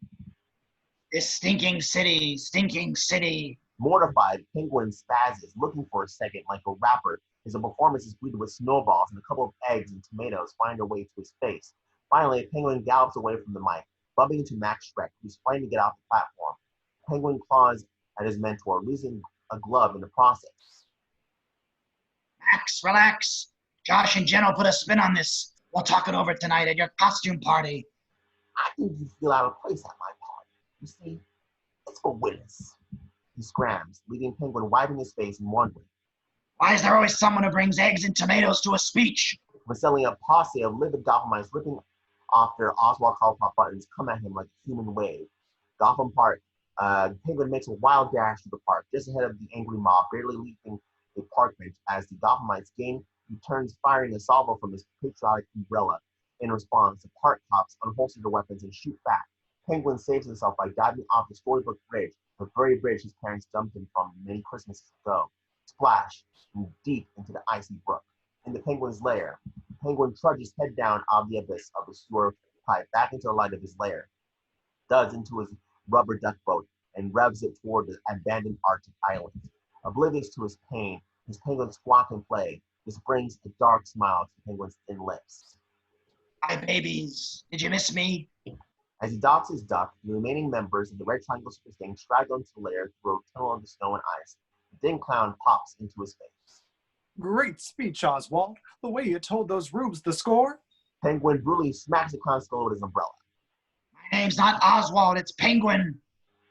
This stinking city. Mortified, Penguin spazzes, looking for a second like a rapper as the performance is greeted with snowballs and a couple of eggs and tomatoes find their way to his face. Finally, Penguin gallops away from the mic, bumping into Max Shreck, who's fighting to get off the platform. Penguin claws at his mentor, losing a glove in the process. Max, relax. Josh and Jen will put a spin on this. We'll talk it over tonight at your costume party. I think you feel out of place at my party. You see, it's for Willis. He scrams, leaving Penguin wiping his face and wondering. Why is there always someone who brings eggs and tomatoes to a speech? Selling a posse of livid Gothamites ripping off their Oswald Cobblepot buttons come at him like a human wave. Gotham Park, Penguin makes a wild dash through the park, just ahead of the angry mob, barely leaping a park bench as the Gothamites gain. He turns, firing a salvo from his patriotic umbrella. In response, the park cops unholster their weapons and shoot back. Penguin saves himself by diving off the storybook bridge, the very bridge his parents dumped him from many Christmases ago. Splash, and deep into the icy brook. In the Penguin's lair, Penguin trudges head down out of the abyss of the sewer pipe back into the light of his lair, duds into his rubber duck boat, and revs it toward the abandoned Arctic island. Oblivious to his pain, his Penguin squawk and play. This brings a dark smile to the Penguin's thin lips. Hi, babies. Did you miss me? As he docks his duck, the remaining members of the Red Triangle Super Sting straggle into the lair through a tunnel of the snow and ice. The Ding Clown pops into his face. Great speech, Oswald. The way you told those rubes the score. Penguin brutally smacks the clown's skull with his umbrella. My name's not Oswald, it's Penguin.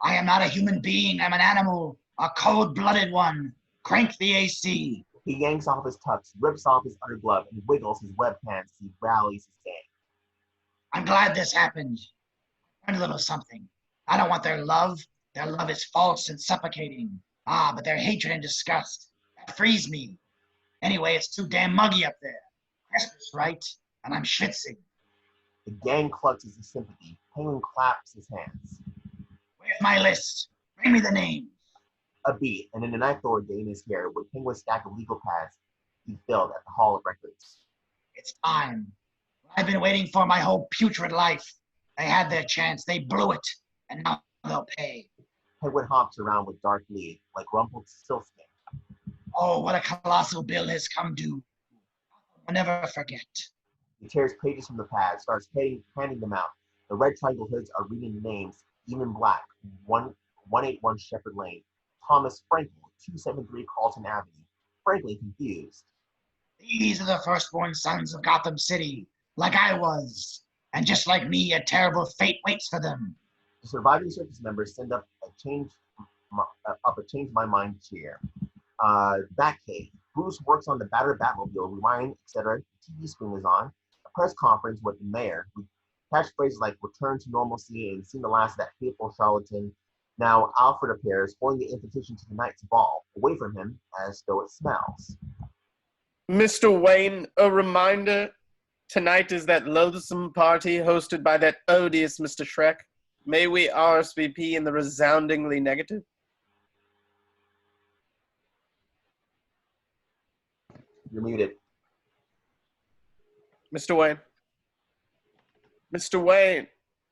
I am not a human being. I'm an animal, a cold-blooded one. Crank the AC. He yanks off his tux, rips off his underglove, and wiggles his webbed hands as he rallies his gang. I'm glad this happened. Learn a little something. I don't want their love. Their love is false and suffocating. But their hatred and disgust, that frees me. Anyway, it's too damn muggy up there. Christmas, right? And I'm schwitzing. The gang clutches his sympathy. Penguin claps his hands. Where's my list? Bring me the names. A beat, and in the ninth door day in his hair, with Penguin's stack of legal pads, he filled at the Hall of Records. It's time. I've been waiting for my whole putrid life. They had their chance. They blew it. And now they'll pay. Penguin hops around with Dark Lee, like Rumpelstiltskin. Oh, what a colossal bill has come due. I'll never forget. He tears pages from the pad, starts handing them out. The red triangle hoods are reading the names, even black, 181 Shepherd Lane. Thomas Frankel, 273 Carlton Avenue. Frankly confused. These are the firstborn sons of Gotham City, like I was. And just like me, a terrible fate waits for them. The surviving circus members send up a change my mind cheer. Batcave. Bruce works on the battered Batmobile, rewind, etc. The TV screen is on. A press conference with the mayor, who catchphrases like return to normalcy and seen the last of that hateful charlatan. Now Alfred appears, holding the invitation to tonight's ball, away from him as though it smells. Mr. Wayne, a reminder. Tonight is that loathsome party hosted by that odious Mr. Shreck. May we RSVP in the resoundingly negative? You're muted. Mr. Wayne. Mr. Wayne,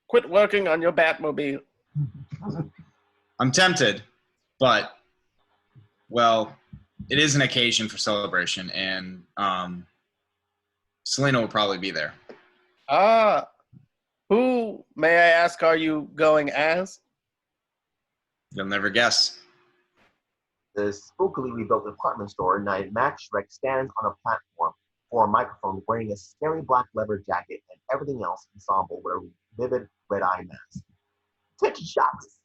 quit working on your Batmobile. I'm tempted, but, well, it is an occasion for celebration, and Selina will probably be there. Who, may I ask, are you going as? You'll never guess. The spookily rebuilt department store night, Max Shreck stands on a platform for a microphone wearing a scary black leather jacket and everything else ensemble with a vivid red-eye mask. Attention shots!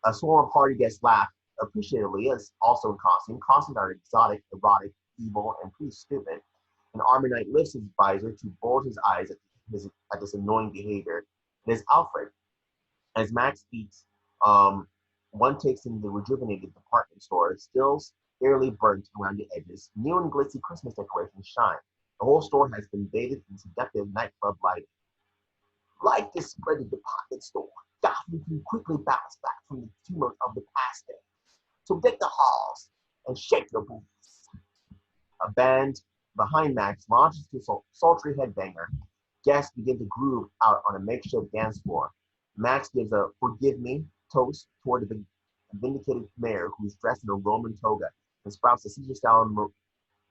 A swarm of party guests laugh appreciatively, as also in costume. Costumes are exotic, erotic, evil, and pretty stupid. An army knight lifts his visor to bulge his eyes at this annoying behavior. It is Alfred. As Max speaks, one takes in the rejuvenated department store, still barely burnt around the edges. New and glitzy Christmas decorations shine. The whole store has been bathed in seductive nightclub lighting. Like this spreaded department store, Gotham can quickly bounce back from the tumult of the past days. So deck the halls and shake your boots. A band behind Max launches to a sultry headbanger. Guests begin to groove out on a makeshift dance floor. Max gives a forgive me toast toward the vindicated mayor, who's dressed in a Roman toga and sprouts a Caesar-style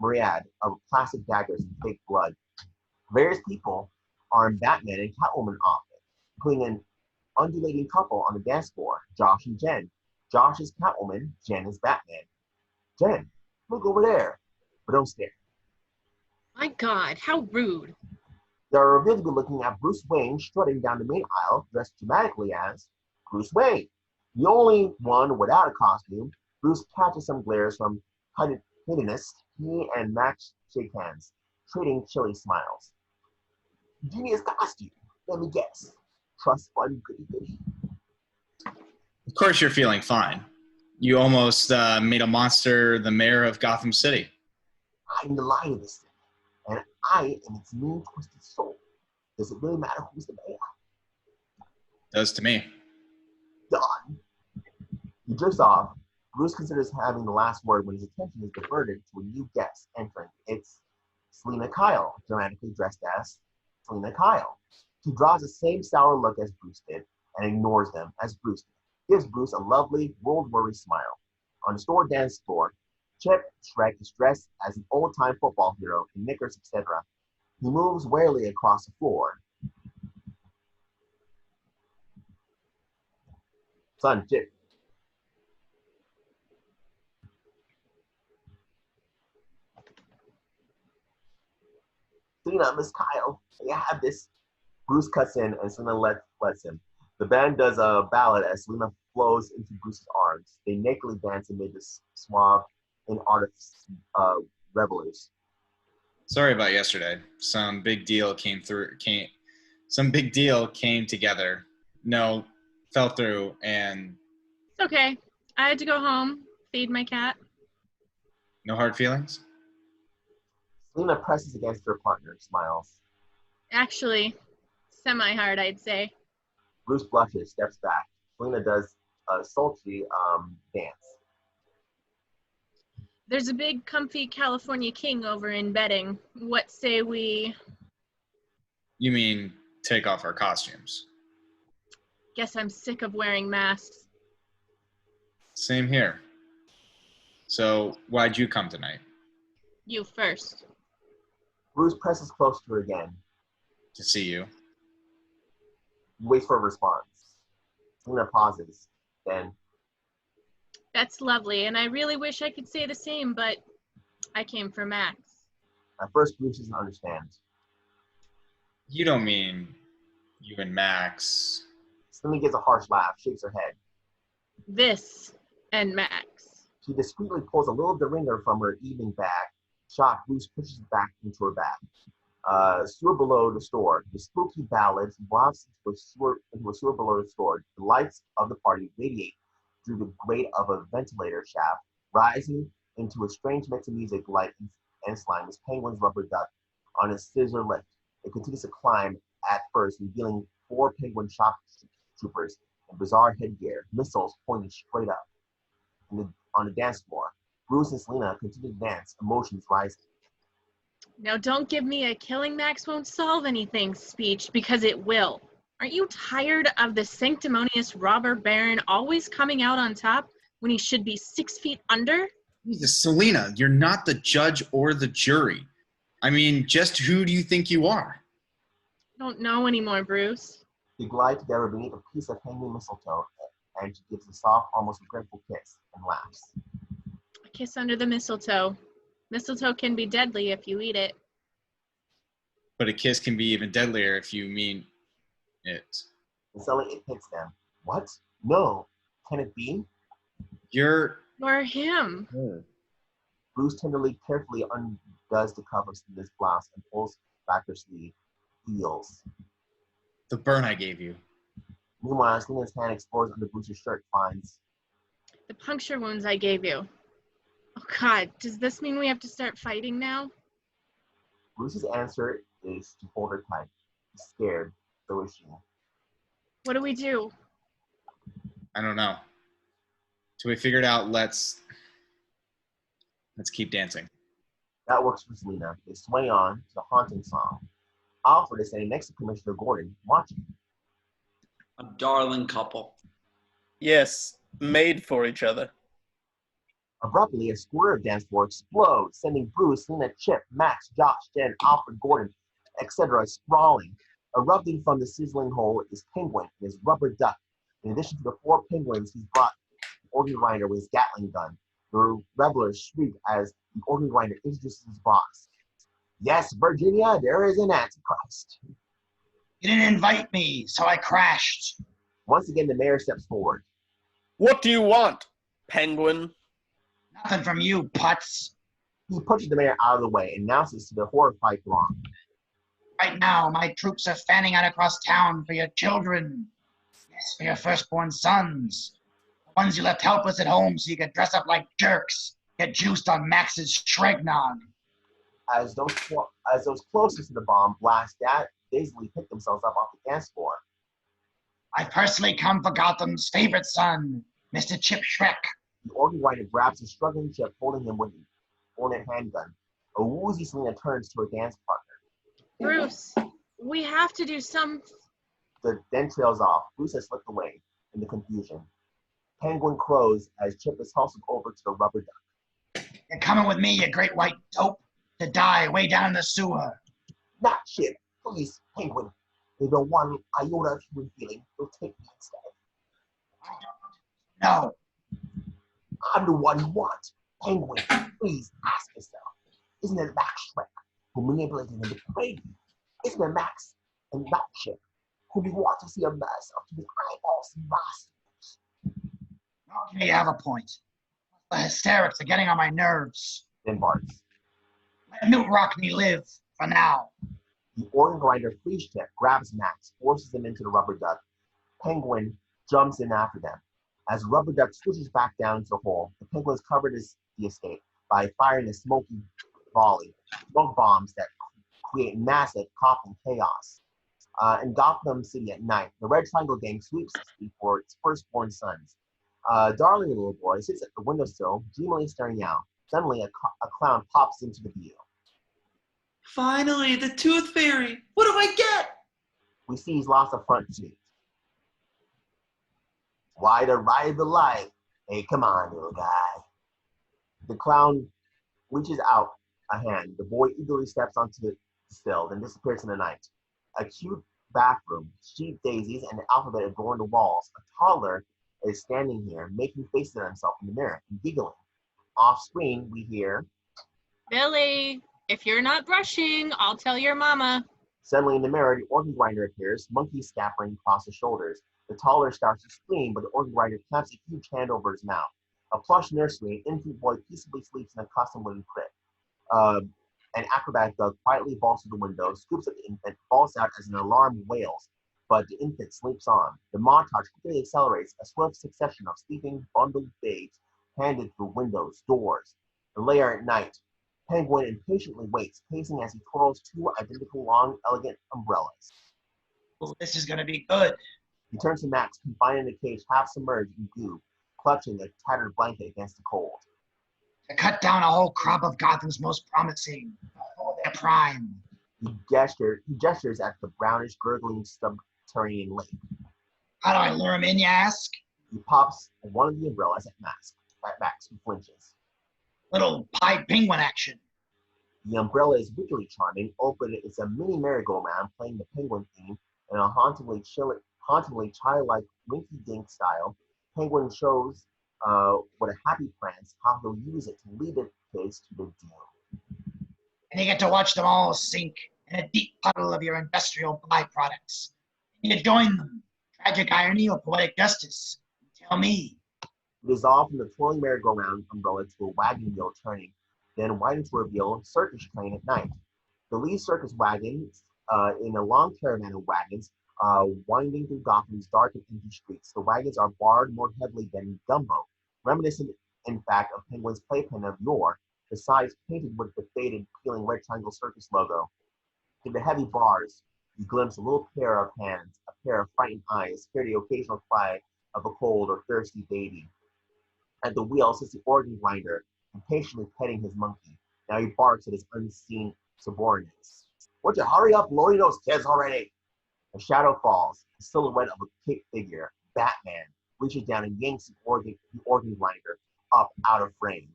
myriad of plastic daggers and fake blood. Various people are in Batman and Catwoman outfit, including an undulating couple on the dance floor, Josh and Jen. Josh is Catwoman, Jen is Batman. Jen, look over there, but don't stare. My God, how rude. They are revealed to be looking at Bruce Wayne strutting down the main aisle, dressed dramatically as Bruce Wayne. The only one without a costume. Bruce catches some glares from Hiddenness. He and Max shake hands, trading chilly smiles. Genius costume, let me guess. Trust fund goody goody. Of course you're feeling fine. You almost made a monster the mayor of Gotham City. I'm the light of this city, and I am its mean, twisted soul. Does it really matter who's the mayor? Does to me. Done. He drifts off. Bruce considers having the last word when his attention is diverted to a new guest entering. It's Selina Kyle, dramatically dressed as Selina Kyle. She draws the same sour look as Bruce did and ignores them as Bruce did. Gives Bruce a lovely, world-weary smile. On the store dance floor, Chip Shreck is dressed as an old-time football hero in knickers, etc. He moves warily across the floor. Son, Chip. Selina, Miss Kyle, may I have this? Bruce cuts in and Selina lets him. The band does a ballad as Selina flows into Bruce's arms. They nakedly dance amid the suave and artists revelers. Sorry about yesterday. Some big deal came together. No, fell through, and It's okay. I had to go home, feed my cat. no hard feelings? Selina presses against her partner, smiles. Actually, semi-hard, I'd say. Bruce blushes, steps back. Selina does a sultry dance. There's a big, comfy California king over in bedding. What say we... You mean take off our costumes? Guess I'm sick of wearing masks. Same here. So why'd you come tonight? You first. Bruce presses close to her again. To see you. He waits for a response. Selina pauses. Then, That's lovely, and I really wish I could say the same, but I came for Max. at first, Bruce doesn't understand. You don't mean you and Max? Selina gives a harsh laugh, shakes her head. This and Max. She discreetly pulls a little deringer from her evening bag. Shocked, Bruce pushes it back into her bag. Sewer below the store. The spooky ballads wafts into a sewer below the store. The lights of the party radiate through the grate of a ventilator shaft, rising into a strange mix of music, light, and slime as Penguin's rubber duck on a scissor lift. It continues to climb at first, revealing 4 penguin shock troopers in bizarre headgear, missiles pointing straight up. On the dance floor, Bruce and Selina continue to dance, emotions rising. Now don't give me a killing Max won't solve anything speech, because it will. Aren't you tired of the sanctimonious robber baron always coming out on top when he should be 6 feet under? Jesus, Selina, you're not the judge or the jury. I mean, just who do you think you are? I don't know anymore, Bruce. They glide together beneath a piece of hanging mistletoe, and she gives a soft, almost regretful kiss and laughs. A kiss under the mistletoe. Mistletoe can be deadly if you eat it. But a kiss can be even deadlier if you mean it. And suddenly it hits them. What? No. Can it be? You're him. Bruce tenderly, carefully undoes the cuff of Selina's blouse and pulls back her sleeve. Heels. the burn I gave you. Meanwhile, Selina's hand explores under Bruce's shirt, finds The puncture wounds I gave you. Oh God, does this mean we have to start fighting now? Bruce's answer is to hold her tight. He's scared, so is she. What do we do? I don't know. Till we figure it out, let's keep dancing. That works for Selina. They sway on to the haunting song. Alfred is standing next to Commissioner Gordon, watching. A darling couple. Yes, made for each other. Abruptly, a square dance floor explodes, sending Bruce, Selina, Chip, Max, Josh, Jen, Alfred, Gordon, etc. sprawling. Erupting from the sizzling hole is Penguin and his rubber duck. In addition to the 4 penguins, he's brought the organ grinder with his Gatling gun. The revelers shriek as the organ grinder introduces his boss. Yes, Virginia, there is an Antichrist. You didn't invite me, so I crashed. Once again, the mayor steps forward. What do you want, Penguin? Nothing from you, putz. He pushes the mayor out of the way and announces to the horrified throng. Right now, my troops are fanning out across town for your children. Yes, for your firstborn sons. The ones you left helpless at home so you could dress up like jerks. Get juiced on Max's Shregnog. As those closest to the bomb blast dazedly pick themselves up off the dance floor. I've personally come for Gotham's favorite son, Mr. Chip Shreck. The organ grinder grabs a struggling Chip, holding him with a folded handgun. A woozy Selina turns to her dance partner. Bruce, we have to do some... Then trails off. Bruce has slipped away in the confusion. Penguin crows as Chip is hustled over to the rubber duck. You're coming with me, you great white dope, to die way down in the sewer. Not Chip. Please, Penguin. They don't want iota of human feeling. They'll take me instead. No. I'm the one you want. Penguin, please ask yourself. Isn't it Max Shreck who manipulated and betrayed you? Isn't it Max and not Chip who we want to see a mess up to his eyeballs and rosters. Okay, you have a point. The hysterics are getting on my nerves. Then barks. Let Newt Rockney live, for now. The organ grinder freeze check grabs Max, forces him into the rubber duck. Penguin jumps in after them. As the rubber duck switches back down into the hole, the penguins cover the escape by firing a smoky volley, smoke bombs that create massive coughing chaos. In Gotham City at night, the Red Triangle Gang sweeps the street for its firstborn sons. Darling little boy sits at the windowsill, dreamily staring out. Suddenly, a clown pops into the view. Finally, the Tooth Fairy! What do I get? We see he's lost a front tooth. Why the ride of the light? Hey, come on, little guy. The clown reaches out a hand. The boy eagerly steps onto the sill, then disappears in the night. A cute bathroom, sheep daisies, and the alphabet adorn the walls. A toddler is standing here, making faces at himself in the mirror and giggling. Off screen, we hear, Billy, if you're not brushing, I'll tell your mama. Suddenly in the mirror, the organ grinder appears, monkey scampering across his shoulders. The toddler starts to scream, but the organ grinder clamps a huge hand over his mouth. A plush nursery, an infant boy peaceably sleeps in a custom wooden crib. An acrobatic dog quietly vaults through the window, scoops up the infant, falls out as an alarm wails, but the infant sleeps on. The montage quickly accelerates, a swift succession of sleeping, bundled babes handed through windows, doors. The Lair at night. Penguin impatiently waits, pacing as he twirls two identical long, elegant umbrellas. Well, this is gonna be good. He turns to Max, confined in a cage half submerged in goo, clutching a tattered blanket against the cold. To cut down a whole crop of Gotham's most promising, before their prime. He gestures at the brownish, gurgling subterranean lake. How do I lure him in, you ask? He pops one of the umbrellas at Max, who flinches. Little Pied Penguin action. The umbrella is visually charming, open. It's a mini merry-go-round playing the penguin theme in a hauntingly childlike winky-dink style. Penguin shows what a happy prance, how he'll use it to lead the kids to the doom. And you get to watch them all sink in a deep puddle of your industrial byproducts. And you join them. Tragic irony or poetic justice? Tell me. It is off from the twirling merry-go-round umbrella to a wagon wheel turning, then widen to reveal circus train at night. The Lee circus wagons, in a long caravan of wagons, winding through Gotham's dark and empty streets. The wagons are barred more heavily than Dumbo, reminiscent, in fact, of Penguin's playpen of yore, the sides painted with the faded, peeling Red Triangle Circus logo. To the heavy bars, you glimpse a little pair of hands, a pair of frightened eyes, hear the occasional cry of a cold or thirsty baby. At the wheel sits the organ grinder, impatiently petting his monkey. Now he barks at his unseen subordinates. Would you hurry up loading those kids already? A shadow falls, the silhouette of a kick figure, Batman, reaches down and yanks the organ grinder up out of frame.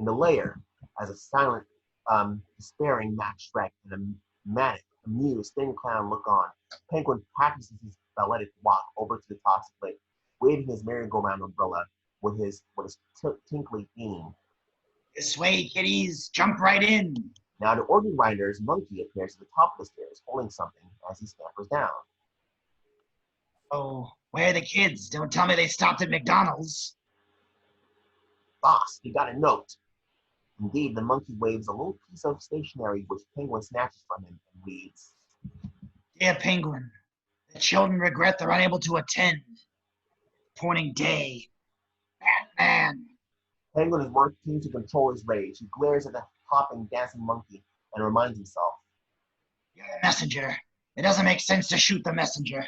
In the lair, as a silent, despairing Max Shreck and a manic, amused, thin clown look on, Penguin practices his balletic walk over to the toxic lake, waving his merry-go-round umbrella with his tinkly beam. This way, kiddies. Jump right in. Now the organ grinder's monkey appears at the top of the stairs, holding something as he scampers down. Oh, where are the kids? Don't tell me they stopped at McDonald's. Boss, you got a note. Indeed, the monkey waves a little piece of stationery which Penguin snatches from him and reads, Dear Penguin, the children regret they're unable to attend. Pointing day. Batman. Penguin is working to control his rage. He glares at the hopping, dancing monkey and reminds himself, You're the messenger. It doesn't make sense to shoot the messenger.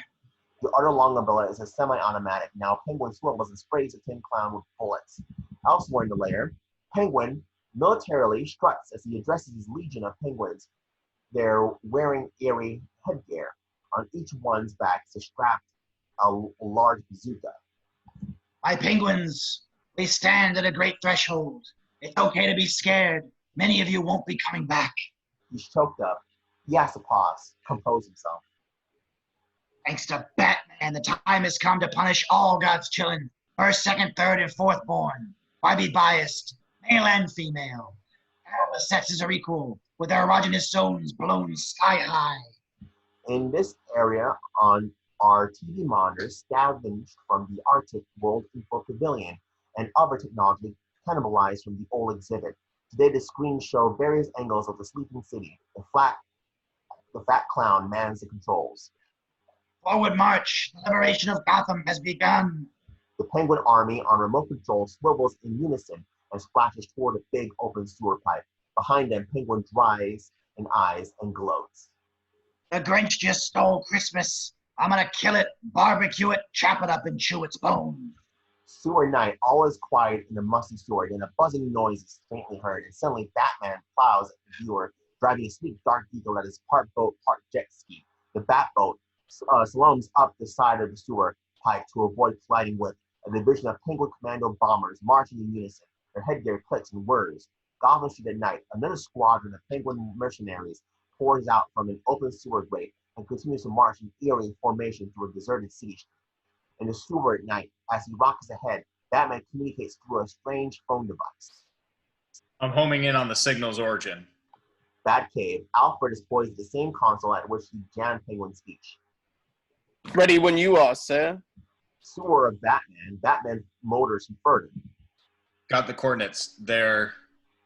the other long umbrella is a semi-automatic. Now Penguin swivels and sprays the tin clown with bullets. Elsewhere in the lair, Penguin militarily struts as he addresses his legion of penguins. They're wearing eerie headgear. On each one's back is strapped a large bazooka. My penguins, we stand at a great threshold. It's okay to be scared. Many of you won't be coming back. He's choked up. He has to pause, compose himself. Thanks to Batman, the time has come to punish all God's children. First, second, third, and fourth born. Why be biased? Male and female. All the sexes are equal, with their erogenous zones blown sky high. In this area, on are TV monitors scavenged from the Arctic World Info Pavilion and other technology cannibalized from the old exhibit. Today, the screens show various angles of the sleeping city. The fat clown mans the controls. Forward march. The liberation of Gotham has begun. The Penguin army on remote control swivels in unison and splashes toward a big open sewer pipe. Behind them, Penguin dries in eyes and gloats. The Grinch just stole Christmas. I'm gonna kill it, barbecue it, chop it up, and chew its bones. Sewer night, all is quiet in the musty sewer, then a buzzing noise is faintly heard, and suddenly Batman plows at the viewer, driving a sleek dark eagle that is part boat, part jet ski. The Batboat slums up the side of the sewer pipe to avoid colliding with a division of Penguin Commando bombers marching in unison. Their headgear clicks and whirs. Gotham Street at night, another squadron of Penguin mercenaries pours out from an open sewer grate and continues to march in eerie formation through a deserted city street. In the sewer at night, as he rocks ahead, Batman communicates through a strange phone device. I'm homing in on the signal's origin. Batcave, Alfred is poised at the same console at which he jammed Penguin's speech. Ready when you are, sir. Sewer of Batman motors further. Got the coordinates. They're...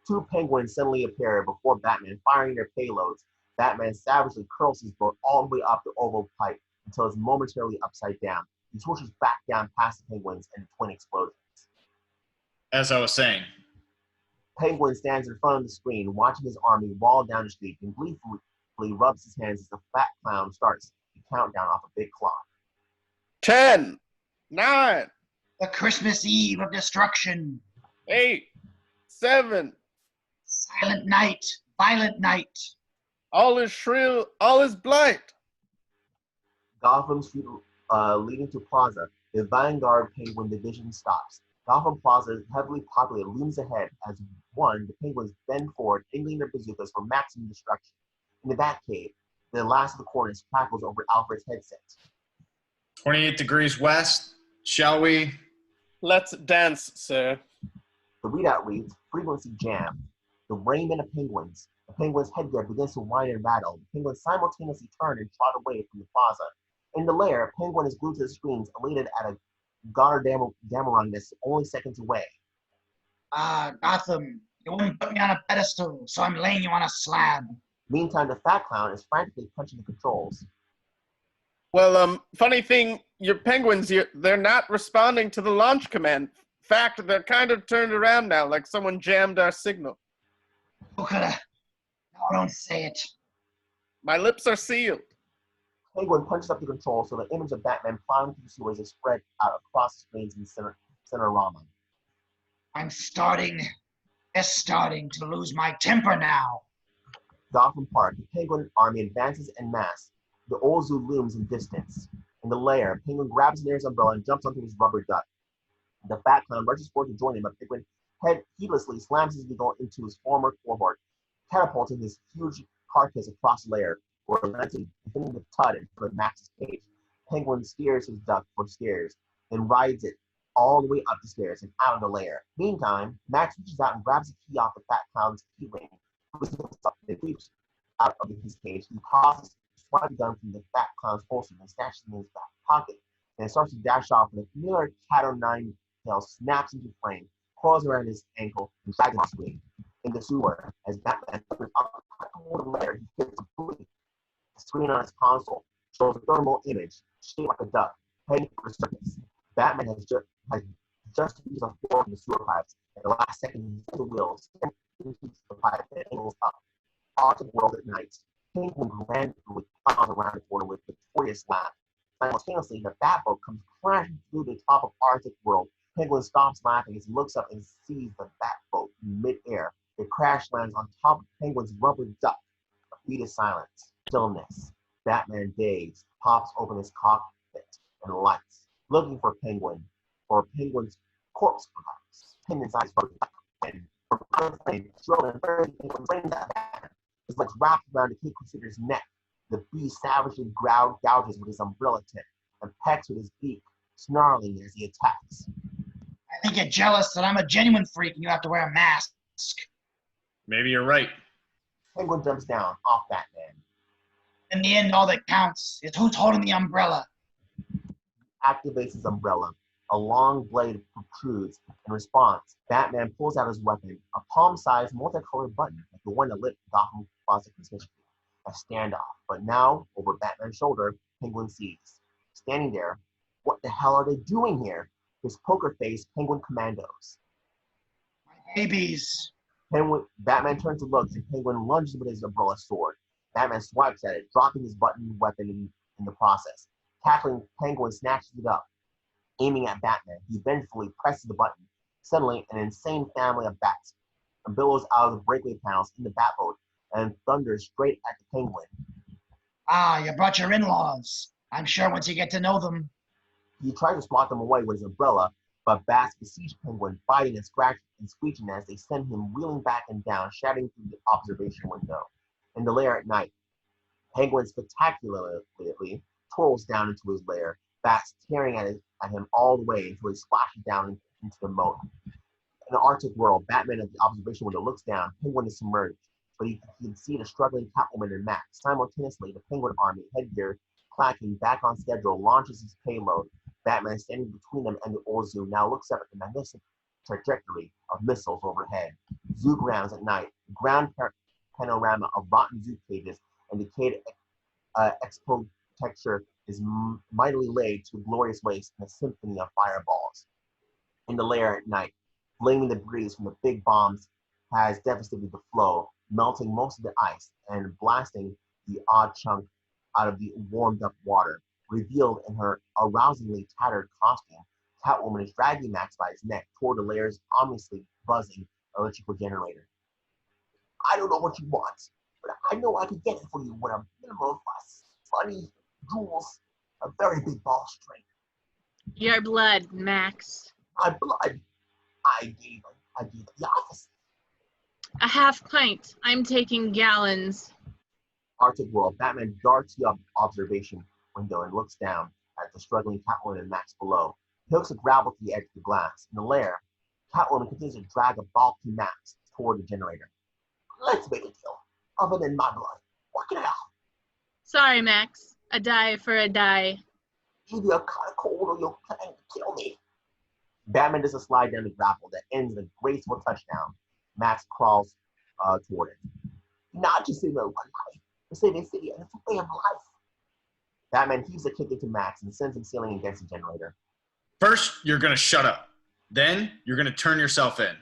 Two penguins suddenly appear before Batman, firing their payloads. Batman savagely curls his boat all the way up the oval pipe until it's momentarily upside down. He swooshes back down past the penguins and the twin explosions. As I was saying. Penguin stands in front of the screen, watching his army wall down the street, and gleefully rubs his hands as the fat clown starts the countdown off a big clock. 10, 9, The Christmas Eve of destruction. 8, 7. Silent night, violent night. All is shrill, all is blight. Gotham Street leading to Plaza, the Vanguard Penguin Division stops. Gotham Plaza, heavily populated, looms ahead as the Penguins bend forward, angling their bazookas for maximum destruction. In the Batcave, the last of the corners crackles over Alfred's headset. 28 degrees west. Shall we? Let's dance, sir. The readout reads, frequency jam. The raiment of penguins. The penguin's headgear begins to whine and rattle. The penguins simultaneously turn and trot away from the plaza. In the lair, Penguin is glued to the screens, elated at a Goddamn that's only seconds away. Gotham, you wouldn't put me on a pedestal, so I'm laying you on a slab. Meantime, the fat clown is frantically punching the controls. Well, funny thing, your penguins, they're not responding to the launch command. In fact, they're kind of turned around now, like someone jammed our signal. Who coulda? No, don't say it. My lips are sealed. Penguin punches up the controls so the image of Batman plowing through the sewers is spread out across the screens in the Cinerama. I'm starting to lose my temper now. Gotham Park, the Penguin army advances en masse. The old zoo looms in distance. In the lair, Penguin grabs Nair's umbrella and jumps onto his rubber duck. The fat clown rushes forward to join him, but Penguin heedlessly slams his eagle into his former cohort, catapulting his huge carcass across the lair, where it lands hitting the tud in front of Max's cage. Penguin steers his duck for stairs, then rides it all the way up the stairs and out of the lair. Meantime, Max reaches out and grabs the key off the fat clown's key ring. It leaps out of his cage. He pauses to swipe the gun from the fat clown's holster and stashes it in his back pocket, and starts to dash off when a familiar cat o' nine tails snaps into flame, coils around his ankle, and drags him off screen. In the sewer, as Batman enters up the lair, he hits a bully. The screen on his console shows a thermal image shaped like a duck heading for the surface. Batman has just used a floor from the sewer pipes. At the last second, the wheels into the pipe and angles up. Arctic world at night. Penguin grandly plows around the corner with a victorious laugh. Simultaneously, the Batboat comes crashing through the top of Arctic world. Penguin stops laughing as he looks up and sees the Batboat in midair. The crash lands on top of Penguin's rubber duck. A beat of silence. Stillness. Batman, dazed, pops open his cockpit and lights, looking for Penguin's corpse perhaps. Penguin's eyes broke and from unflamed, shrill and very Penguin brings that Batman. His legs wrapped around the Kid Crusader's neck. The beast savagely gouges with his umbrella tip and pecks with his beak, snarling as he attacks. I think you're jealous that I'm a genuine freak and you have to wear a mask. Maybe you're right. Penguin jumps down off Batman. In the end, all that counts is who's holding the umbrella. activates his umbrella. A long blade protrudes. In response, Batman pulls out his weapon, a palm-sized multicolored button like the one that lit Gotham Plaza Christmas tree. A standoff, but now, over Batman's shoulder, Penguin sees. Standing there, what the hell are they doing here? His poker-faced Penguin commandos. Babies. Batman turns to look, and Penguin lunges with his umbrella sword. Batman swipes at it, dropping his button weapon in the process. Tackling Penguin snatches it up. Aiming at Batman, he vengefully presses the button. Suddenly, an insane family of bats billows out of the breakaway panels in the Batboat and thunders straight at the Penguin. Ah, you brought your in-laws. I'm sure once you get to know them. He tries to swat them away with his umbrella, but bats besiege Penguin, biting and scratching and screeching as they send him wheeling back and down, shattering through the observation window. In the lair at night, Penguin spectacularly twirls down into his lair, bats tearing at him all the way until he splashes down into the moat. In the Arctic world, Batman at the observation window looks down. Penguin is submerged, but he can see the struggling Catwoman and Max. Simultaneously, the Penguin army, headgear clacking, back on schedule, launches his payload. Batman, standing between them and the old zoo, now looks up at the magnificent trajectory of missiles overhead. Zoo grounds at night, ground panorama of rotten zoo cages and decayed expo-texture is mightily laid to glorious waste in a symphony of fireballs. In the lair at night, flaming debris from the big bombs has devastated the flow, melting most of the ice and blasting the odd chunk out of the warmed-up water. Revealed in her arousingly tattered costume, Catwoman is dragging Max by his neck toward the lair's ominously buzzing electrical generator. I don't know what you want, but I know I can get it for you with a minimum of funny jewels, a very big ball string. Your blood, Max. My blood. I gave the office. A half pint. I'm taking gallons. Arctic world, Batman darts the observation window and looks down at the struggling Catwoman and Max below. He hooks a gravel to the edge of the glass. In the lair, Catwoman continues to drag a bulky Max toward the generator. Let's make a deal. Other than my blood, work it out. Sorry, Max. A die for a die. Either you're kind of cold or you're planning to kill me. Batman does a slide down the gravel that ends in a graceful touchdown. Max crawls toward it. Not just saving one life, but saving a city and it's a way of life. Batman heaves a kick into Max and sends him sailing against the generator. First, you're going to shut up. Then, you're going to turn yourself in.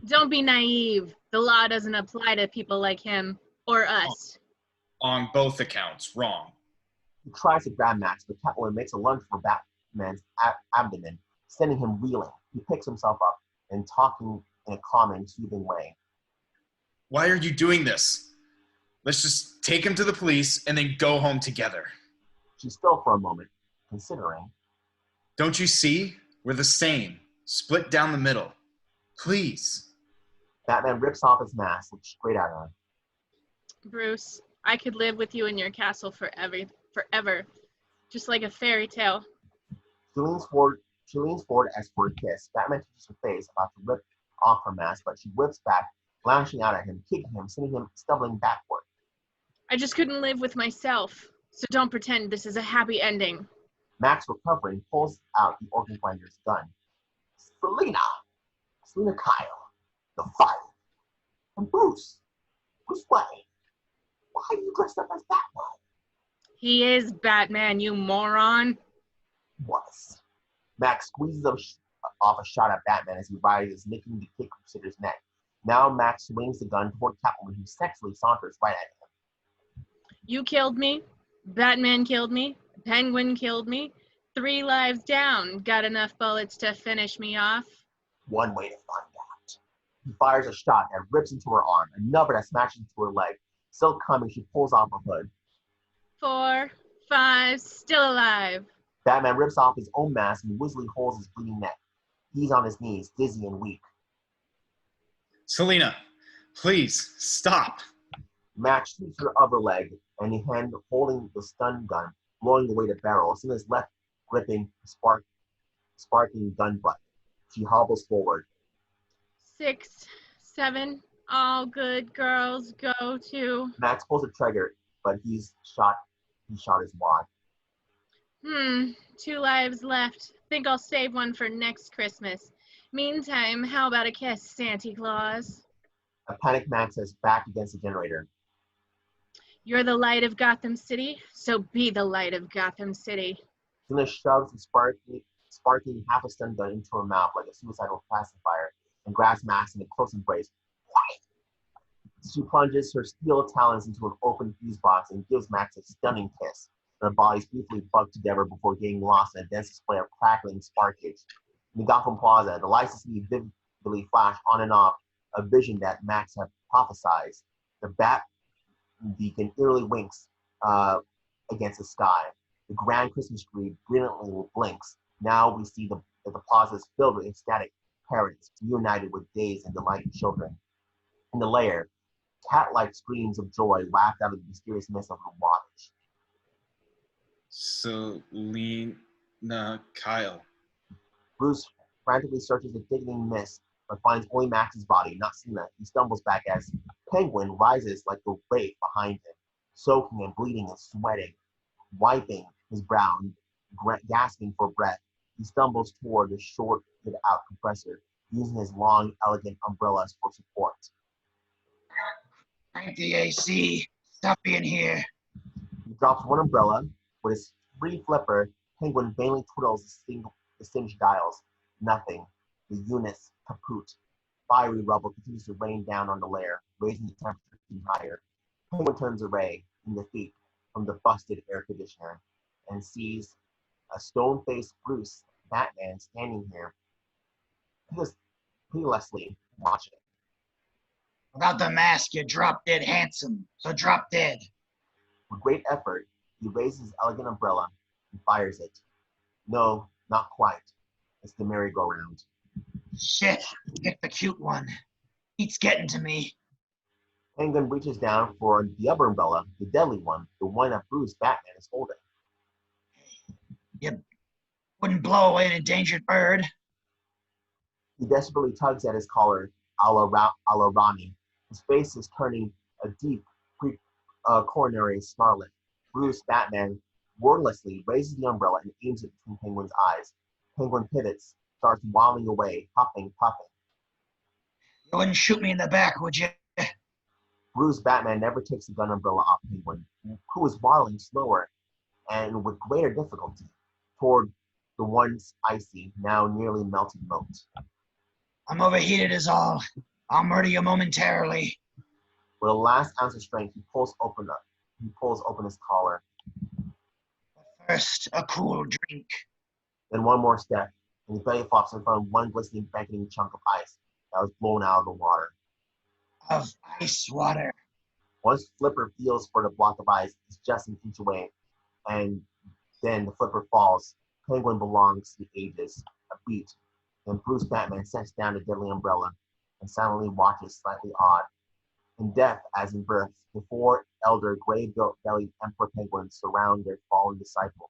Don't be naive. The law doesn't apply to people like him or us. On both accounts, wrong. He tries to grab Max, but Catwoman makes a lunge for Batman's abdomen, sending him reeling. He picks himself up and talking in a calming, soothing way. Why are you doing this? Let's just take him to the police and then go home together. She's still for a moment, considering. Don't you see? We're the same. Split down the middle. Please. Batman rips off his mask, looks straight at her. Bruce, I could live with you in your castle forever. Just like a fairy tale. She leans forward as for a kiss. Batman touches her face, about to rip off her mask, but she whips back, lashing out at him, kicking him, sending him stumbling backward. I just couldn't live with myself. So don't pretend this is a happy ending. Max, recovering, pulls out the organ grinder's gun. Selina Kyle, the fire. And Bruce Wayne, why are you dressed up as Batman? He is Batman, you moron. Was. Max squeezes off a shot at Batman as he rises, nicking the kick Crusader's neck. Now Max swings the gun toward Catwoman, who sexually saunters right at him. You killed me. Batman killed me. Penguin killed me. 3 lives down. Got enough bullets to finish me off? One way to find out. He fires a shot that rips into her arm, another that smashes into her leg. Still coming, she pulls off her hood. 4, 5, still alive. Batman rips off his own mask and whizzily holds his bleeding neck. He's on his knees, dizzy and weak. Selina, please, stop. Max shoots her other leg, and the hand holding the stun gun, blowing away the barrel, Selena's left gripping the sparking gun butt. She hobbles forward. 6, 7, all good girls go to. Max pulls the trigger, but he shot his wad. 2 lives left. Think I'll save one for next Christmas. Meantime, how about a kiss, Santa Claus? A panicked Max is back against the generator. You're the light of Gotham City, so be the light of Gotham City. Selina shoves the sparking half a stun gun into her mouth like a suicidal pacifier and grabs Max in a close embrace. She plunges her steel talons into an open fuse box and gives Max a stunning kiss. Their bodies briefly bug together before getting lost in a dense display of crackling sparkage. In the Gotham Plaza, the lights see vividly flash on and off, a vision that Max had prophesied. The bat beacon eerily winks against the sky. The grand Christmas tree brilliantly blinks. Now we see that the plaza is filled with ecstatic parents, reunited with dazed and delighted children. In the lair, cat-like screams of joy wafted out of the mysterious mist of the waters. Selina, Kyle. Bruce frantically searches the thickening mist, but finds only Max's body, not Selina. He stumbles back as Penguin rises like the wraith behind him, soaking and bleeding and sweating, wiping his brow and gasping for breath. He stumbles toward the shorted-out compressor, using his long, elegant umbrellas for support. Crank the AC. Stop being here. He drops one umbrella. With his free flipper, Penguin vainly twiddles the singed dials. Nothing. The unit's kaput. Fiery rubble continues to rain down on the lair, raising the temperature even higher. Penguin turns away in defeat from the busted air conditioner and sees a stone-faced Bruce Batman standing here, just pitilessly watching. Without the mask, you drop dead handsome. So drop dead. With great effort, he raises his elegant umbrella and fires it. No, not quite. It's the merry-go-round. Shit, pick the cute one. He's getting to me. Penguin reaches down for the other umbrella, the deadly one, the one that Bruce Batman is holding. You wouldn't blow away an endangered bird. He desperately tugs at his collar, a la Ronnie. His face is turning a deep coronary scarlet. Bruce Batman wordlessly raises the umbrella and aims it between Penguin's eyes. Penguin pivots, starts waddling away, puffing. You wouldn't shoot me in the back, would you? Bruce Batman never takes the gun umbrella off Penguin, who is waddling slower and with greater difficulty toward the once icy, now nearly melted moat. I'm overheated is all. I'll murder you momentarily. With a last ounce of strength, he pulls open his collar. But first, a cool drink. Then one more step, and his belly flops in front of one glistening, beckoning chunk of ice that was blown out of the water. Of ice water. Once Flipper feels for the block of ice, it's just an inch away, and then the Flipper falls. Penguin belongs to the ages. A beat. Then Bruce Batman sets down the deadly umbrella and silently watches, slightly awed. In death, as in birth, the four elder gray-bellied Emperor Penguins surround their fallen disciple.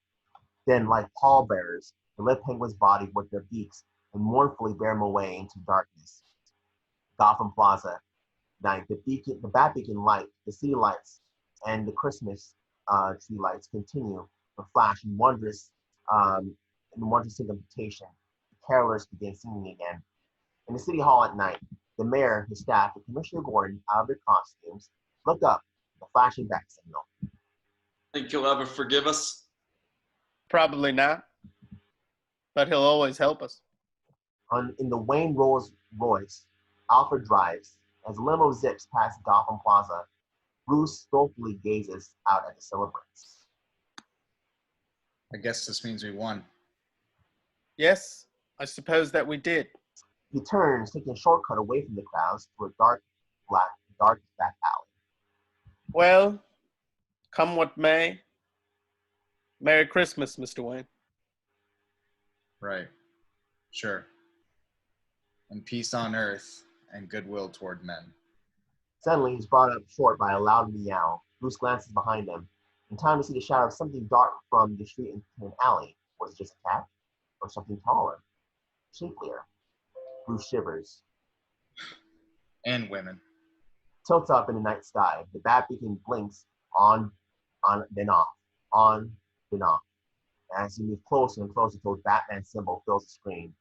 Then, like pallbearers, they lift Penguin's body with their beaks and mournfully bear him away into darkness. Gotham Plaza. Night. The bat beacon light, the city lights, and the Christmas tree lights continue to flash in wondrous syncopation. The carolers begin singing again. In the city hall at night, the mayor, his staff, and Commissioner Gordon, out of their costumes, look up at the flashing bat signal. Think he'll ever forgive us? Probably not. But he'll always help us. In the Wayne Rolls Royce, Alfred drives. As the limo zips past Gotham Plaza, Bruce thoughtfully gazes out at the celebrants. I guess this means we won. Yes, I suppose that we did. He turns, taking a shortcut away from the crowds to a dark back alley. Well, come what may. Merry Christmas, Mr. Wayne. Right. Sure. And peace on earth and goodwill toward men. Suddenly, he's brought up short by a loud meow. Bruce glances behind him, in time to see the shadow of something dart from the street into an alley. Was it just a cat? Or something taller? Shapelier? Bruce shivers. And women. Tilts up in the night sky. The bat beacon blinks on, then off, on, then off. As you move closer and closer to Batman symbol fills the screen,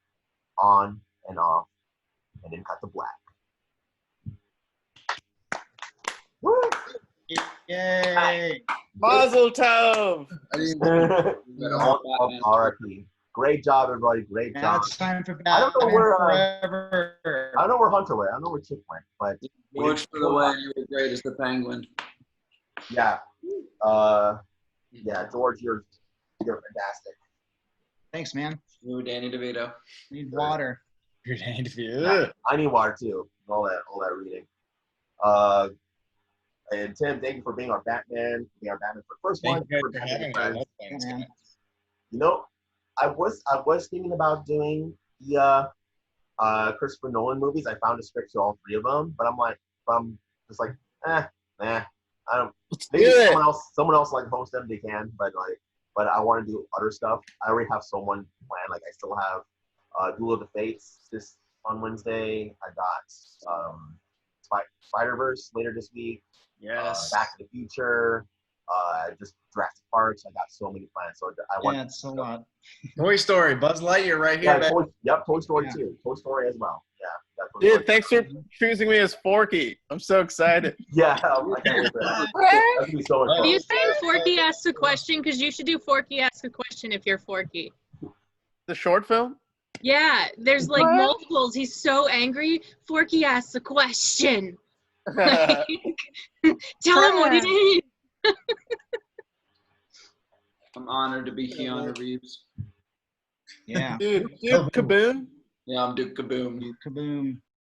on and off, and then cut to black. Woo! Yay! Mazel tov! RIP. Great job, everybody. Great Now job. it's time for I don't know Batman where Forever. I don't know where Hunter went. I don't know where Chip went, but George for the win. You were great as the Penguin. yeah. Yeah, George, you're fantastic. Thanks, man. You, Danny DeVito. Need water. Your hand Yeah, I need water too. All that reading. And Tim, thank you for being our Batman. Being our Batman for the first one. Thank you guys for having me. I love Thanks, things. man. You know, I was thinking about doing the Christopher Nolan movies. I found a script to all 3 of them, but I'm just like, I don't. Maybe someone else like host them. They can, but I want to do other stuff. I already have someone planned. Like I still have Duel of the Fates this on Wednesday. I got Spider-Verse later this week. Yes. Back to the Future. Just Jurassic Park. So I got so many plans. So I want. Yeah, it's a lot. Toy Story, Buzz Lightyear right here. Yeah, Toy Story Yeah. too. Toy Story as well. Yeah. That's what Dude, thanks for choosing me as Forky. I'm so excited. Yeah, I can't wait for that. That's gonna be so much Have fun. you seen Forky Asks a Question? Because you should do Forky Asks a Question if you're Forky. The short film? Yeah, there's like multiples. He's so angry. Forky asks a question. Tell him what it is. I'm honored to be Keanu Reeves. Yeah. Dude, Kaboom? Yeah, I'm Duke Kaboom. Kaboom.